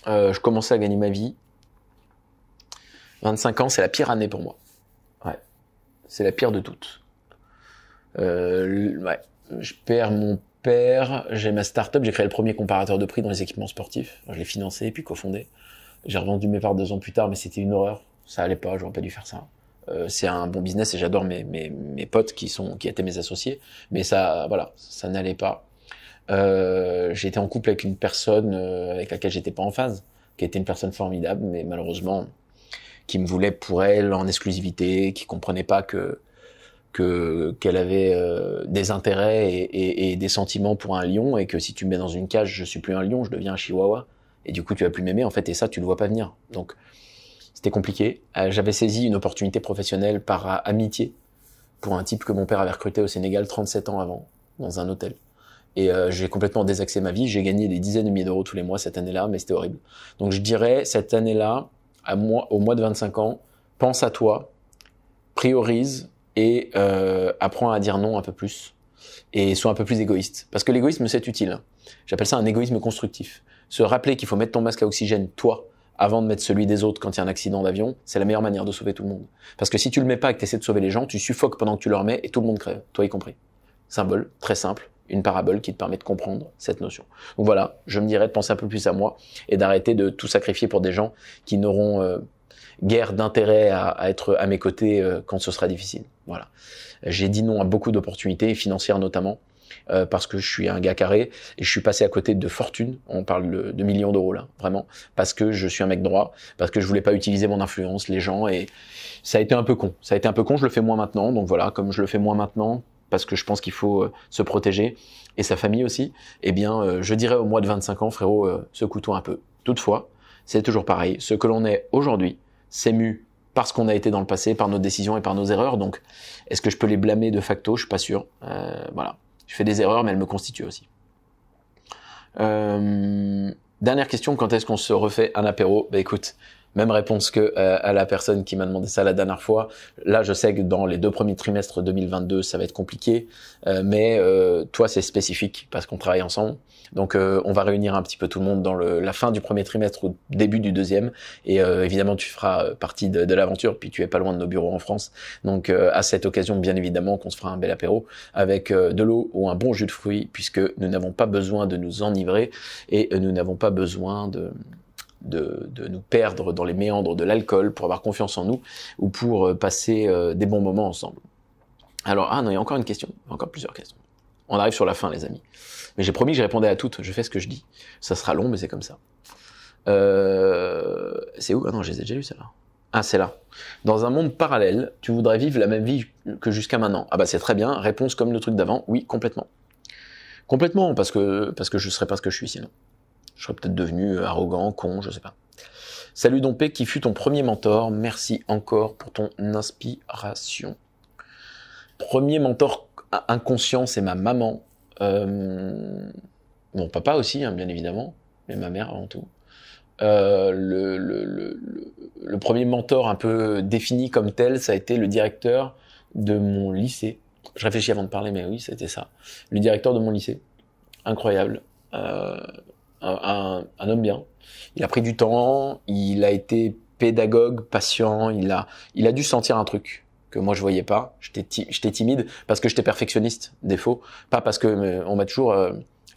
Je commençais à gagner ma vie. 25 ans, c'est la pire année pour moi. Ouais. C'est la pire de toutes. Ouais. Je perds mon père, j'ai ma start-up, j'ai créé le premier comparateur de prix dans les équipements sportifs. Je l'ai financé puis cofondé. J'ai revendu mes parts 2 ans plus tard, mais c'était une horreur. Ça allait pas, j'aurais pas dû faire ça. C'est un bon business et j'adore mes potes qui étaient mes associés, mais ça, voilà, ça n'allait pas. J'ai été en couple avec une personne avec laquelle j'étais pas en phase, qui était une personne formidable, mais malheureusement, qui me voulait pour elle en exclusivité, qui comprenait pas qu'elle avait des intérêts et des sentiments pour un lion et que si tu me mets dans une cage, je suis plus un lion, je deviens un chihuahua et du coup tu vas plus m'aimer en fait et ça tu le vois pas venir. Donc c'était compliqué. J'avais saisi une opportunité professionnelle par amitié pour un type que mon père avait recruté au Sénégal 37 ans avant, dans un hôtel. Et j'ai complètement désaxé ma vie. J'ai gagné des dizaines de milliers d'euros tous les mois cette année-là, mais c'était horrible. Donc je dirais, cette année-là, au mois de 25 ans, pense à toi, priorise et apprends à dire non un peu plus. Et sois un peu plus égoïste. Parce que l'égoïsme, c'est utile. J'appelle ça un égoïsme constructif. Se rappeler qu'il faut mettre ton masque à oxygène, toi, avant de mettre celui des autres quand il y a un accident d'avion, c'est la meilleure manière de sauver tout le monde. Parce que si tu le mets pas et que tu essaies de sauver les gens, tu suffoques pendant que tu le remets et tout le monde crève, toi y compris. Symbole, très simple, une parabole qui te permet de comprendre cette notion. Donc voilà, je me dirais de penser un peu plus à moi et d'arrêter de tout sacrifier pour des gens qui n'auront guère d'intérêt à être à mes côtés quand ce sera difficile. Voilà. J'ai dit non à beaucoup d'opportunités, financières notamment, parce que je suis un gars carré et je suis passé à côté de fortune, on parle de millions d'euros là, vraiment, parce que je suis un mec droit, parce que je voulais pas utiliser mon influence, les gens, et ça a été un peu con. Ça a été un peu con, je le fais moins maintenant, donc voilà, comme je le fais moins maintenant, parce que je pense qu'il faut se protéger, et sa famille aussi, eh bien, je dirais au mois de 25 ans, frérot, secoue-toi un peu. Toutefois, c'est toujours pareil, ce que l'on est aujourd'hui, c'est mu parce qu'on a été dans le passé, par nos décisions et par nos erreurs, donc est-ce que je peux les blâmer de facto? Je suis pas sûr, voilà. Je fais des erreurs, mais elles me constituent aussi. Dernière question, quand est-ce qu'on se refait un apéro? Bah écoute, même réponse que à la personne qui m'a demandé ça la dernière fois. Là, je sais que dans les 2 premiers trimestres 2022, ça va être compliqué, mais toi, c'est spécifique parce qu'on travaille ensemble. Donc, on va réunir un petit peu tout le monde dans la fin du premier trimestre ou début du deuxième. Et évidemment, tu feras partie de l'aventure, puis tu es pas loin de nos bureaux en France. Donc, à cette occasion, bien évidemment, qu'on se fera un bel apéro avec de l'eau ou un bon jus de fruits, puisque nous n'avons pas besoin de nous enivrer et nous n'avons pas besoin de nous perdre dans les méandres de l'alcool pour avoir confiance en nous ou pour passer des bons moments ensemble. Alors, non, il y a encore une question, encore plusieurs questions. On arrive sur la fin, les amis. Mais j'ai promis que je répondais à toutes, je fais ce que je dis. Ça sera long, mais c'est comme ça. C'est où? Ah non, je les ai déjà lues, celle-là. Ah, c'est là. Dans un monde parallèle, tu voudrais vivre la même vie que jusqu'à maintenant? Ah bah c'est très bien, réponse comme le truc d'avant, oui, complètement. Complètement, parce que je serais pas ce que je suis sinon. Je serais peut-être devenu arrogant, con, je sais pas. Salut Dompé, qui fut ton premier mentor? Merci encore pour ton inspiration. Premier mentor inconscient, c'est ma maman. Mon papa aussi, hein, bien évidemment, mais ma mère avant tout. Le premier mentor un peu défini comme tel, ça a été le directeur de mon lycée. Je réfléchis avant de parler, mais oui, c'était ça. Le directeur de mon lycée. Incroyable. Un homme bien. Il a pris du temps, il a été pédagogue, patient, il a dû sentir un truc que moi je voyais pas. J'étais timide parce que j'étais perfectionniste, défaut. Pas parce que on m'a toujours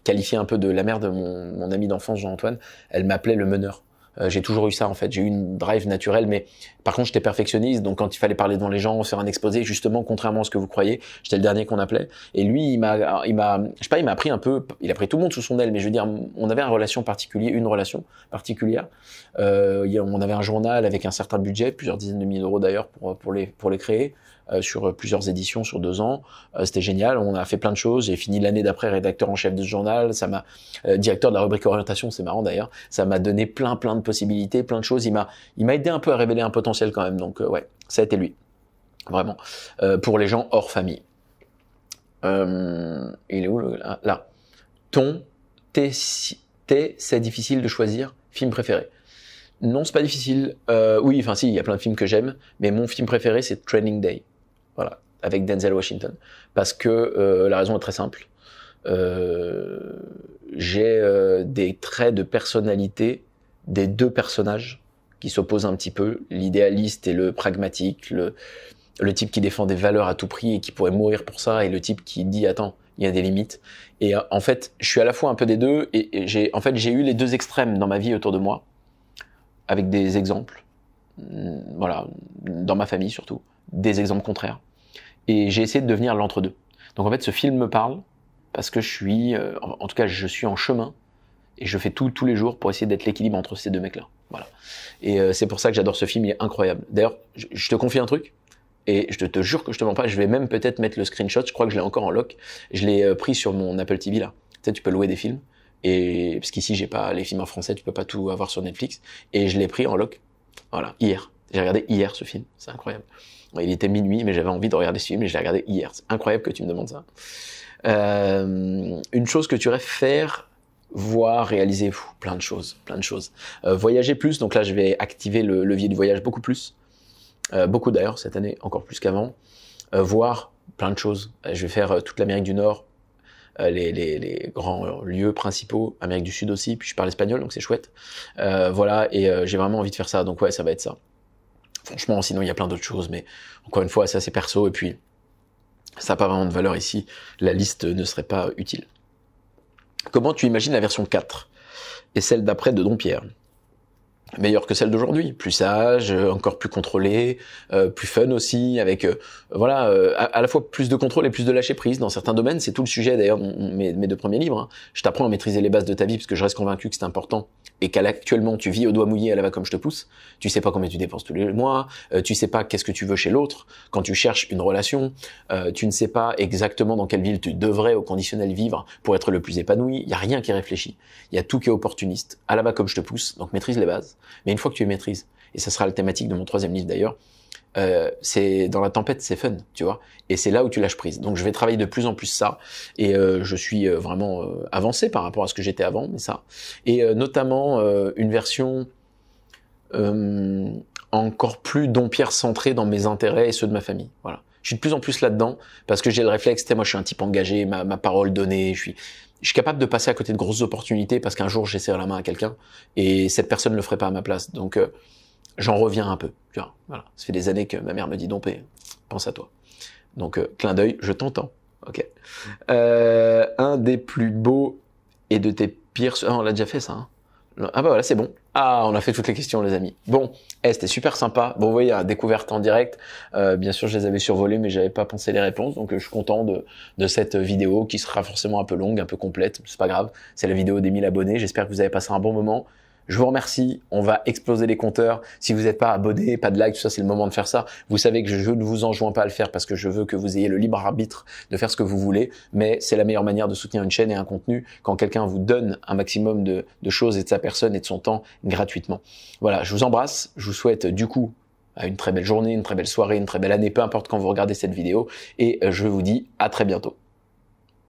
qualifié un peu de la mère de mon ami d'enfance Jean-Antoine. Elle m'appelait le meneur. J'ai toujours eu ça en fait, j'ai eu une drive naturelle, mais par contre j'étais perfectionniste, donc quand il fallait parler devant les gens, faire un exposé, justement contrairement à ce que vous croyez, j'étais le dernier qu'on appelait. Et lui, il m'a, je sais pas, il m'a pris un peu, il a pris tout le monde sous son aile, mais je veux dire, on avait une relation particulière. On avait un journal avec un certain budget, plusieurs dizaines de milliers d'euros d'ailleurs pour les créer. Sur plusieurs éditions sur 2 ans, c'était génial. On a fait plein de choses. J'ai fini l'année d'après rédacteur en chef de ce journal. Ça m'a directeur de la rubrique orientation, c'est marrant d'ailleurs. Ça m'a donné plein de possibilités, plein de choses. Il m'a aidé un peu à révéler un potentiel quand même. Donc ouais, ça a été lui, vraiment. Pour les gens hors famille. Il est où là? C'est difficile de choisir film préféré. Non, c'est pas difficile. Oui, enfin si, il y a plein de films que j'aime, mais mon film préféré c'est Training Day. Voilà, avec Denzel Washington. Parce que la raison est très simple. J'ai des traits de personnalité des 2 personnages qui s'opposent un petit peu, l'idéaliste et le pragmatique, le type qui défend des valeurs à tout prix et qui pourrait mourir pour ça, et le type qui dit attends, il y a des limites. Et en fait, je suis à la fois un peu des deux, et j'ai eu les 2 extrêmes dans ma vie autour de moi, avec des exemples, voilà, dans ma famille surtout, des exemples contraires. Et j'ai essayé de devenir l'entre-deux. Donc en fait, ce film me parle parce que je suis en chemin et je fais tous les jours pour essayer d'être l'équilibre entre ces 2 mecs-là. Voilà. Et c'est pour ça que j'adore ce film, il est incroyable. D'ailleurs, je te confie un truc, et je te jure que je te mens pas, je vais même peut-être mettre le screenshot, je crois que je l'ai encore en lock. Je l'ai pris sur mon Apple TV là. Tu sais, tu peux louer des films. Et parce qu'ici j'ai pas les films en français, tu peux pas tout avoir sur Netflix, et je l'ai pris en loc, voilà, hier. J'ai regardé hier ce film, c'est incroyable. Il était minuit, mais j'avais envie de regarder ce film et je l'ai regardé hier. C'est incroyable que tu me demandes ça. Une chose que tu rêves faire, voir, réaliser, plein de choses. Voyager plus, donc là je vais activer le levier du voyage beaucoup plus. Beaucoup d'ailleurs cette année, encore plus qu'avant. Voir plein de choses. Je vais faire toute l'Amérique du Nord, les grands lieux principaux, Amérique du Sud aussi, puis je parle espagnol, donc c'est chouette. Voilà, et j'ai vraiment envie de faire ça, donc ouais, ça va être ça. Franchement, sinon il y a plein d'autres choses, mais encore une fois, c'est assez perso, et puis ça n'a pas vraiment de valeur ici, la liste ne serait pas utile. Comment tu imagines la version 4 et celle d'après de Dompierre? Meilleure que celle d'aujourd'hui, plus sage, encore plus contrôlée, plus fun aussi, avec à la fois plus de contrôle et plus de lâcher prise dans certains domaines. C'est tout le sujet d'ailleurs de mes 2 premiers livres. Hein. Je t'apprends à maîtriser les bases de ta vie parce que je reste convaincu que c'est important et qu'actuellement tu vis au doigt mouillé à la va comme je te pousse. Tu sais pas combien tu dépenses tous les mois, tu sais pas qu'est-ce que tu veux chez l'autre quand tu cherches une relation, tu ne sais pas exactement dans quelle ville tu devrais au conditionnel vivre pour être le plus épanoui. Il y a rien qui est réfléchi, il y a tout qui est opportuniste. À la va comme je te pousse, donc maîtrise les bases. Mais une fois que tu les maîtrises, et ça sera la thématique de mon 3e livre d'ailleurs, c'est dans la tempête, c'est fun, tu vois, et c'est là où tu lâches prise. Donc je vais travailler de plus en plus ça, et je suis vraiment avancé par rapport à ce que j'étais avant, mais ça, et notamment une version encore plus Dompierre centrée dans mes intérêts et ceux de ma famille. Voilà, je suis de plus en plus là-dedans parce que j'ai le réflexe. Moi, je suis un type engagé, ma parole donnée, je suis capable de passer à côté de grosses opportunités parce qu'un jour j'ai serré la main à quelqu'un et cette personne ne le ferait pas à ma place. Donc j'en reviens un peu. Tu vois, voilà. Ça fait des années que ma mère me dit Dompé, pense à toi. Donc clin d'œil, je t'entends. Ok. Un des plus beaux et de tes pires. Ah, on l'a déjà fait ça. Hein. Ah bah voilà, c'est bon. Ah, on a fait toutes les questions, les amis. Bon, c'était super sympa. Bon, vous voyez, la découverte en direct. Bien sûr, je les avais survolées, mais j'avais pas pensé les réponses. Donc, je suis content de cette vidéo qui sera forcément un peu longue, un peu complète. C'est pas grave. C'est la vidéo des 1000 abonnés. J'espère que vous avez passé un bon moment. Je vous remercie, on va exploser les compteurs. Si vous n'êtes pas abonné, pas de like, tout ça, c'est le moment de faire ça. Vous savez que je ne vous enjoins pas à le faire parce que je veux que vous ayez le libre arbitre de faire ce que vous voulez, mais c'est la meilleure manière de soutenir une chaîne et un contenu quand quelqu'un vous donne un maximum de choses et de sa personne et de son temps gratuitement. Voilà, je vous embrasse, je vous souhaite du coup une très belle journée, une très belle soirée, une très belle année, peu importe quand vous regardez cette vidéo, et je vous dis à très bientôt.